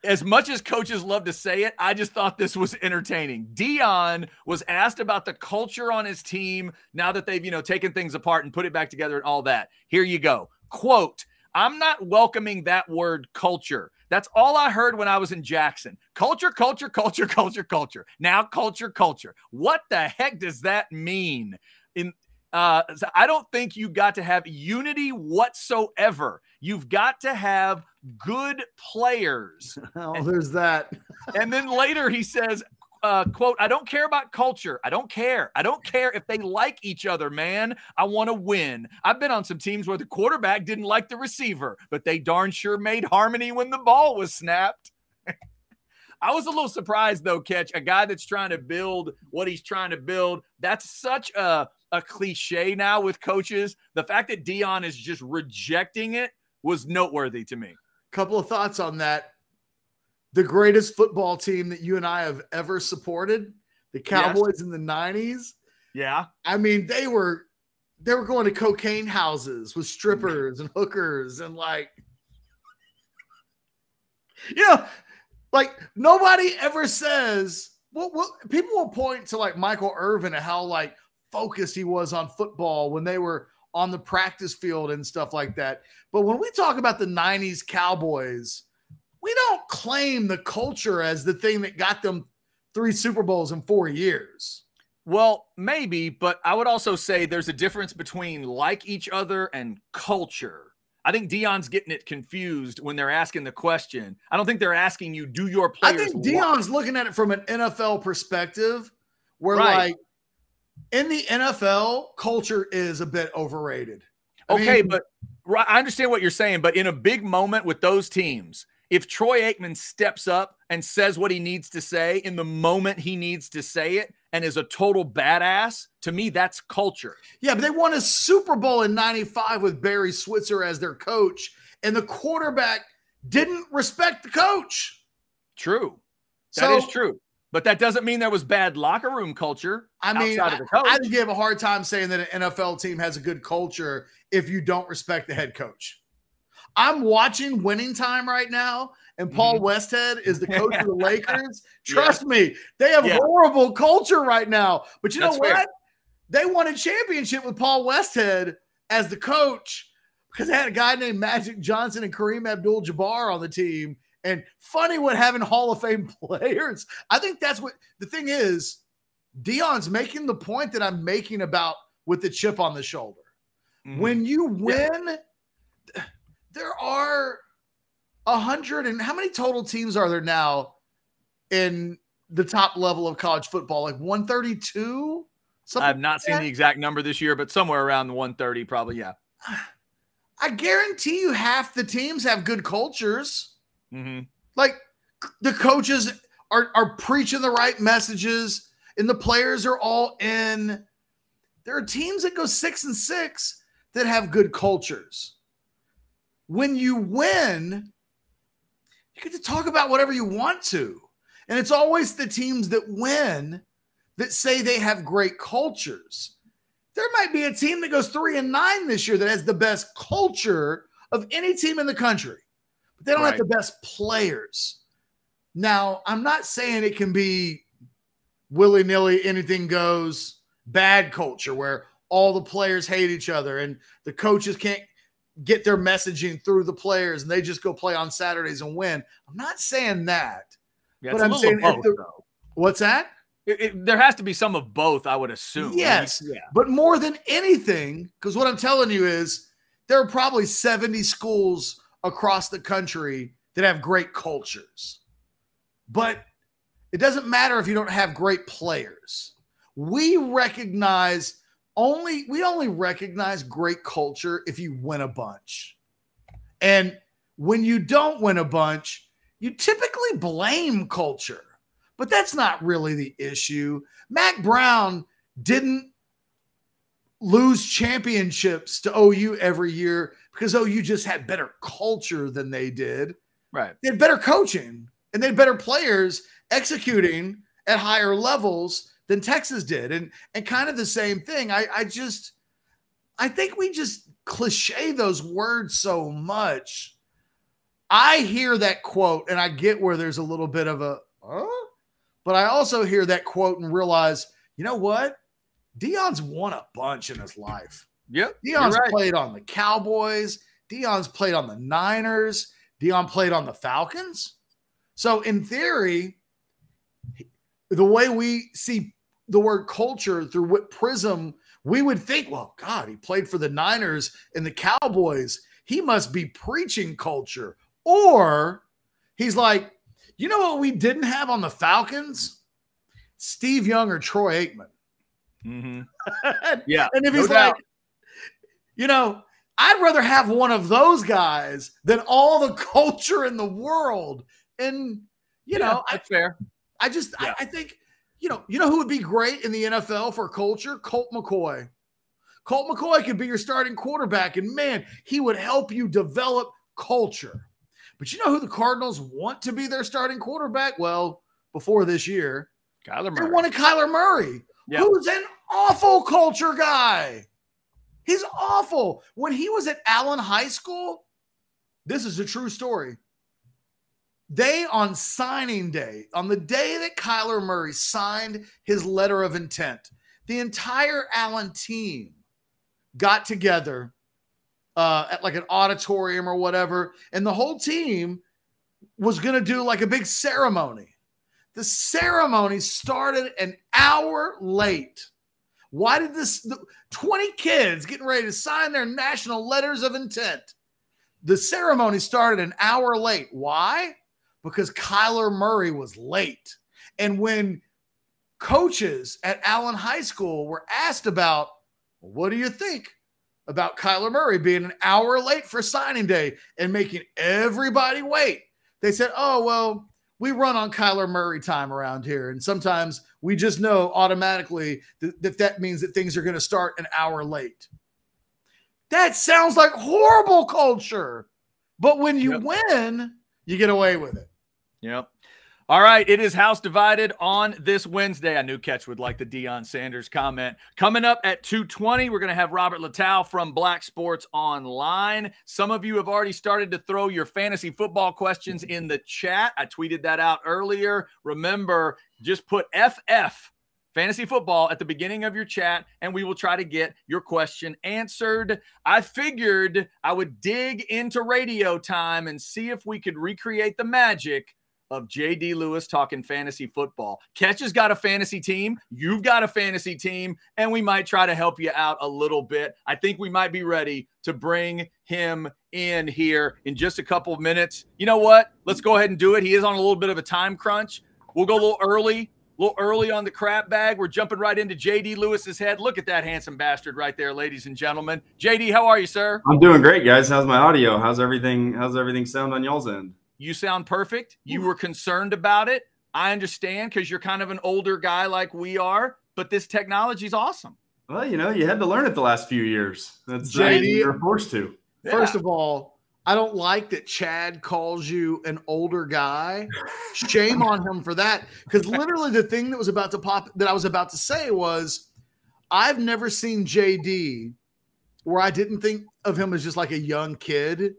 as much as coaches love to say it, I just thought this was entertaining. Deion was asked about the culture on his team now that they've, taken things apart and put it back together and all that. Here you go. Quote, "I'm not welcoming that word culture. That's all I heard when I was in Jackson. Culture, culture, culture, culture, culture. Now culture, culture. What the heck does that mean? I don't think you got to have unity whatsoever. You've got to have good players." Oh, there's that. And then later he says, quote, I don't care about culture. I don't care. I don't care if they like each other, man. I want to win. I've been on some teams where the quarterback didn't like the receiver, but they darn sure made harmony when the ball was snapped. I was a little surprised, though, Ketch, a guy that's trying to build what he's trying to build. That's such a cliche now with coaches. The fact that Deion is just rejecting it was noteworthy to me. Couple of thoughts on that. The greatest football team that you and I have ever supported, the Cowboys in the 90s. Yeah. I mean, they were going to cocaine houses with strippers and hookers and like nobody ever says, well, people will point to like Michael Irvin and how like focused he was on football when they were on the practice field and stuff like that. But when we talk about the 90s Cowboys, we don't claim the culture as the thing that got them 3 Super Bowls in 4 years. Well, maybe, but I would also say there's a difference between like each other and culture. I think Deion's getting it confused when they're asking the question. I don't think they're asking you, do your players I think Deion's looking at it from an NFL perspective where like in the NFL, culture is a bit overrated. But I understand what you're saying, but in a big moment with those teams, if Troy Aikman steps up and says what he needs to say in the moment he needs to say it and is a total badass, to me, that's culture. Yeah, but they won a Super Bowl in 95 with Barry Switzer as their coach, and the quarterback didn't respect the coach. True. That is true. But that doesn't mean there was bad locker room culture. I mean, outside of the coach. I think you have a hard time saying that an NFL team has a good culture if you don't respect the head coach. I'm watching Winning Time right now, and Paul Westhead is the coach of the Lakers. Trust me, they have horrible culture right now. But you know what? Fair. They won a championship with Paul Westhead as the coach because they had a guy named Magic Johnson and Kareem Abdul-Jabbar on the team. And funny what having Hall of Fame players. I think that's what the thing is. Deion's making the point that I'm making about with the chip on the shoulder. When you win, there are 100 and how many total teams are there now in the top level of college football? Like 132? I've not seen the exact number this year, but somewhere around the 130 probably, yeah. I guarantee you half the teams have good cultures. Like the coaches are preaching the right messages and the players are all in. There are teams that go 6-6 that have good cultures. When you win, you get to talk about whatever you want to. And it's always the teams that win that say they have great cultures. There might be a team that goes 3-9 this year that has the best culture of any team in the country. But they don't have the best players. Now, I'm not saying it can be willy-nilly, anything goes, bad culture where all the players hate each other and the coaches can't get their messaging through the players and they just go play on Saturdays and win. I'm not saying that. Yeah, but I'm saying both, what's that? There has to be some of both, I would assume. Yes, but more than anything, because what I'm telling you is there are probably 70 schools across the country that have great cultures. But it doesn't matter if you don't have great players. We only recognize great culture if you win a bunch. And when you don't win a bunch, you typically blame culture. But that's not really the issue. Mac Brown didn't lose championships to OU every year because OU just had better culture than they did. Right. They had better coaching and they had better players executing at higher levels than Texas did. And kind of the same thing. I think we just cliche those words so much. I hear that quote and I get where there's a little bit of a, but I also hear that quote and realize, you know what? Deion's won a bunch in his life. Yep. Deion's played on the Cowboys. Deion's played on the Niners. Deion played on the Falcons. So in theory, the way we see the word culture through what prism, we would think, well, God, he played for the Niners and the Cowboys. He must be preaching culture. Or he's like, you know what we didn't have on the Falcons? Steve Young or Troy Aikman. Yeah. And if he's like, you know, I'd rather have one of those guys than all the culture in the world. And, you know, that's fair. I think, you know who would be great in the NFL for culture? Colt McCoy. Colt McCoy could be your starting quarterback, and man, he would help you develop culture. But you know who the Cardinals want to be their starting quarterback? Well, before this year, Kyler Murray. They wanted Kyler Murray, who's an awful culture guy. He's awful. When he was at Allen High School, this is a true story. They, on signing day, on the day that Kyler Murray signed his letter of intent, the entire Allen team got together at like an auditorium or whatever, and the whole team was going to do like a big ceremony. The ceremony started an hour late. Why did 20 kids getting ready to sign their national letters of intent? The ceremony started an hour late. Why? Because Kyler Murray was late. And when coaches at Allen High School were asked about, what do you think about Kyler Murray being an hour late for signing day and making everybody wait? They said, oh, well, we run on Kyler Murray time around here. And sometimes we just know automatically that means that things are going to start an hour late. That sounds like horrible culture. But when you win, you get away with it. Yep. All right. It is House Divided on this Wednesday. I knew Ketch would like the Deion Sanders comment. Coming up at 2:20, we're going to have Robert Littall from Black Sports Online. Some of you have already started to throw your fantasy football questions in the chat. I tweeted that out earlier. Remember, just put FF, fantasy football, at the beginning of your chat, and we will try to get your question answered. I figured I would dig into radio time and see if we could recreate the magic of J.D. Lewis talking fantasy football. Ketch has got a fantasy team. You've got a fantasy team, and we might try to help you out a little bit. I think we might be ready to bring him in here in just a couple of minutes. You know what? Let's go ahead and do it. He is on a little bit of a time crunch. We'll go a little early on the crap bag. We're jumping right into J.D. Lewis's head. Look at that handsome bastard right there, ladies and gentlemen. J.D., how are you, sir? I'm doing great, guys. How's my audio? How's everything sound on y'all's end? You sound perfect. You were concerned about it. I understand because you're kind of an older guy like we are, but this technology is awesome. Well, you know, you had to learn it the last few years. That's JD, you're forced to. First of all, I don't like that Chad calls you an older guy. Shame on him for that. Because literally the thing that was about to pop that I was about to say was I've never seen JD where I didn't think of him as just like a young kid.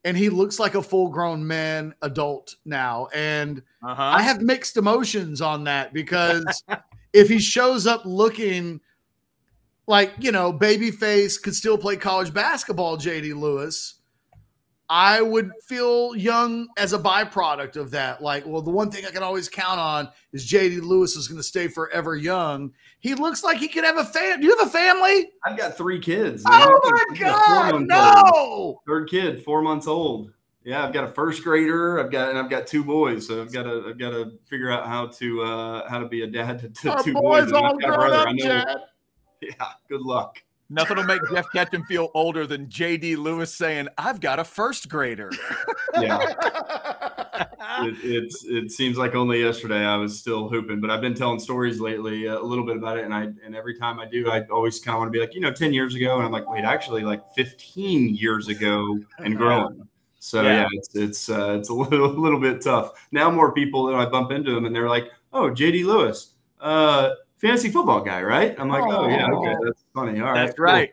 And he looks like a full-grown man adult now. And I have mixed emotions on that because if he shows up looking like, you know, babyface could still play college basketball, J.D. Lewis, I would feel young as a byproduct of that. Like, well, the one thing I can always count on is J.D. Lewis is going to stay forever young. He looks like he could have a family. Do you have a family? I've got 3 kids. Oh, my God, no. Third kid, 4 months old. Yeah, I've got a first grader. I've got 2 boys, so I've got to figure out how to be a dad to 2 boys. All grown up, Chad. Yeah, good luck. Nothing will make Jeff Ketchum feel older than J.D. Lewis saying, I've got a first grader. Yeah. It seems like only yesterday I was still hooping, but I've been telling stories lately a little bit about it. And every time I do, I always kind of want to be like, you know, 10 years ago. And I'm like, wait, actually like 15 years ago and growing. So yeah, it's a little bit tough. Now more people, I bump into them and they're like, oh, J.D. Lewis, fantasy football guy, right? I'm like, oh yeah, okay, that's funny. All right, that's right.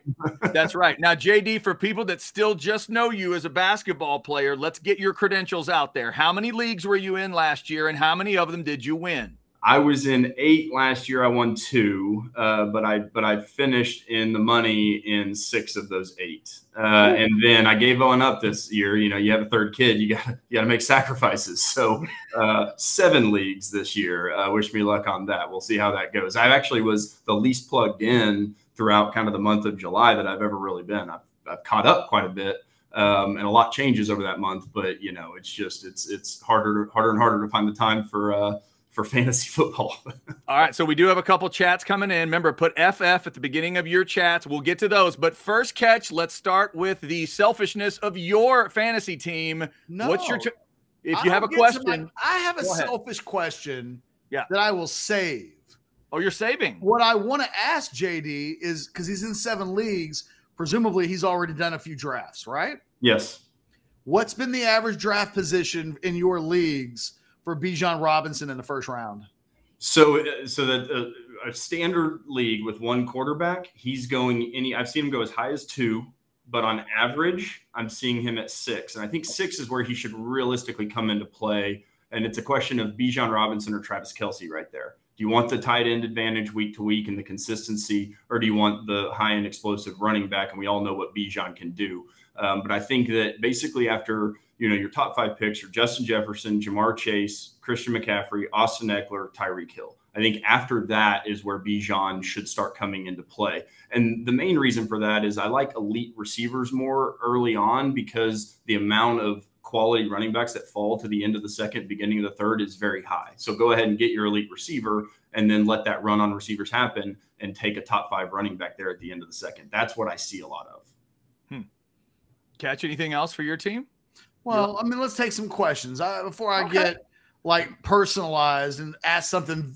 That's right. Now, JD, for people that still just know you as a basketball player, let's get your credentials out there. How many leagues were you in last year, and how many of them did you win? I was in 8 last year. I won 2, but I finished in the money in 6 of those 8. And then I gave one up this year. You know, you have a third kid, you got to make sacrifices. So 7 leagues this year. Wish me luck on that. We'll see how that goes. I actually was the least plugged in throughout kind of the month of July that I've ever really been. I've caught up quite a bit. And a lot changes over that month, but you know, it's just it's harder and harder to find the time for for fantasy football. All right, so we do have a couple chats coming in. Remember, put FF at the beginning of your chats. We'll get to those. But first, Ketch, let's start with the selfishness of your fantasy team. No. What's your if you have a question? I have a selfish question that I will save. Oh, you're saving. What I want to ask JD is, because he's in 7 leagues, presumably he's already done a few drafts, right? Yes. What's been the average draft position in your leagues for Bijan Robinson in the first round? So that a standard league with 1 quarterback, he's going I've seen him go as high as 2, but on average, I'm seeing him at 6. And I think 6 is where he should realistically come into play. And it's a question of Bijan Robinson or Travis Kelce right there. Do you want the tight end advantage week to week and the consistency, or do you want the high-end explosive running back? And we all know what Bijan can do. But I think that basically after your top 5 picks are Justin Jefferson, Jamar Chase, Christian McCaffrey, Austin Eckler, Tyreek Hill. I think after that is where Bijan should start coming into play. And the main reason for that is I like elite receivers more early on because the amount of quality running backs that fall to the end of the second, beginning of the third is very high. So go ahead and get your elite receiver and then let that run on receivers happen and take a top 5 running back there at the end of the second. That's what I see a lot of. Catch anything else for your team? Well, I mean, let's take some questions before I get personalized and ask something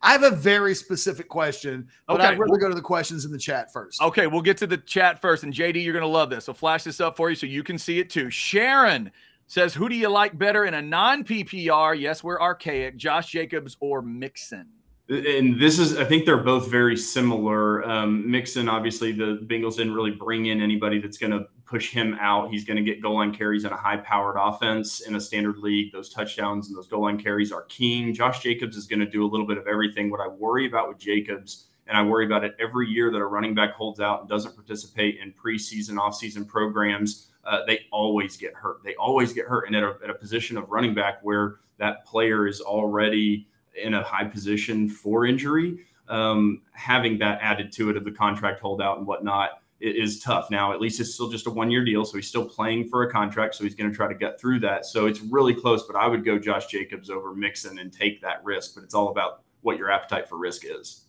I have a very specific question, but I'd rather go to the questions in the chat first. Okay, we'll get to the chat first. And JD, you're going to love this. I'll flash this up for you so you can see it too. Sharon says, who do you like better in a non-PPR? Yes, we're archaic. Josh Jacobs or Mixon? And I think they're both very similar. Mixon, obviously, the Bengals didn't really bring in anybody that's going to push him out. He's going to get goal line carries in a high-powered offense in a standard league. Those touchdowns and those goal line carries are king. Josh Jacobs is going to do a little bit of everything. What I worry about with Jacobs, and I worry about it every year that a running back holds out and doesn't participate in preseason, off-season programs, they always get hurt. They always get hurt. And at a position of running back where that player is already in a high position for injury, having that added to it of the contract holdout and whatnot is tough. Now, at least it's still just a 1-year deal, so he's still playing for a contract, so he's going to try to get through that. So it's really close, but I would go Josh Jacobs over Mixon and take that risk, but it's all about what your appetite for risk is.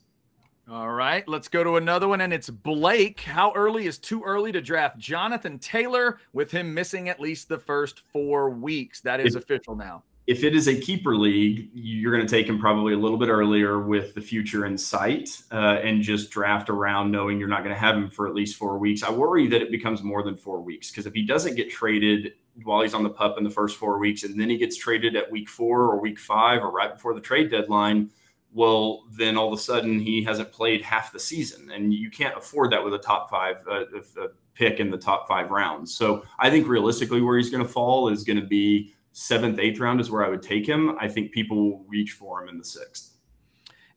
All right, let's go to another one, and it's Blake. How early is too early to draft Jonathan Taylor with him missing at least the first 4 weeks? That is official now. If it is a keeper league, you're going to take him probably a little bit earlier with the future in sight and just draft around knowing you're not going to have him for at least 4 weeks. I worry that it becomes more than 4 weeks because if he doesn't get traded while he's on the pup in the first 4 weeks and then he gets traded at week 4 or week 5 or right before the trade deadline, well, then all of a sudden he hasn't played half the season and you can't afford that with a top 5 pick in the top 5 rounds. So I think realistically where he's going to fall is going to be 7th, 8th round is where I would take him. I think people will reach for him in the 6th.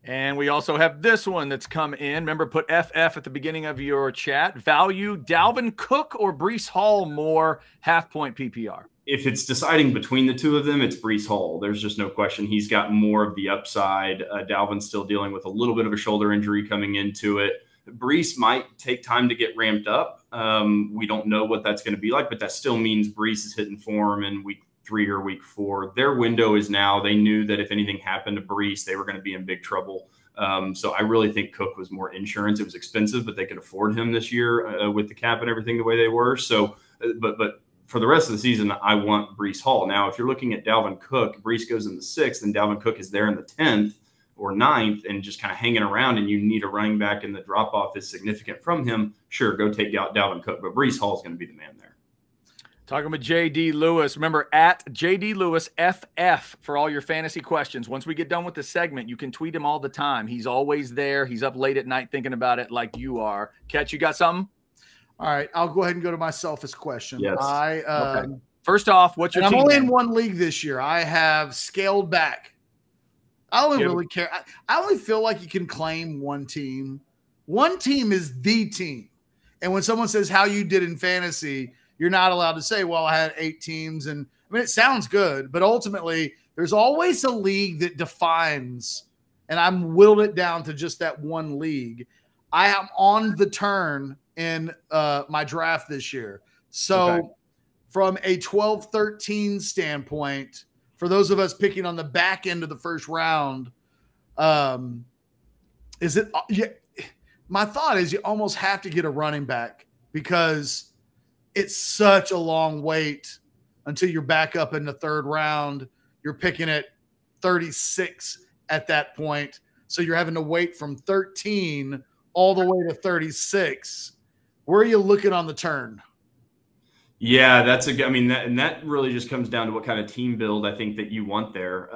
And we also have this one that's come in. Remember, put FF at the beginning of your chat. Value Dalvin Cook or Breece Hall more half-point PPR? If it's deciding between the two of them, it's Breece Hall. There's just no question. He's got more of the upside. Dalvin's still dealing with a little bit of a shoulder injury coming into it. Breece might take time to get ramped up. We don't know what that's going to be like, but that still means Breece is hitting form in week 3 or week 4. Their window is now. They knew that if anything happened to Breece, they were going to be in big trouble. So I really think Cook was more insurance. It was expensive, but they could afford him this year with the cap and everything the way they were. So, but for the rest of the season, I want Breece Hall. Now, if you're looking at Dalvin Cook, Breece goes in the 6th, and Dalvin Cook is there in the 10th or 9th and just kind of hanging around, and you need a running back and the drop-off is significant from him, sure, go take out Dalvin Cook. But Breece Hall is going to be the man there. Talking with JD Lewis. Remember, at JD Lewis FF for all your fantasy questions. Once we get done with the segment, you can tweet him all the time. He's always there. He's up late at night thinking about it like you are. Ketch, you got something? All right. I'll go ahead and go to my selfish question. Yes. Okay. First off, what's your team? I'm only in one league this year. I have scaled back. I only really care. I only feel like you can claim one team. One team is the team. And when someone says how you did in fantasy, you're not allowed to say, well, I had 8 teams. And I mean, it sounds good, but ultimately there's always a league that defines, and I'm whittled it down to just that one league. I am on the turn in my draft this year. So from a 12-13 standpoint, for those of us picking on the back end of the first round, is it? Yeah, my thought is you almost have to get a running back because it's such a long wait until you're back up in the third round. You're picking at 36 at that point. So you're having to wait from 13 all the way to 36. Where are you looking on the turn? Yeah, that really just comes down to what kind of team build I think that you want there.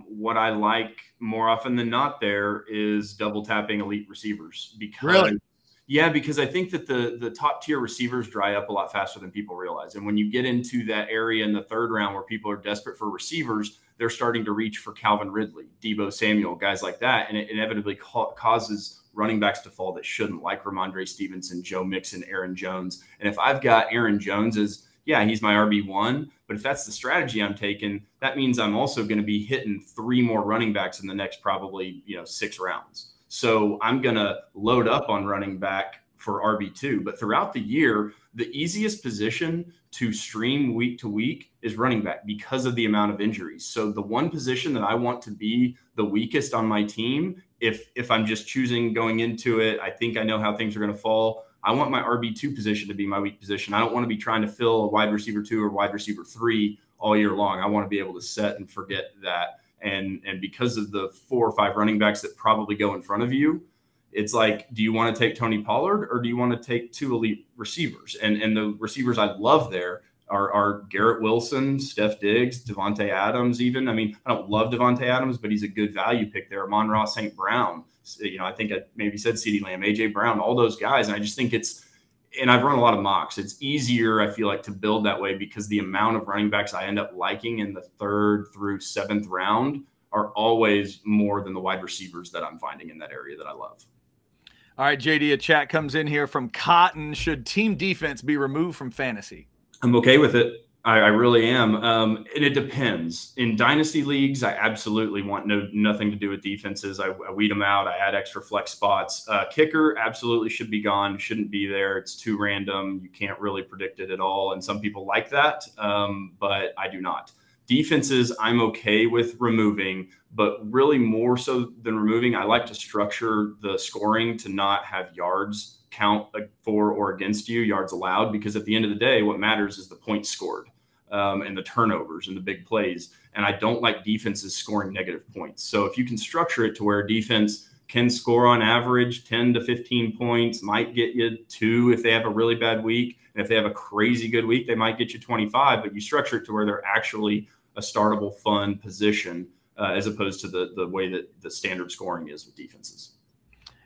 What I like more often than not there is double tapping elite receivers. Because I think that the top tier receivers dry up a lot faster than people realize. And when you get into that area in the third round where people are desperate for receivers, they're starting to reach for Calvin Ridley, Deebo Samuel, guys like that. And it inevitably causes running backs to fall that shouldn't, like Ramondre Stevenson, Joe Mixon, Aaron Jones. And if I've got Aaron Jones as, yeah, he's my RB1, but if that's the strategy I'm taking, that means I'm also going to be hitting 3 more running backs in the next probably 6 rounds. So I'm going to load up on running back for RB2. But throughout the year, the easiest position to stream week to week is running back because of the amount of injuries. So the one position that I want to be the weakest on my team, if I'm just choosing going into it, I think I know how things are going to fall. I want my RB2 position to be my weak position. I don't want to be trying to fill a wide receiver 2 or wide receiver 3 all year long. I want to be able to set and forget that. And because of the 4 or 5 running backs that probably go in front of you, it's like, do you want to take Tony Pollard or do you want to take 2 elite receivers? And the receivers I love there are Garrett Wilson, Steph Diggs, Devontae Adams even. I mean, I don't love Devontae Adams, but he's a good value pick there. Amon-Ra St. Brown, I think I maybe said CeeDee Lamb, A.J. Brown, all those guys. And I just think and I've run a lot of mocks. It's easier, I feel like, to build that way because the amount of running backs I end up liking in the 3rd through 7th round are always more than the wide receivers that I'm finding in that area that I love. All right, JD, a chat comes in here from Cotton. Should team defense be removed from fantasy? I'm okay with it. I really am. And it depends. In dynasty leagues, I absolutely want nothing to do with defenses. I weed them out. I add extra flex spots. Kicker absolutely should be gone. Shouldn't be there. It's too random. You can't really predict it at all. And some people like that, but I do not. Defenses, I'm okay with removing, but really more so than removing, I like to structure the scoring to not have yards count for or against you, yards allowed, because at the end of the day, what matters is the points scored and the turnovers and the big plays. And I don't like defenses scoring negative points. So if you can structure it to where defense can score on average 10 to 15 points, might get you 2 if they have a really bad week. And if they have a crazy good week, they might get you 25, but you structure it to where they're actually a startable, fun position as opposed to the way that the standard scoring is with defenses.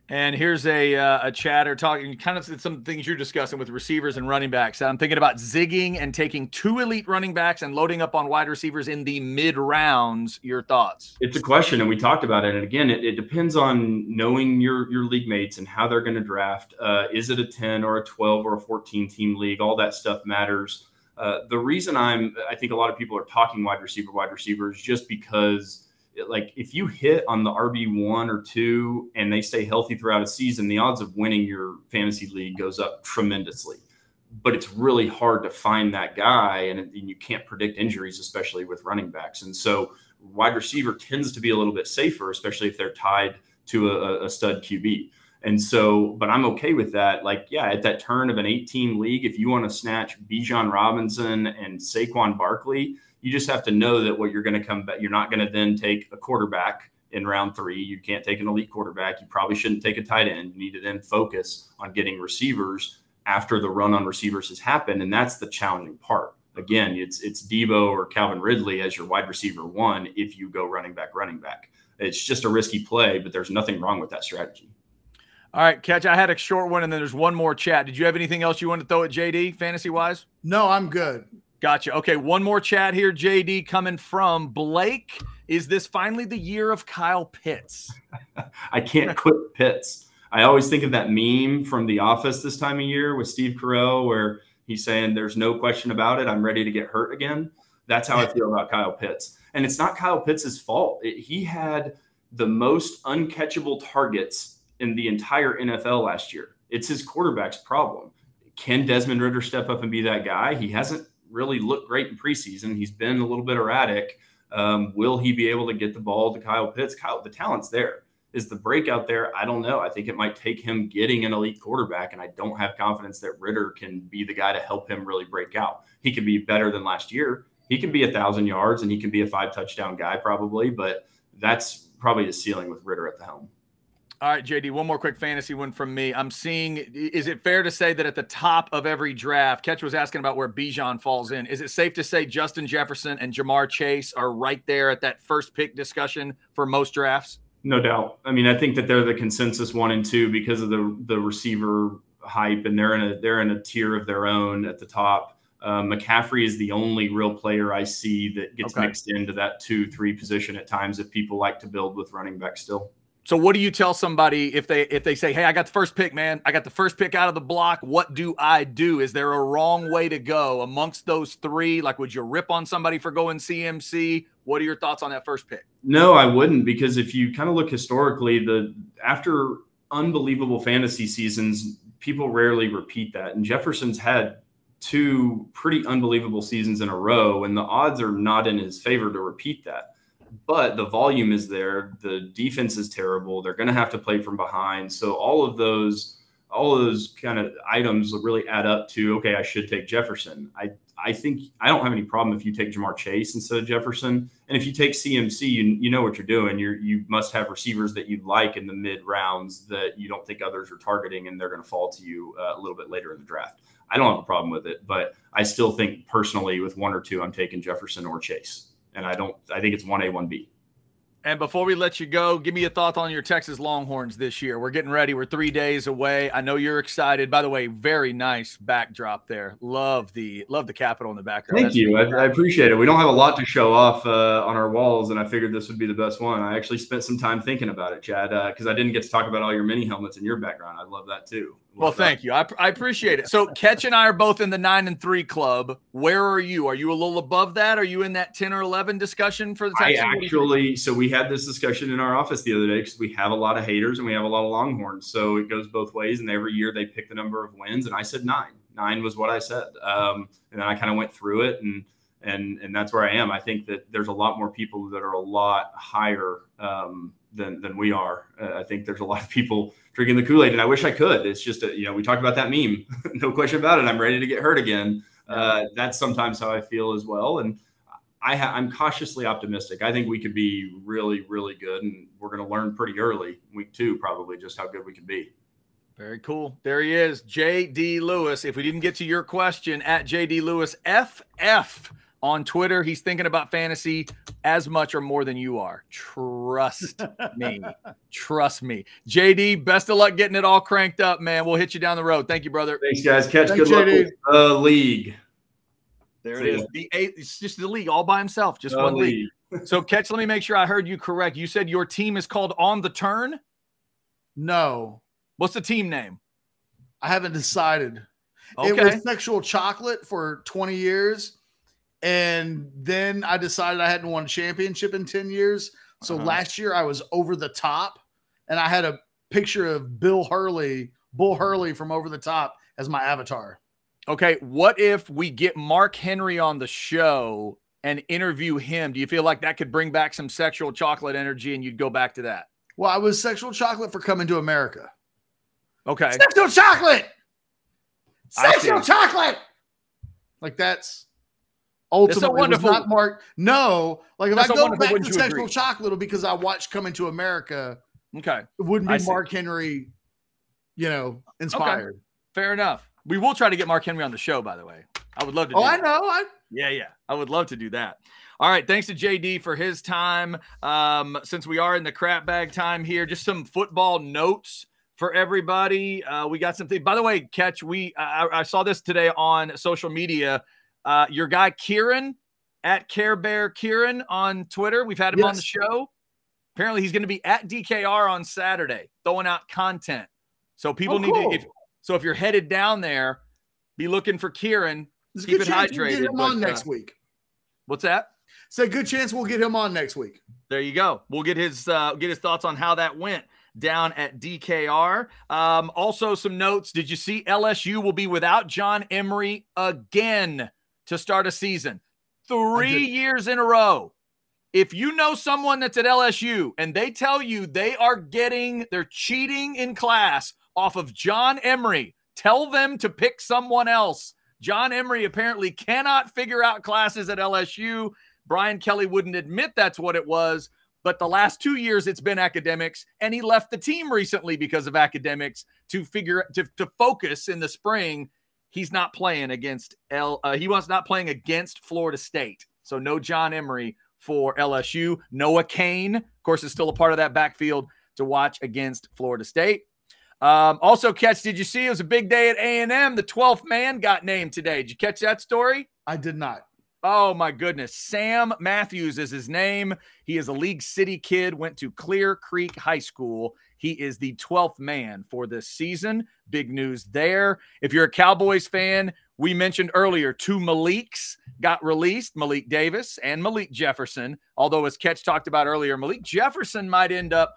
And here's a chatter talking kind of some things you're discussing with receivers and running backs. I'm thinking about zigging and taking 2 elite running backs and loading up on wide receivers in the mid rounds. Your thoughts? It's a question, and we talked about it. And again, it depends on knowing your league mates and how they're going to draft. Is it a 10 or a 12 or a 14 team league? All that stuff matters. The reason I think a lot of people are talking wide receivers just because, like, if you hit on the RB1 or 2 and they stay healthy throughout a season, the odds of winning your fantasy league goes up tremendously. But it's really hard to find that guy, and you can't predict injuries, especially with running backs. And so wide receiver tends to be a little bit safer, especially if they're tied to a stud QB. And so, but I'm okay with that. Like, yeah, at that turn of an 8-team league, if you want to snatch Bijan Robinson and Saquon Barkley, you just have to know that what you're going to come back. You're not going to then take a quarterback in round 3. You can't take an elite quarterback. You probably shouldn't take a tight end. You need to then focus on getting receivers after the run on receivers has happened. And that's the challenging part. Again, it's Deebo or Calvin Ridley as your wide receiver 1 if you go running back. It's just a risky play, but there's nothing wrong with that strategy. All right, Ketch, I had a short one, and then there's one more chat. Did you have anything else you want to throw at JD, fantasy-wise? No, I'm good. Gotcha. Okay, one more chat here, JD, coming from Blake. Is this finally the year of Kyle Pitts? I can't quit Pitts. I always think of that meme from The Office this time of year with Steve Carell where he's saying, there's no question about it, I'm ready to get hurt again. That's how I feel about Kyle Pitts. And it's not Kyle Pitts' fault. He had the most uncatchable targets in the entire NFL last year. It's his quarterback's problem. Can Desmond Ridder step up and be that guy? He hasn't really looked great in preseason. He's been a little bit erratic. Will he be able to get the ball to Kyle Pitts? The talent's there. Is the breakout there? I don't know. I think it might take him getting an elite quarterback, and I don't have confidence that Ritter can be the guy to help him really break out. He could be better than last year. He can be 1,000 yards, and he can be a 5-touchdown guy probably, but that's probably the ceiling with Ritter at the helm. All right, JD, one more quick fantasy one from me. I'm seeing, is it fair to say that at the top of every draft, Ketch was asking about where Bijan falls in. Is it safe to say Justin Jefferson and Jamar Chase are right there at that first pick discussion for most drafts? No doubt. I mean, I think that they're the consensus 1 and 2 because of the receiver hype, and they're in a tier of their own at the top. McCaffrey is the only real player I see that gets mixed into that 2-3 position at times if people like to build with running back still. So what do you tell somebody if they say, hey, I got the first pick, man. I got the first pick out of the block. What do I do? Is there a wrong way to go amongst those 3? Like, would you rip on somebody for going CMC? What are your thoughts on that first pick? No, I wouldn't, because if you kind of look historically, after unbelievable fantasy seasons, people rarely repeat that. And Jefferson's had 2 pretty unbelievable seasons in a row, and the odds are not in his favor to repeat that. But the volume is there. The defense is terrible. They're going to have to play from behind. So all of those kind of items really add up to, okay, I should take Jefferson. I think I don't have any problem if you take Jamar Chase instead of Jefferson. And if you take CMC, you know what you're doing. You must have receivers that you like in the mid rounds that you don't think others are targeting, and they're going to fall to you a little bit later in the draft. I don't have a problem with it, but I still think personally with 1 or 2, I'm taking Jefferson or Chase. And I think it's 1A, 1B. And before we let you go, give me a thought on your Texas Longhorns this year. We're getting ready. We're 3 days away. I know you're excited. By the way, very nice backdrop there. Love the Capitol in the background. Thank you. I appreciate it. We don't have a lot to show off on our walls, and I figured this would be the best one. I actually spent some time thinking about it, Chad, because I didn't get to talk about all your mini helmets in your background. I love that too. Well, thank you. I appreciate it. So Ketch and I are both in the 9 and 3 club. Where are you? Are you a little above that? Are you in that 10 or 11 discussion for the Texans? So we had this discussion in our office the other day because we have a lot of haters and we have a lot of Longhorns. So it goes both ways. And every year they pick the number of wins. And I said 9. 9 was what I said. And then I kind of went through it and that's where I am. I think that there's a lot more people that are a lot higher than we are. I think there's a lot of people drinking the Kool-Aid, and I wish I could. It's just, we talked about that meme. No question about it. I'm ready to get hurt again. That's sometimes how I feel as well. And I'm cautiously optimistic. I think we could be really, really good, and we're going to learn pretty early, week 2 probably, just how good we can be. Very cool. There he is, J.D. Lewis. If we didn't get to your question, at J.D. Lewis FF on Twitter. He's thinking about fantasy as much or more than you are. Trust me. Trust me. JD, best of luck getting it all cranked up, man. We'll hit you down the road. Thank you, brother. Thanks, guys. Catch. Good luck with the league. There it is. It's just the league all by himself. Just one league. So, Ketch, let me make sure I heard you correct. You said your team is called On the Turn? No. What's the team name? I haven't decided. Okay. It was Sexual Chocolate for 20 years. And then I decided I hadn't won a championship in 10 years. So last year I was over the top, and I had a picture of Bull Hurley from Over the Top as my avatar. Okay. What if we get Mark Henry on the show and interview him? Do you feel like that could bring back some Sexual Chocolate energy and you'd go back to that? Well, I was Sexual Chocolate for Coming to America. Okay. Sexual Chocolate! Sexual Chocolate! Like that's ultimately was not Mark. No, like if I go back to Sexual Chocolate because I watched Coming to America, okay, it wouldn't be Mark Henry, inspired. Okay. Fair enough. We will try to get Mark Henry on the show, by the way. I would love to do that. I know. Yeah. I would love to do that. All right. Thanks to JD for his time. Since we are in the crap bag time here, just some football notes for everybody. We got something. By the way, Ketch, I saw this today on social media. Your guy Kieran at Care Bear Kieran on Twitter. We've had him on the show. Apparently, he's going to be at DKR on Saturday, throwing out content. So people need to. So if you're headed down there, be looking for Kieran. Keep it hydrated. We'll get him on next week. What's that? Say good chance we'll get him on next week. There you go. We'll get his thoughts on how that went down at DKR. Also, some notes. Did you see LSU will be without John Emery again to start a season? 3 years in a row. If you know someone that's at LSU and they tell you they're cheating in class off of John Emery, tell them to pick someone else. John Emery apparently cannot figure out classes at LSU. Brian Kelly wouldn't admit that's what it was, but the last 2 years it's been academics, and he left the team recently because of academics to focus in the spring. He's not playing against not playing against Florida State. So no John Emery for LSU. Noah Cain, of course, is still a part of that backfield to watch against Florida State. Also, Ketch, did you see it was a big day at A&M? The 12th man got named today. Did you catch that story? I did not. Oh, my goodness. Sam Matthews is his name. He is a League City kid, went to Clear Creek High School. He is the 12th man for this season. Big news there. If you're a Cowboys fan, we mentioned earlier 2 Maliks got released, Malik Davis and Malik Jefferson. Although, as Ketch talked about earlier, Malik Jefferson might end up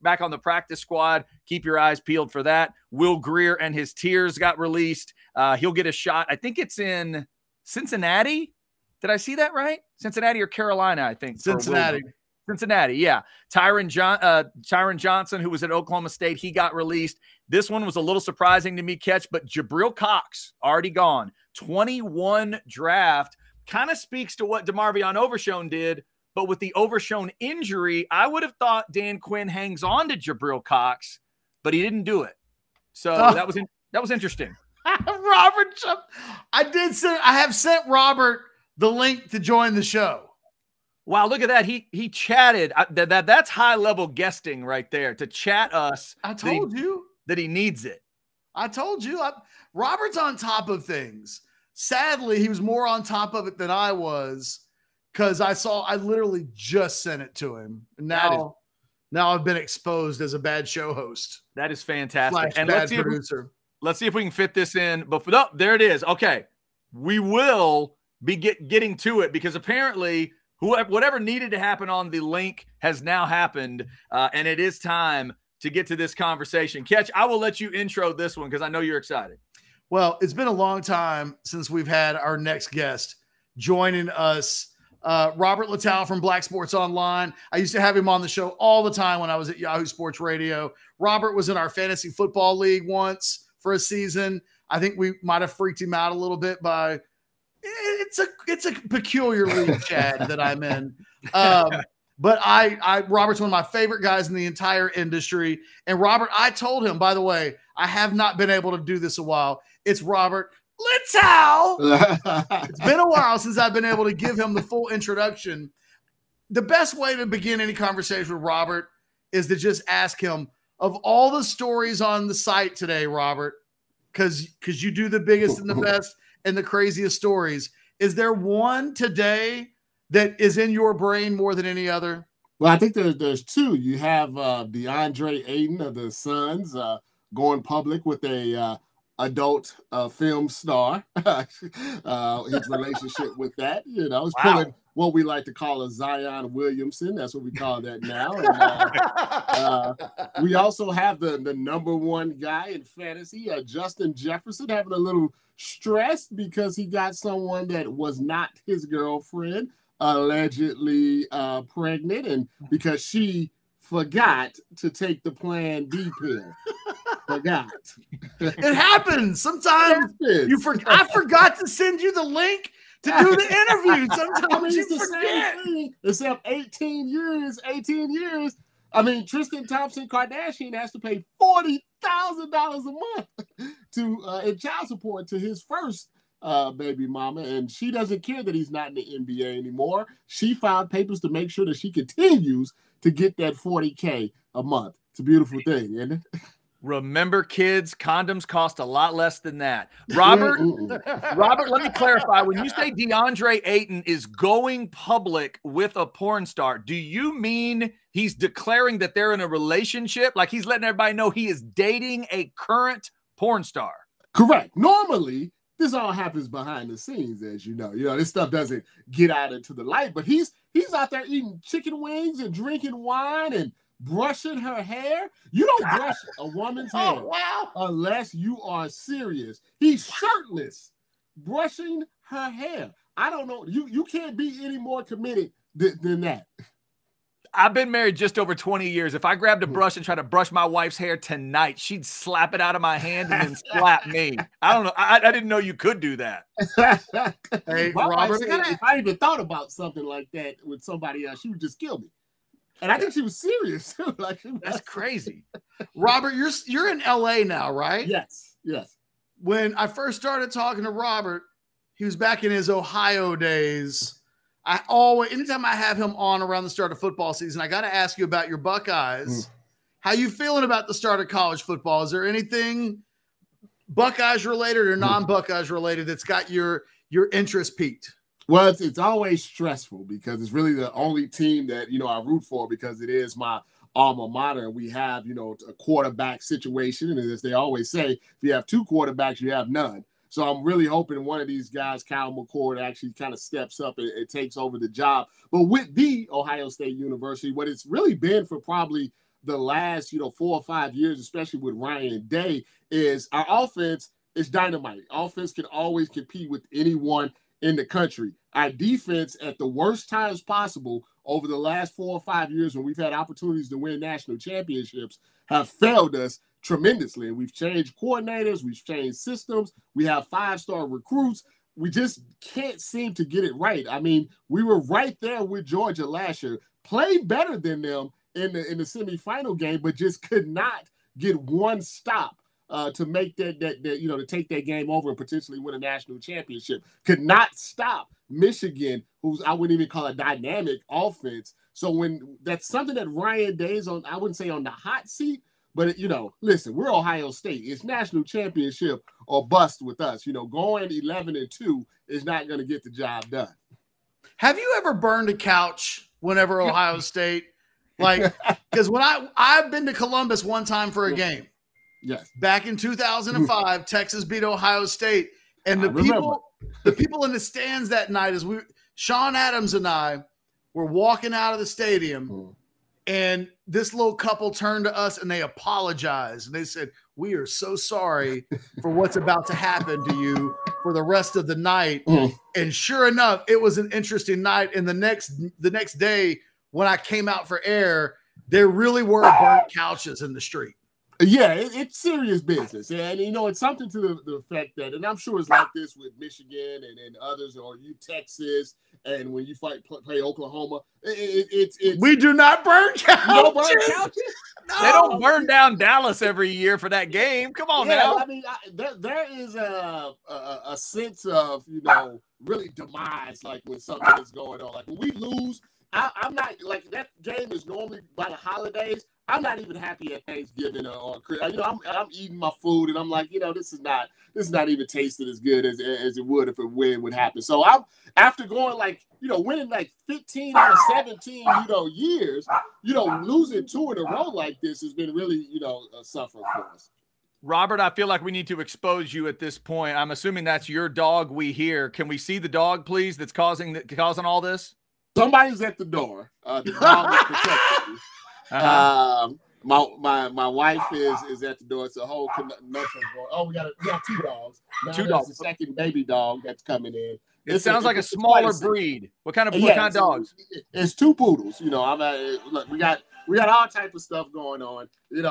back on the practice squad. Keep your eyes peeled for that. Will Greer and his Tears got released. He'll get a shot. I think it's in Cincinnati. Did I see that right? Cincinnati or Carolina, I think. Cincinnati, yeah. Tyron Johnson, who was at Oklahoma State, he got released. This one was a little surprising to me, Ketch, but Jabril Cox, already gone. 21 draft, kind of speaks to what DeMarvion Overshown did, but with the Overshown injury, I would have thought Dan Quinn hangs on to Jabril Cox, but he didn't do it. So that was interesting. Robert, I have sent Robert the link to join the show. Wow, look at that. He chatted. That's high-level guesting right there, to chat us. I told you that he needs it. I told you. Robert's on top of things. Sadly, he was more on top of it than I was, because I literally just sent it to him. Now I've been exposed as a bad show host. That is fantastic. And let's see if we can fit this in. But there it is. Okay. We will be getting to it, because apparently whatever needed to happen on the link has now happened, and it is time to get to this conversation. Ketch, I will let you intro this one because I know you're excited. Well, it's been a long time since we've had our next guest joining us, Robert Littall from Black Sports Online. I used to have him on the show all the time when I was at Yahoo Sports Radio. Robert was in our fantasy football league once for a season. I think we might have freaked him out a little bit by – it's a peculiar league, Chad, that I'm in. But Robert's one of my favorite guys in the entire industry. And Robert, I told him, by the way, I have not been able to do this a while. It's Robert Littall. It's been a while since I've been able to give him the full introduction. The best way to begin any conversation with Robert is to just ask him, of all the stories on the site today, Robert, because you do the biggest and the best and the craziest stories, is there one today that is in your brain more than any other? Well, I think there's 2. You have DeAndre Ayton of the Suns going public with a adult film star. His relationship with that, it's pulling what we like to call a Zion Williamson. That's what we call that now. And, we also have the number 1 guy in fantasy, Justin Jefferson, having a little stressed because he got someone that was not his girlfriend allegedly pregnant, and because she forgot to take the Plan B pill. Forgot. It happens. Sometimes I forgot to send you the link to do the interview. Sometimes you forget. Same thing, except 18 years. I mean, Tristan Thompson Kardashian has to pay $40,000 a month in child support to his first baby mama, and she doesn't care that he's not in the NBA anymore. She filed papers to make sure that she continues to get that $40K a month. It's a beautiful thing, isn't it? Remember, kids, condoms cost a lot less than that. Robert, let me clarify. When you say DeAndre Ayton is going public with a porn star, do you mean he's declaring that they're in a relationship? Like he's letting everybody know he is dating a current porn star? Correct. Normally, this all happens behind the scenes, as you know. This stuff doesn't get out into the light, but he's out there eating chicken wings and drinking wine and brushing her hair. You don't brush a woman's hair unless you are serious. He's shirtless, brushing her hair. I don't know. You can't be any more committed than that. I've been married just over 20 years. If I grabbed a brush and tried to brush my wife's hair tonight, she'd slap it out of my hand and then slap me. I don't know. I didn't know you could do that. Hey, my Robert, wife said if I even thought about something like that with somebody else, she would just kill me. And I think she was serious. Like, that's crazy. Robert, you're in LA now, right? Yes. When I first started talking to Robert, he was back in his Ohio days. Anytime I have him on around the start of football season, I got to ask you about your Buckeyes. How you feeling about the start of college football? Is there anything Buckeyes related or non-Buckeyes related that's got your interest peaked? Well, it's always stressful because it's really the only team that, I root for because it is my alma mater. And we have, a quarterback situation. And as they always say, if you have two quarterbacks, you have none. So I'm really hoping one of these guys, Kyle McCord, actually kind of steps up and takes over the job. But with the Ohio State University, what it's really been for probably the last, 4 or 5 years, especially with Ryan Day, is our offense is dynamite. Offense can always compete with anyone in the country. Our defense, at the worst times possible over the last 4 or 5 years when we've had opportunities to win national championships, have failed us tremendously. And we've changed coordinators, we've changed systems, we have 5-star recruits. We just can't seem to get it right. I mean, we were right there with Georgia last year, played better than them in the semifinal game, but just could not get one stop to make that to take that game over and potentially win a national championship. Could not stop Michigan, who's, I wouldn't even call a dynamic offense. So when that's something that Ryan Day's on, I wouldn't say on the hot seat, but, listen, we're Ohio State. It's national championship or bust with us. Going 11-2 is not going to get the job done. Have you ever burned a couch whenever Ohio State? Because when I've been to Columbus one time for a game. Yes. Back in 2005, Texas beat Ohio State. And the people in the stands that night, Sean Adams and I were walking out of the stadium. And this little couple turned to us and they apologized. And they said, "We are so sorry for what's about to happen to you for the rest of the night." And sure enough, it was an interesting night. And the next day when I came out for air, there really were burnt couches in the street. Yeah, it's serious business. And, it's something to the effect that, and I'm sure it's like this with Michigan and others, or Texas, and when you play Oklahoma, we do not burn couches. You don't burn couches? No. They don't burn down Dallas every year for that game. Come on now. I mean, there is a sense of, really demise, like when something is going on. Like when we lose, I'm not, like, that game is normally by the holidays. I'm not even happy at Thanksgiving or I'm eating my food and I'm like, this is not even tasting as good as it would if it would happen. So I'm, after going winning 15 out of 17 years, losing 2 in a row like this has been really suffering for us. Robert, I feel like we need to expose you at this point. I'm assuming that's your dog we hear. Can we see the dog, please, that's causing all this? Somebody's at the door. The dog is protecting me. My wife is at the door. It's a whole conundrum going. Oh, we have 2 dogs. Now there's the second baby dog that's coming in. It sounds like a smaller breed. What kind of dogs? It's 2 poodles. Look, we got all type of stuff going on.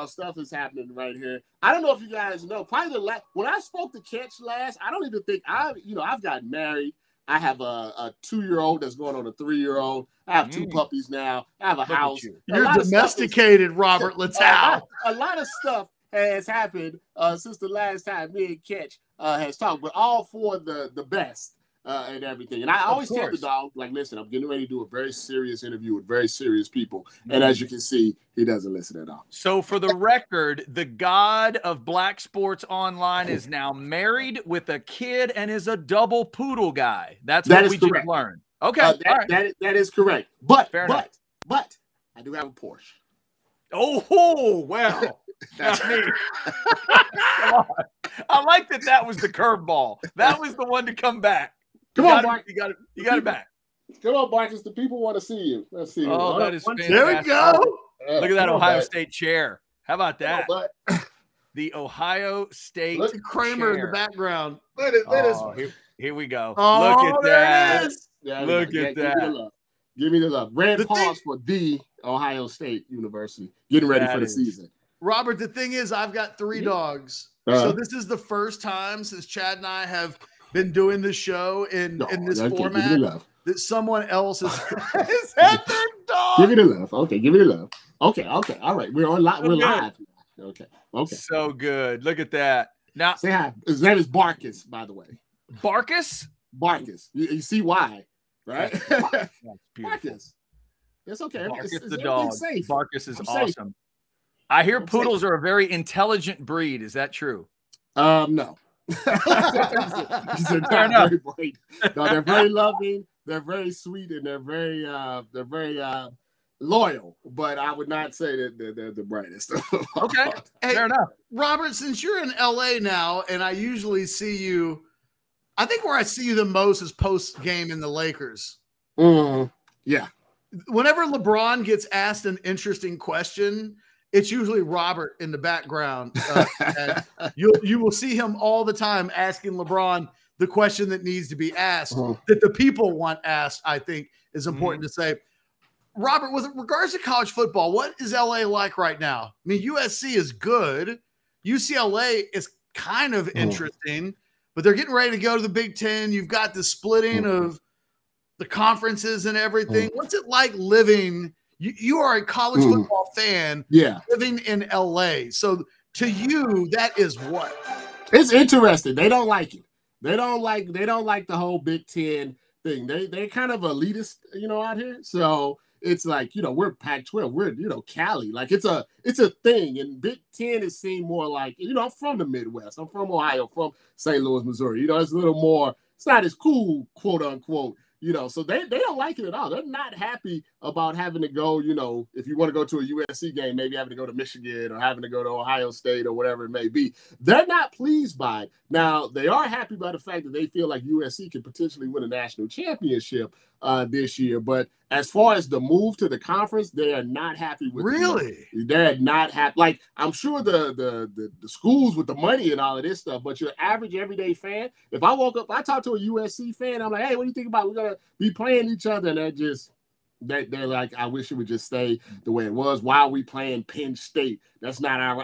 Stuff is happening right here. I don't know if you guys know. Probably when I spoke to Ketch last, I don't even think I've gotten married. I have a 2-year-old that's going on a 3-year-old. I have 2 puppies now. I have a house. You're domesticated, Robert Littall. A lot of stuff has happened since the last time me and Ketch has talked, but all for the best and everything. And I always tell the dog, like, listen, I'm getting ready to do a very serious interview with very serious people. And as you can see, he doesn't listen at all. So for the record, the god of Black Sports Online is now married with a kid and is a double poodle guy. That's what we just learned. Okay. That is correct. But I do have a Porsche. Oh, well. That's me. Come on. I like that was the curveball. That was the one to come back. Come on, Mark. You got it back. Come on, Marcus. The people want to see you. Let's see. Oh, that is fantastic. There we go. Look at that Ohio State chair. How about that? The Ohio State Look at Kramer in the background. Here we go. Oh, look at that. Yeah, look at that. Give me the love. Red pause for the Ohio State University, getting ready for the season. Robert, the thing is, I've got 3 dogs. So this is the first time since Chad and I have been doing this show in this format that someone else has had their dog. Give it a love. Okay, give it a love. Okay. All right. We're live. Okay. So good. Look at that. Now say hi. His name is Barkus, by the way. Barkus? Barkus. You see why, right? That's Barkus. It's okay. Barkus the dog. Safe. Barkus is I'm awesome. safe. I hear poodles are a very intelligent breed. Is that true? No. They're not very bright. No, they're very loving. They're very sweet, and they're very loyal. But I would not say that they're the brightest. Okay, fair enough. Robert, since you're in LA now, and I usually see you, I think where I see you the most is post game in the Lakers. Yeah. Whenever LeBron gets asked an interesting question, it's usually Robert in the background. You will see him all the time asking LeBron the question that needs to be asked, that the people want asked, I think is important to say. Robert, with regards to college football, what is LA like right now? I mean, USC is good. UCLA is kind of interesting, but they're getting ready to go to the Big Ten. You've got the splitting of the conferences and everything. What's it like living? You are a college football fan, living in LA. So to you, that is what? It's interesting. They don't like it. They don't like the whole Big Ten thing. They're kind of elitist, out here. So it's like, we're Pac-12, we're, Cali. Like it's a thing. And Big Ten is seen more like, I'm from the Midwest. I'm from Ohio, from St. Louis, Missouri. It's a little more, it's not as cool, quote unquote. So they don't like it at all. They're not happy about having to go, if you want to go to a USC game, maybe having to go to Michigan or having to go to Ohio State or whatever it may be. They're not pleased by it. Now, they are happy by the fact that they feel like USC could potentially win a national championship this year. But as far as the move to the conference, they are not happy with Really? They're not happy. Like, I'm sure the schools with the money and all of this stuff, but your average everyday fan, if I woke up, I talk to a USC fan, I'm like, hey, what do you think about we're going to be playing each other? And they're like, I wish it would just stay the way it was. Why are we playing Penn State? That's not our,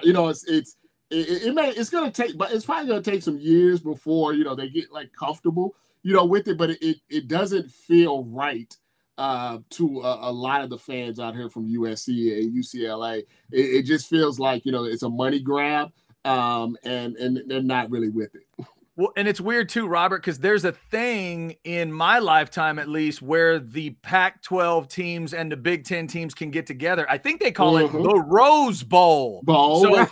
it's going to take, but it's probably going to take some years before, they get like comfortable, with it, but it doesn't feel right to a lot of the fans out here from USC and UCLA. It just feels like, it's a money grab, and they're not really with it. Well, and it's weird too, Robert, because there's a thing in my lifetime, at least, where the Pac-12 teams and the Big Ten teams can get together. I think they call it the Rose Bowl. So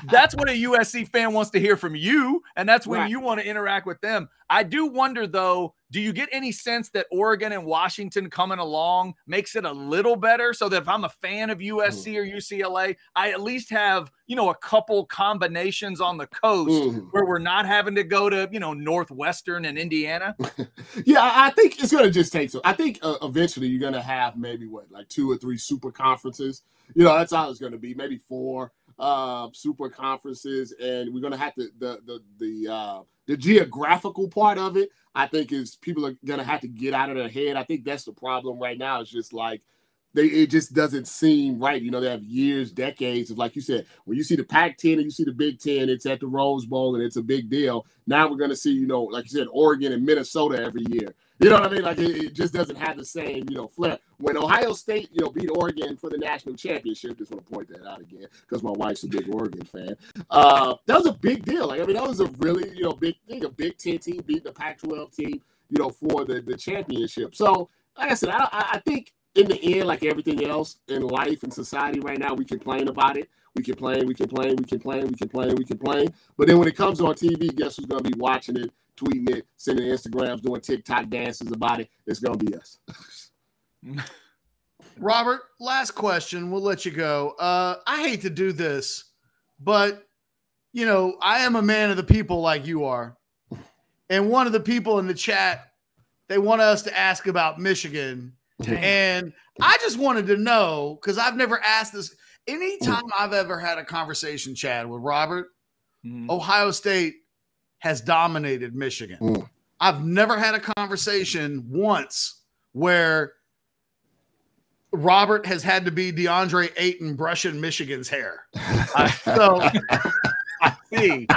that's what a USC fan wants to hear from you, and that's when you want to interact with them. I do wonder, though, do you get any sense that Oregon and Washington coming along makes it a little better so that if I'm a fan of USC or UCLA, I at least have, a couple combinations on the coast where we're not having to go to, Northwestern and Indiana? Yeah, I think it's going to just take some. I think eventually you're going to have maybe like 2 or 3 super conferences. That's all it's going to be, maybe 4 super conferences. And we're going to have the geographical part of it, I think, is people are going to have to get out of their head. I think that's the problem right now. It's just like it just doesn't seem right. They have years, decades of, like you said, when you see the Pac-10 and you see the Big Ten, it's at the Rose Bowl and it's a big deal. Now we're going to see, like you said, Oregon and Minnesota every year. You know what I mean? Like it just doesn't have the same, flair. When Ohio State, beat Oregon for the national championship, just want to point that out again because my wife's a big Oregon fan. That was a big deal. Like, that was a really, big thing. A Big Ten team beat the Pac-12 team, for the championship. So, like I said, I think in the end, like everything else in life and society right now, we complain about it. We complain. But then when it comes on TV, guess who's going to be watching it, tweeting it, sending Instagrams, doing TikTok dances about it? It's going to be us. Robert, last question. We'll let you go. I hate to do this, but, I am a man of the people like you are. And one of the people in the chat, they want us to ask about Michigan. And I just wanted to know, because I've never asked this. Anytime I've ever had a conversation, Chad, with Robert, Ohio State has dominated Michigan. I've never had a conversation once where Robert has had to be DeAndre Ayton brushing Michigan's hair. So I see.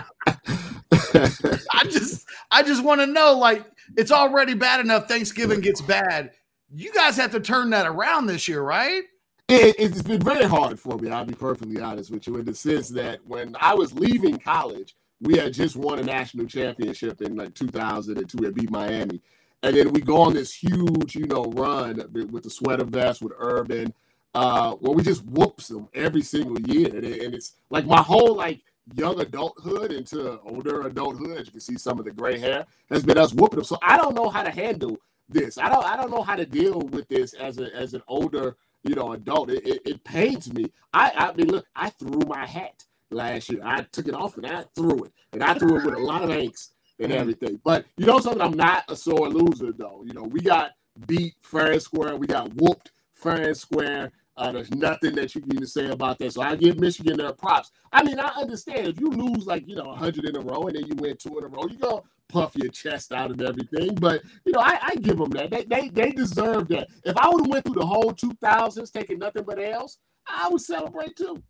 I just want to know, like, it's already bad enough Thanksgiving gets bad. You guys have to turn that around this year, right? It's been very hard for me, I'll be perfectly honest with you, in the sense that when I was leaving college, we had just won a national championship in like 2002. We beat Miami. And then we go on this huge, run with the sweater vest with Urban, where we just whoops them every single year. And it's like my whole like young adulthood into older adulthood, as you can see some of the gray hair, has been us whooping them. So I don't know how to handle this. I don't know how to deal with this as an older, adult. It pains me. I mean, look, I threw my hat last year. I took it off and I threw it. And I threw it with a lot of angst and everything. But something, I'm not a sore loser though. We got beat fair and square. We got whooped fair and square. There's nothing that you can even say about that. So I give Michigan their props. I mean, I understand if you lose like 100 in a row and then you win 2 in a row, you're gonna puff your chest out and everything. But I give them that. They deserve that. If I would have went through the whole 2000s taking nothing but L's, I would celebrate too.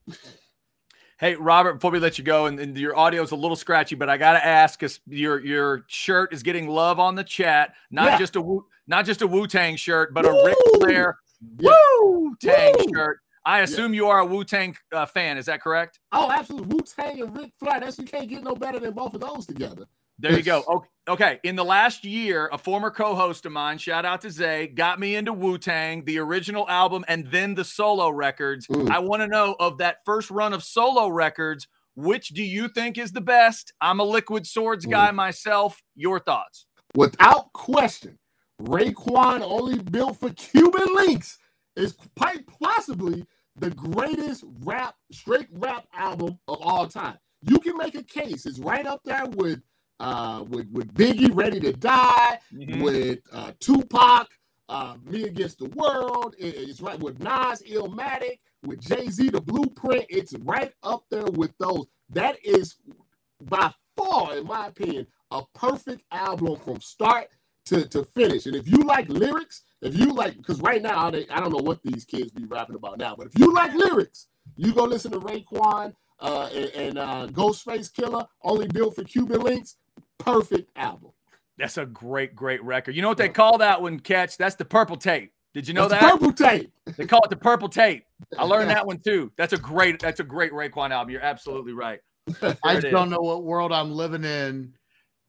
Hey, Robert, before we let you go, and your audio is a little scratchy, but I got to ask, because your shirt is getting love on the chat. Not just a Wu-Tang shirt, but a Ric Flair Wu-Tang shirt. I assume you are a Wu-Tang fan. Is that correct? Oh, absolutely. Wu-Tang and Ric Flair. You can't get no better than both of those together. There you go. Okay. In the last year, a former co-host of mine, shout out to Zay, got me into Wu-Tang, the original album, and then the solo records. I want to know, of that first run of solo records, which do you think is the best? I'm a Liquid Swords guy myself. Your thoughts? Without question, Raekwon Only Built for Cuban Links is quite possibly the greatest straight rap album of all time. You can make a case. It's right up there with Biggie, Ready to Die, with Tupac, Me Against the World. It's right with Nas, Illmatic, with Jay-Z, The Blueprint. It's right up there with those. That is by far, in my opinion, a perfect album from start to finish. And if you like lyrics, because right now, I don't know what these kids be rapping about now, but if you like lyrics, you go listen to Raekwon and Ghostface Killer, Only Built for Cuban Links. Perfect album. That's a great record. You know what they call that one, Ketch? That's the purple tape. Did you know that? Purple tape. They call it the purple tape. I learned that one too. That's a great Raekwon album. You're absolutely right. I just don't know what world I'm living in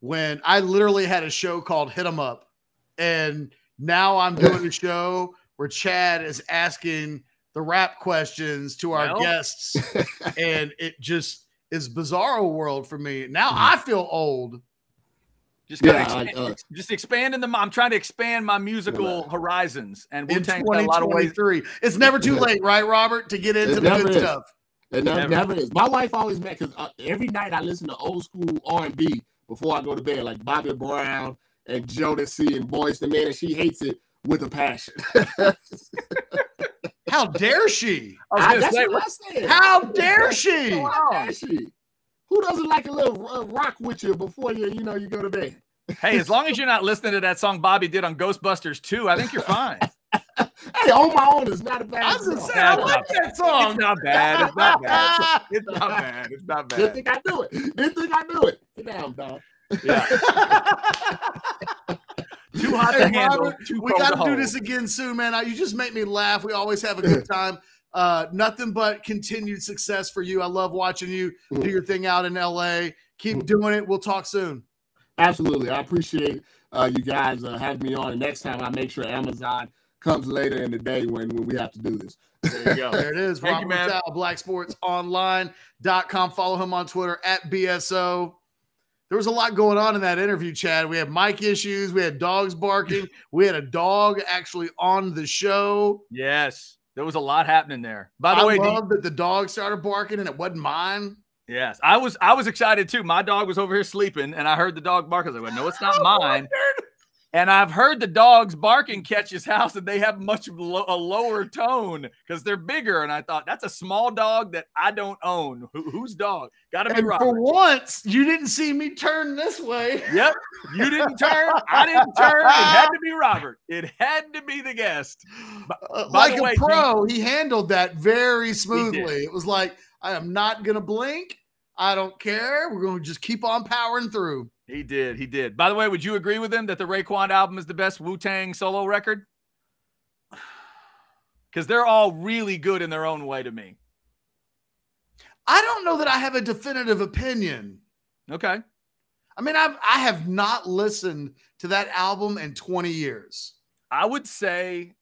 when I literally had a show called Hit 'em Up, and now I'm doing a show where Chad is asking the rap questions to our guests, and it just is bizarro world for me. Now I feel old. Just expanding I'm trying to expand my musical horizons, and Wu-Tang's got a lot of ways. It's never too late, right, Robert, to get into the good stuff. It never is. My wife always mad because every night I listen to old school R&B before I go to bed, like Bobby Brown and Jodeci and Boyz II Men, and she hates it with a passion. How dare she? That's what I said. How dare she? How dare she? Who doesn't like a little rock with you before you go to bed? Hey, as long as you're not listening to that song Bobby did on Ghostbusters 2, I think you're fine. Hey, On My Own is not a bad song. I like that song. It's not bad. It's not bad. It's not bad. It's not bad. Didn't think I do it. Get down, dog. Yeah. Too hot to handle. Robert, we got to do this again soon, man. You just make me laugh. We always have a good time. Nothing but continued success for you. I love watching you do your thing out in LA. Keep doing it. We'll talk soon. Absolutely. I appreciate you guys having me on. And next time I make sure Amazon comes later in the day when we have to do this. There you go. There it is. Robert Littall, blacksportsonline.com. Follow him on Twitter @BSO. There was a lot going on in that interview, Chad. We had mic issues. We had dogs barking. We had a dog actually on the show. Yes. There was a lot happening there. By the way, I love that the dog started barking and it wasn't mine. Yes. I was excited too. My dog was over here sleeping and I heard the dog bark. I was like, well, no, it's not mine. And I've heard the dogs bark in Ketch's house, and they have much a lower tone because they're bigger. And I thought, that's a small dog that I don't own. Whose dog? Got to be Robert. For once, you didn't see me turn this way. Yep. You didn't turn. I didn't turn. It had to be Robert. It had to be the guest. Like a pro, he handled that very smoothly. It was like, I am not going to blink. I don't care. We're going to just keep on powering through. He did. He did. By the way, would you agree with him that the Raekwon album is the best Wu-Tang solo record? Because they're all really good in their own way to me. I don't know that I have a definitive opinion. Okay. I mean, I have not listened to that album in 20 years. I would say,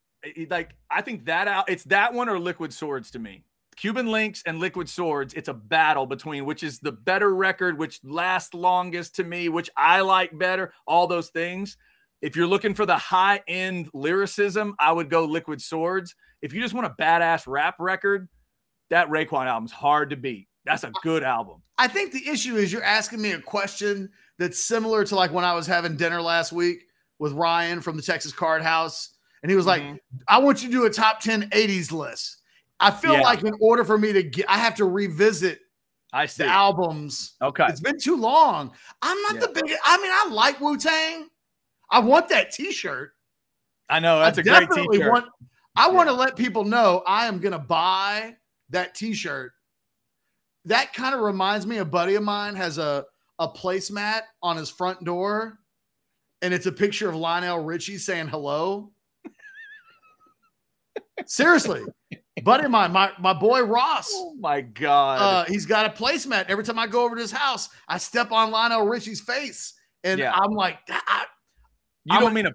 like, I think that it's that one or Liquid Swords to me. Cuban Links and Liquid Swords, it's a battle between which is the better record, which lasts longest to me, which I like better, all those things. If you're looking for the high-end lyricism, I would go Liquid Swords. If you just want a badass rap record, that Raekwon album's hard to beat. That's a good album. I think the issue is you're asking me a question that's similar to like when I was having dinner last week with Ryan from the Texas Card House, and he was like, I want you to do a top 10 80s list. I feel like in order for me to get, I have to revisit the albums. Okay. It's been too long. I'm not the biggest. I mean, I like Wu-Tang. I want that t-shirt. I know. That's a great t-shirt. I want to let people know I am going to buy that t-shirt. That kind of reminds me, a buddy of mine has a placemat on his front door, and it's a picture of Lionel Richie saying hello. Seriously. Buddy of mine, my boy Ross. Oh my God. He's got a placemat. Every time I go over to his house, I step on Lionel Richie's face. And I'm like, you don't mean a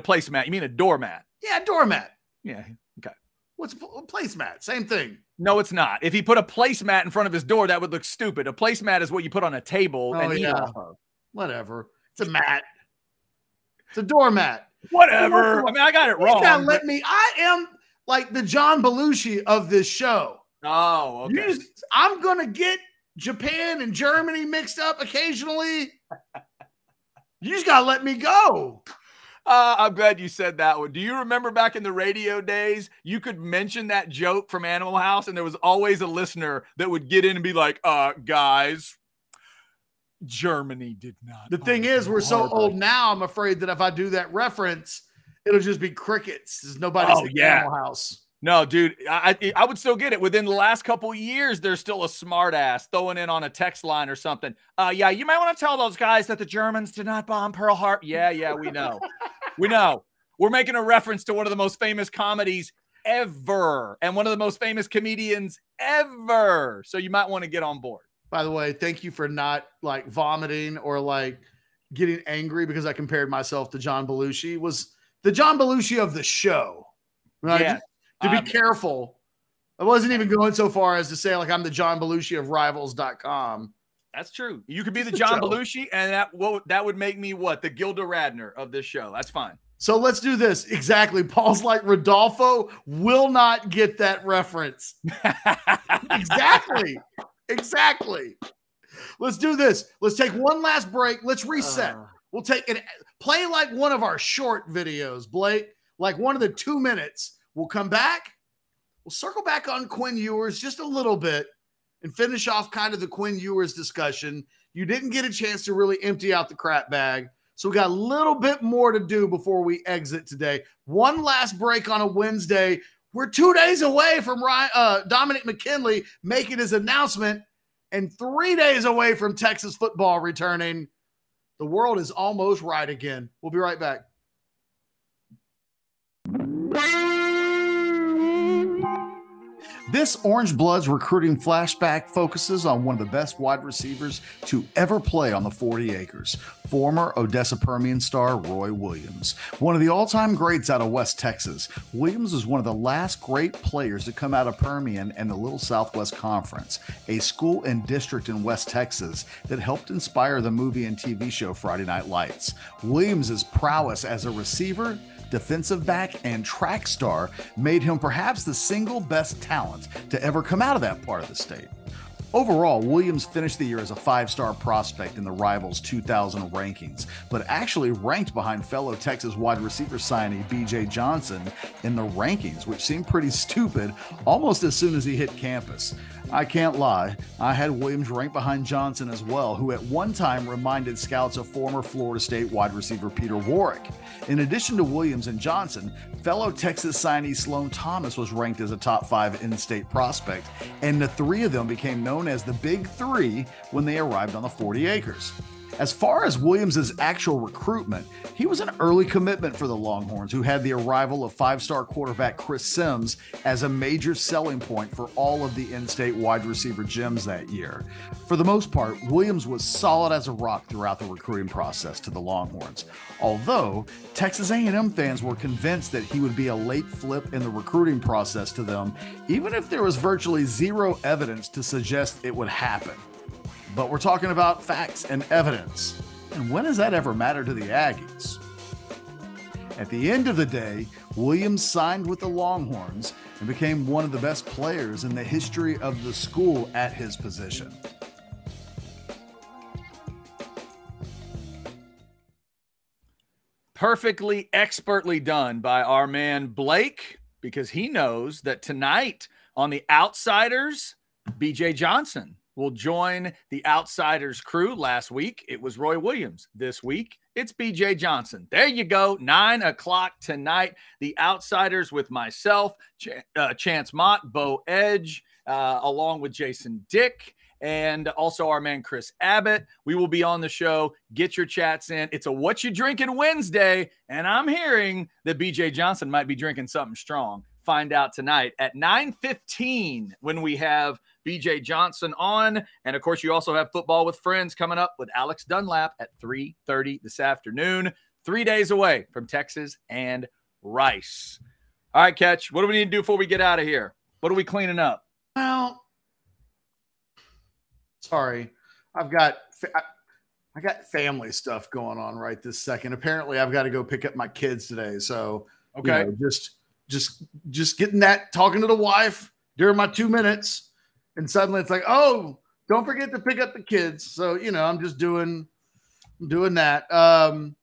placemat, you mean a doormat. Yeah, doormat. Yeah. Okay. What's a placemat? Same thing. No, it's not. If he put a placemat in front of his door, that would look stupid. A placemat is what you put on a table and eat off of. Whatever. It's a mat. It's a doormat. Whatever. I mean, I got it wrong. You gotta let me. I am like the John Belushi of this show. Oh, okay. I'm going to get Japan and Germany mixed up occasionally. You just got to let me go. I'm glad you said that one. Do you remember back in the radio days, you could mention that joke from Animal House, and there was always a listener that would get in and be like, guys, Germany did not. The thing is, we're so old now, I'm afraid that if I do that reference, it'll just be crickets. There's nobody's Animal House. No, dude, I would still get it. Within the last couple of years, there's still a smart ass throwing in on a text line or something. Yeah, you might want to tell those guys that the Germans did not bomb Pearl Harbor. Yeah, we know. We know. We're making a reference to one of the most famous comedies ever and one of the most famous comedians ever. So you might want to get on board. By the way, thank you for not like vomiting or like getting angry because I compared myself to John Belushi. Was the John Belushi of the show, right? Yeah. To be careful. I wasn't even going so far as to say like I'm the John Belushi of Rivals.com. That's true. You could be the John Belushi, and that would make me what? The Gilda Radner of this show. That's fine. So let's do this. Exactly. Paul's like, Rodolfo will not get that reference. Exactly. Let's do this. Let's take one last break. Let's reset. We'll take it. Play like one of our short videos, Blake, like one of the 2 minutes. We'll come back. We'll circle back on Quinn Ewers just a little bit and finish off kind of the Quinn Ewers discussion. You didn't get a chance to really empty out the crap bag. So we got a little bit more to do before we exit today. One last break on a Wednesday. We're 2 days away from Dominick McKinley making his announcement and 3 days away from Texas football returning. The world is almost right again. We'll be right back. This Orangebloods recruiting flashback focuses on one of the best wide receivers to ever play on the 40 acres, former Odessa Permian star Roy Williams. One of the all-time greats out of West Texas, Williams was one of the last great players to come out of Permian and the Little Southwest Conference, a school and district in West Texas that helped inspire the movie and TV show Friday Night Lights. Williams' prowess as a receiver, defensive back, and track star made him perhaps the single best talent to ever come out of that part of the state. Overall, Williams finished the year as a 5-star prospect in the Rivals 2000 rankings, but actually ranked behind fellow Texas wide receiver signee B.J. Johnson in the rankings, which seemed pretty stupid almost as soon as he hit campus. I can't lie, I had Williams ranked behind Johnson as well, who at one time reminded scouts of former Florida State wide receiver Peter Warrick. In addition to Williams and Johnson, fellow Texas signee Sloan Thomas was ranked as a top 5 in-state prospect, and the three of them became known as the Big Three when they arrived on the 40 acres. As far as Williams' actual recruitment, he was an early commitment for the Longhorns, who had the arrival of 5-star quarterback Chris Sims as a major selling point for all of the in-state wide receiver gems that year. For the most part, Williams was solid as a rock throughout the recruiting process to the Longhorns, although Texas A&M fans were convinced that he would be a late flip in the recruiting process to them, even if there was virtually zero evidence to suggest it would happen. But we're talking about facts and evidence. And when has that ever mattered to the Aggies? At the end of the day, Williams signed with the Longhorns and became one of the best players in the history of the school at his position. Perfectly, expertly done by our man Blake, because he knows that tonight on The Outsiders, B.J. Johnson will join the Outsiders crew. Last week, it was Roy Williams. This week, it's B.J. Johnson. There you go. 9 o'clock tonight. The Outsiders with myself, Chance Mott, Bo Edge, along with Jason Dick, and also our man Chris Abbott. We will be on the show. Get your chats in. It's a What You Drinking Wednesday, and I'm hearing that B.J. Johnson might be drinking something strong. Find out tonight at 9:15 when we have B.J. Johnson on. And, of course, you also have Football with Friends coming up with Alex Dunlap at 3:30 this afternoon, 3 days away from Texas and Rice. All right, Ketch, what do we need to do before we get out of here? What are we cleaning up? Well, sorry. I got family stuff going on right this second. Apparently, I've got to go pick up my kids today. So, okay, you know, just getting that, talking to the wife during my 2 minutes. And suddenly it's like, oh, don't forget to pick up the kids. So, you know, I'm just doing that.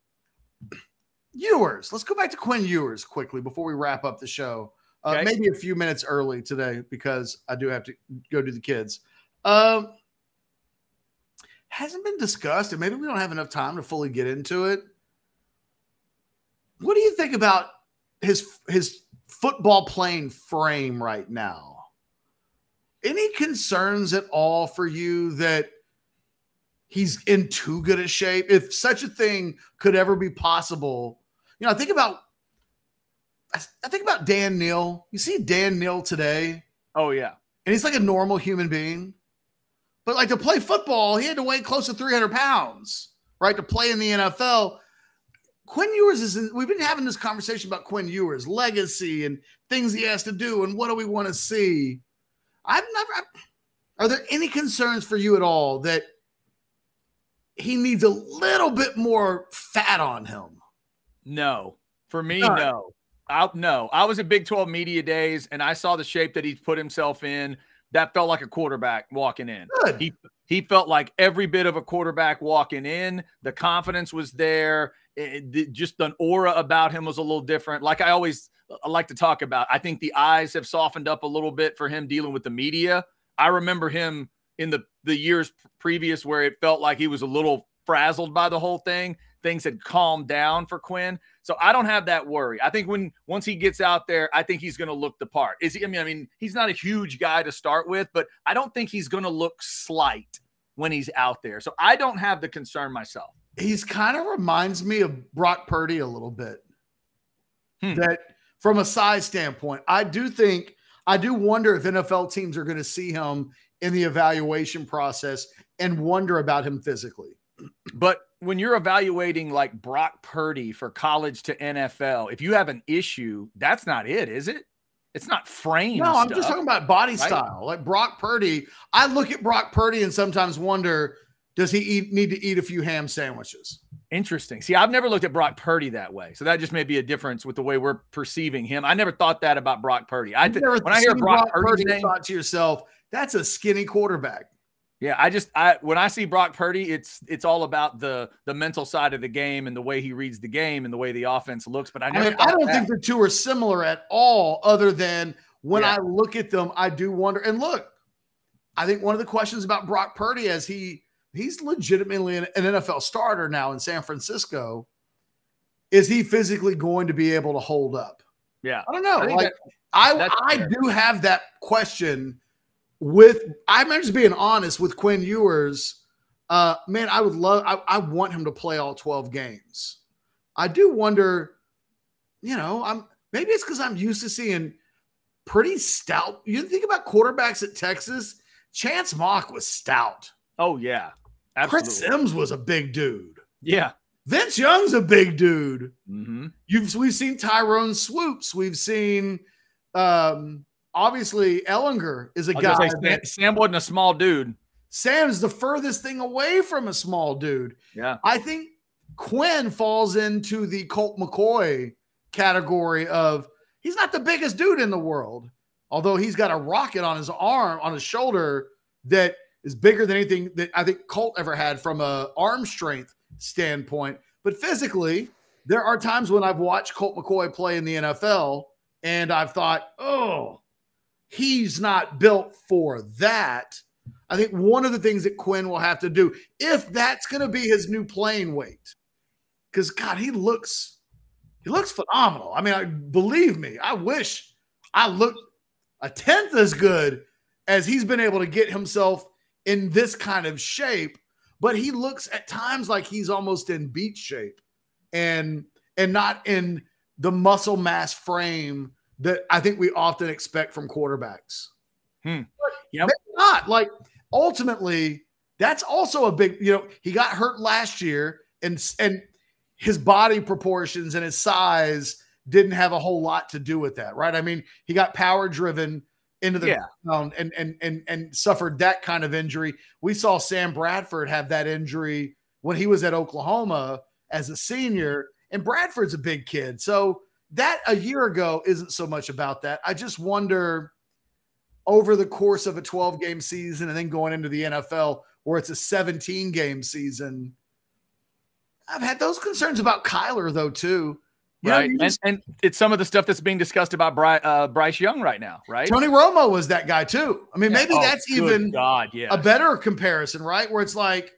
Ewers. Let's go back to Quinn Ewers quickly before we wrap up the show. Okay. Maybe a few minutes early today because I do have to go do the kids. Hasn't been discussed, and maybe we don't have enough time to fully get into it. What do you think about his football playing frame right now? Any concerns at all for you that he's in too good a shape? If such a thing could ever be possible, you know, I think about Dan Neal. You see Dan Neal today? Oh, yeah. And he's like a normal human being. But like to play football, he had to weigh close to 300 pounds, right, to play in the NFL. Quinn Ewers we've been having this conversation about Quinn Ewers' legacy and things he has to do and what do we want to see. Are there any concerns for you at all that he needs a little bit more fat on him? No. For me, no. I was at Big 12 Media Days, and I saw the shape that he's put himself in. That felt like a quarterback walking in. Good. He felt like every bit of a quarterback walking in. The confidence was there. Just an aura about him was a little different. Like I like to talk about, I think the eyes have softened up a little bit for him dealing with the media. I remember him in the years previous where it felt like he was a little frazzled by the whole thing. Things had calmed down for Quinn. So I don't have that worry. I think once he gets out there, I think he's going to look the part. I mean, he's not a huge guy to start with, but I don't think he's going to look slight when he's out there. So I don't have the concern myself. He's kind of reminds me of Brock Purdy a little bit. That from a size standpoint, I do wonder if NFL teams are going to see him in the evaluation process and wonder about him physically. But when you're evaluating like Brock Purdy for college to NFL, if you have an issue, that's not it, is it? It's not frame. No, I'm just talking about body style. Like Brock Purdy, I look at Brock Purdy and sometimes wonder, does he need to eat a few ham sandwiches? Interesting. See, I've never looked at Brock Purdy that way. So that just may be a difference with the way we're perceiving him. I never thought that about Brock Purdy. When I hear Brock Purdy's name, thought to yourself, that's a skinny quarterback. Yeah, when I see Brock Purdy, it's all about the mental side of the game and the way he reads the game and the way the offense looks. But I don't think the two are similar at all, other than when I look at them, I do wonder. And look, I think one of the questions about Brock Purdy is he's legitimately an NFL starter now in San Francisco. Is he physically going to be able to hold up? Yeah. I don't know. I do have that question I'm just being honest with Quinn Ewers. Man, I want him to play all 12 games. I do wonder, maybe it's because I'm used to seeing pretty stout. You think about quarterbacks at Texas, Chance Mock was stout. Oh, yeah. Absolutely. Chris Sims was a big dude. Yeah. Vince Young's a big dude. Mm-hmm. We've seen Tyrone Swoops. We've seen obviously Ellinger is a guy. Sam wasn't a small dude. Sam's the furthest thing away from a small dude. Yeah. I think Quinn falls into the Colt McCoy category of he's not the biggest dude in the world, although he's got a rocket on his arm, on his shoulder that is bigger than anything that I think Colt ever had from a arm strength standpoint. But physically, there are times when I've watched Colt McCoy play in the NFL and I've thought, oh, he's not built for that. I think one of the things that Quinn will have to do, if that's going to be his new playing weight, because God, he looks phenomenal. I mean, believe me, I wish I looked a tenth as good as he's been able to get himself in this kind of shape, but he looks at times like he's almost in beach shape and not in the muscle mass frame that I think we often expect from quarterbacks. Yep. Maybe not. Like, ultimately, that's also a big, he got hurt last year and his body proportions and his size didn't have a whole lot to do with that, right? I mean, he got power driven into the ground and suffered that kind of injury. We saw Sam Bradford have that injury when he was at Oklahoma as a senior, and Bradford's a big kid. So that a year ago isn't so much about that. I just wonder over the course of a 12-game season and then going into the NFL where it's a 17-game season, I've had those concerns about Kyler, though, too. Right. And it's some of the stuff that's being discussed about Bryce Young right now, right? Tony Romo was that guy, too. I mean, maybe that's even a better comparison, right? Where it's like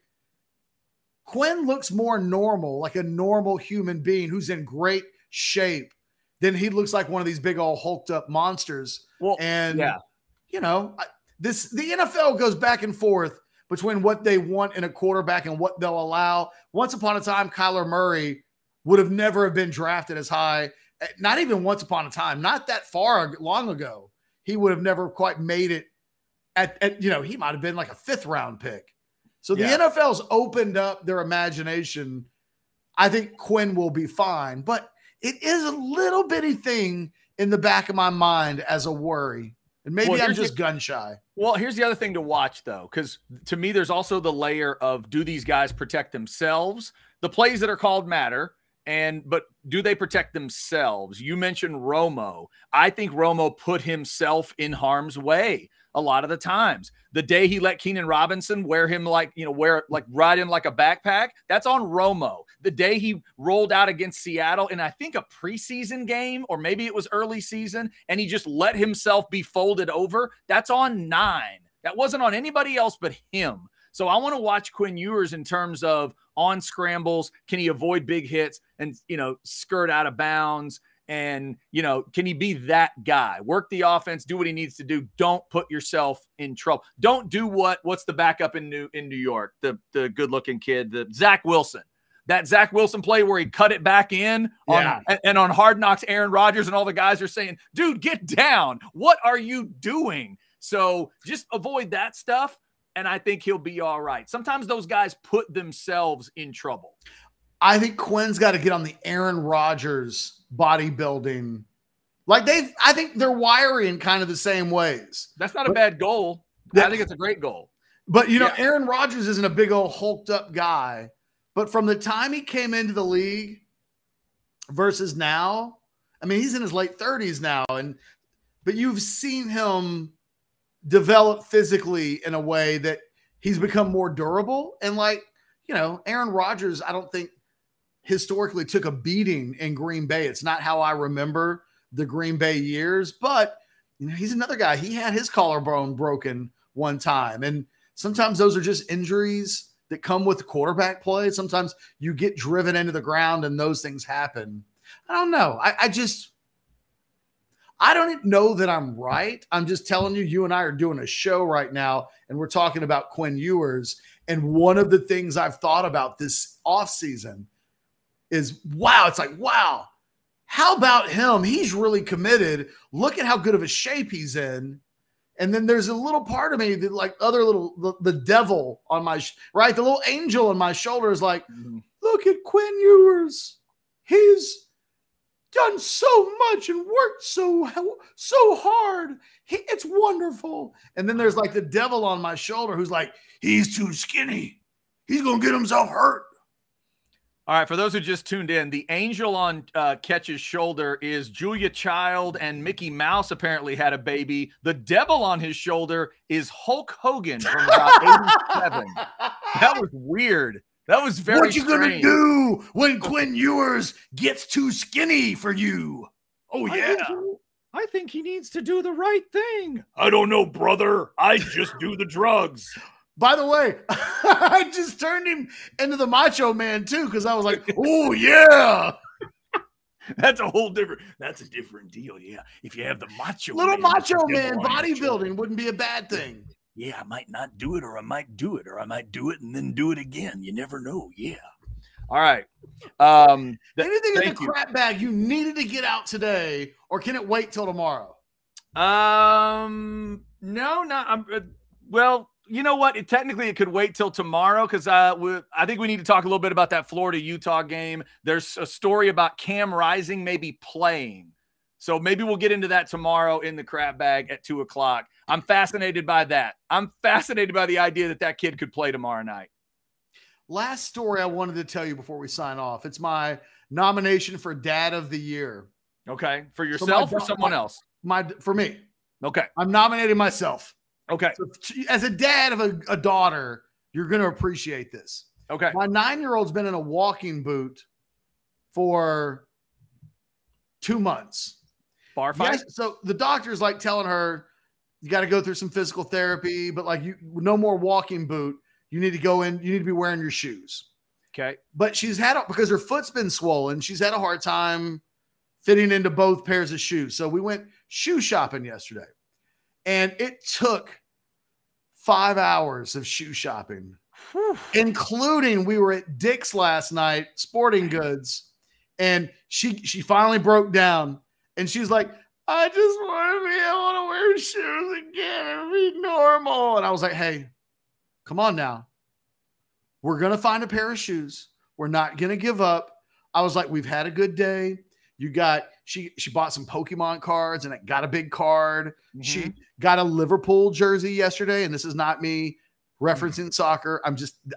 Quinn looks more normal, like a normal human being who's in great shape. Then he looks like one of these big old hulked up monsters. Well, the NFL goes back and forth between what they want in a quarterback and what they'll allow. Once upon a time, Kyler Murray would have never have been drafted as high. Not even once upon a time, not that far long ago. He would have never quite made it he might have been like a 5th round pick. So the NFL's opened up their imagination. I think Quinn will be fine, but it is a little bitty thing in the back of my mind as a worry. And maybe I'm just gun shy. Well, here's the other thing to watch, though, because to me, there's also the layer of, do these guys protect themselves? The plays that are called matter, but do they protect themselves? You mentioned Romo. I think Romo put himself in harm's way a lot of the times. The day he let Keenan Robinson ride him like a backpack, that's on Romo. The day he rolled out against Seattle in, I think, a preseason game, or maybe it was early season, and he just let himself be folded over, that's on 9. That wasn't on anybody else but him. So I want to watch Quinn Ewers in terms of on scrambles. Can he avoid big hits and, skirt out of bounds? And, can he be that guy? Work the offense, do what he needs to do. Don't put yourself in trouble. Don't do what's the backup in New York, the good-looking kid, the Zach Wilson. That Zach Wilson play where he cut it back in and on Hard Knocks, Aaron Rodgers and all the guys are saying, dude, get down. What are you doing? So just avoid that stuff, and I think he'll be all right. Sometimes those guys put themselves in trouble. I think Quinn's got to get on the Aaron Rodgers bodybuilding. I think they're wiring kind of the same ways. That's not a bad goal. I think it's a great goal. But, Aaron Rodgers isn't a big old hulked up guy. But from the time he came into the league versus now, I mean, he's in his late 30s now. But you've seen him develop physically in a way that he's become more durable. And like, you know, Aaron Rodgers, I don't think historically took a beating in Green Bay. It's not how I remember the Green Bay years, but you know, he's another guy. He had his collarbone broken one time. And sometimes those are just injuries that come with quarterback play. Sometimes you get driven into the ground and those things happen. I don't know. I don't know that I'm right. I'm just telling you, you and I are doing a show right now, and we're talking about Quinn Ewers. And one of the things I've thought about this offseason is, wow, it's like, wow, how about him? He's really committed. Look at how good of a shape he's in. And then there's a little part of me that like the devil on my, right? The little angel on my shoulder is like, look at Quinn Ewers. He's done so much and worked so hard. It's wonderful. And then there's like the devil on my shoulder who's like, he's too skinny. He's going to get himself hurt. All right, for those who just tuned in, the angel on Ketch's shoulder is Julia Child, and Mickey Mouse apparently had a baby. The devil on his shoulder is Hulk Hogan from about 87. That was weird. That was very What you going to do when Quinn Ewers gets too skinny for you? Oh, yeah. I think he needs to do the right thing. I don't know, brother. I just do the drugs. By the way, I just turned him into the Macho Man too, because I was like, oh, yeah. That's a different deal. Yeah. If you have the Macho Man bodybuilding wouldn't be a bad thing. Yeah, I might not do it, or I might do it, or I might do it and then do it again. You never know. Yeah. All right. Anything in the crap bag you needed to get out today, or can it wait till tomorrow? No, not. Well, you know what? Technically, it could wait till tomorrow because I think we need to talk a little bit about that Florida-Utah game. There's a story about Cam Rising maybe playing. So maybe we'll get into that tomorrow in the crap bag at 2 o'clock. I'm fascinated by that. I'm fascinated by the idea that that kid could play tomorrow night. Last story I wanted to tell you before we sign off. It's my nomination for Dad of the Year. Okay. For yourself or someone else? For me. Okay. I'm nominating myself. Okay. So as a dad of a daughter, you're going to appreciate this. Okay. My 9-year-old's been in a walking boot for 2 months. Bar fight? Yes, so the doctor's like telling her, you got to go through some physical therapy, but like no more walking boot. You need to go in. You need to be wearing your shoes. Okay. But because her foot's been swollen, she's had a hard time fitting into both pairs of shoes. So we went shoe shopping yesterday. And it took 5 hours of shoe shopping, including we were at Dick's last night, sporting goods, and she finally broke down, and she's like, I just want to be able to wear shoes again and be normal. And I was like, hey, come on now. We're going to find a pair of shoes. We're not going to give up. I was like, we've had a good day. She bought some Pokemon cards and it got a big card. Mm-hmm. She got a Liverpool jersey yesterday. And this is not me referencing soccer.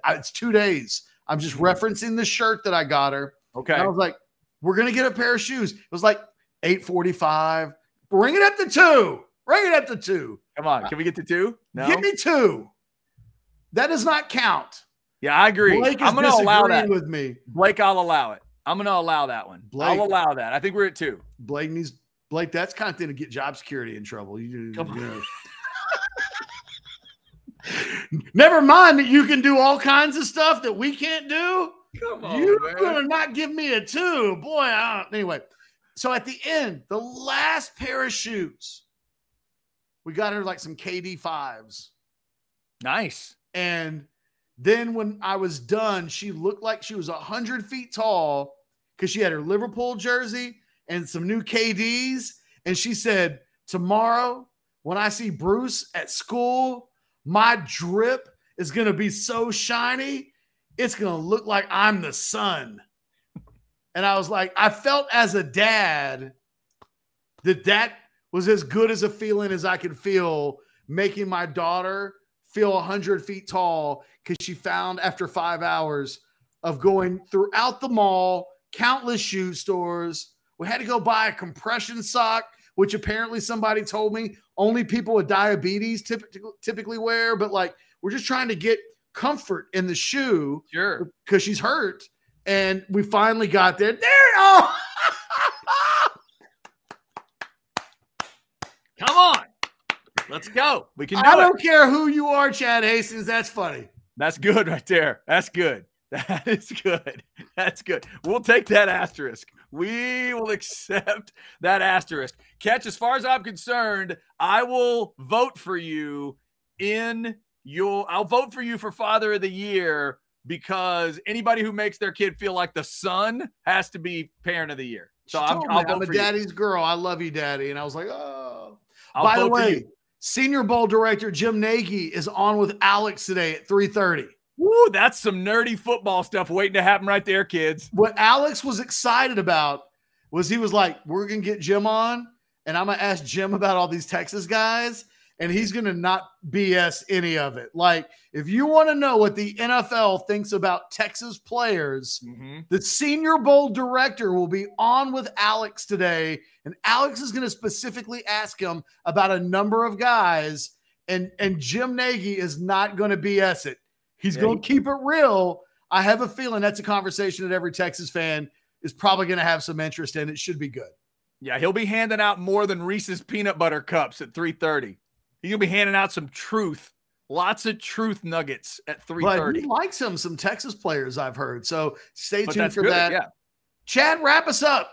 It's 2 days. I'm just referencing the shirt that I got her. Okay. And I was like, we're going to get a pair of shoes. It was like $8.45. Bring it up to 2. Bring it up to 2. Come on. Can we get to 2? No. Give me 2. That does not count. Yeah, I agree. Blake I'm going to allow that with me. Blake, I'll allow it. I'm going to allow that one. I'll allow that. I think we're at 2. Blake, that's kind of thing to get job security in trouble. Never mind that you can do all kinds of stuff that we can't do. Come on, you're going to not give me a 2. Boy, anyway. So at the end, the last pair of shoes, we got her like some KD 5s. Nice. And then when I was done, she looked like she was 100 feet tall because she had her Liverpool jersey and some new KDs. And she said, tomorrow, when I see Bruce at school, my drip is going to be so shiny, it's going to look like I'm the sun. And I was like, I felt as a dad that was as good as a feeling as I could feel, making my daughter feel 100 feet tall because she found after 5 hours of going throughout the mall, countless shoe stores. We had to go buy a compression sock, which apparently somebody told me only people with diabetes typically wear. But like We're just trying to get comfort in the shoe. Sure. Because she's hurt. And we finally got there. Oh! Come on. Let's go. We can do it. I don't care who you are, Chad Hastings. That's funny. That's good right there. That's good. That is good. That's good. We'll take that asterisk. We will accept that asterisk. Ketch, as far as I'm concerned, I will vote for you I'll vote for you for Father of the Year, because anybody who makes their kid feel like the son has to be Parent of the Year. So I'm a daddy's girl. I love you, Daddy. And I was like, oh. By the way, Senior Bowl director Jim Nagy is on with Alex today at 3:30. Woo, that's some nerdy football stuff waiting to happen right there, kids. What Alex was excited about was he was like, we're going to get Jim on, and I'm going to ask Jim about all these Texas guys, and he's going to not BS any of it. Like, if you want to know what the NFL thinks about Texas players, the Senior Bowl director will be on with Alex today, and Alex is going to specifically ask him about a number of guys, and Jim Nagy is not going to BS it. He's going to keep it real. I have a feeling that's a conversation that every Texas fan is probably going to have some interest in. It should be good. Yeah, he'll be handing out more than Reese's peanut butter cups at 3:30. He's going to be handing out some truth, lots of truth nuggets at 3:30. But he likes some Texas players, I've heard. So stay tuned for that. Yeah. Chad, wrap us up.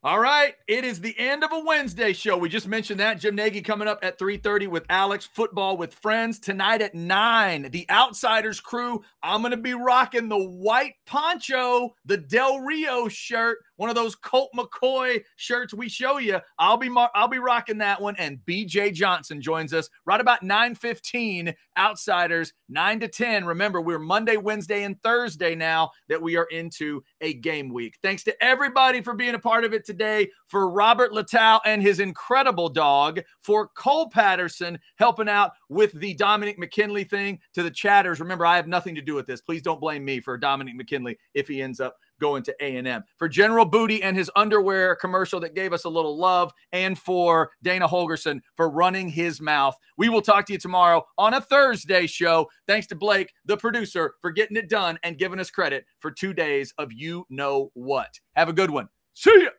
All right. It is the end of a Wednesday show. We just mentioned that. Jim Nagy coming up at 3:30 with Alex. Football with Friends tonight at 9. The Outsiders crew. I'm going to be rocking the white poncho, the Del Rio shirt, one of those Colt McCoy shirts we show you. I'll be rocking that one. And BJ Johnson joins us right about 9:15. Outsiders 9 to 10. Remember, we're Monday, Wednesday, and Thursday now that we are into a game week. Thanks to everybody for being a part of it today. For Robert Littall and his incredible dog. For Cole Patterson helping out with the Dominick McKinley thing. To the chatters, remember, I have nothing to do with this. Please don't blame me for Dominick McKinley if he ends up going to A&M. For General Booty and his underwear commercial that gave us a little love, and for Dana Holgerson for running his mouth. We will talk to you tomorrow on a Thursday show. Thanks to Blake, the producer, for getting it done and giving us credit for 2 days of you know what. Have a good one. See ya.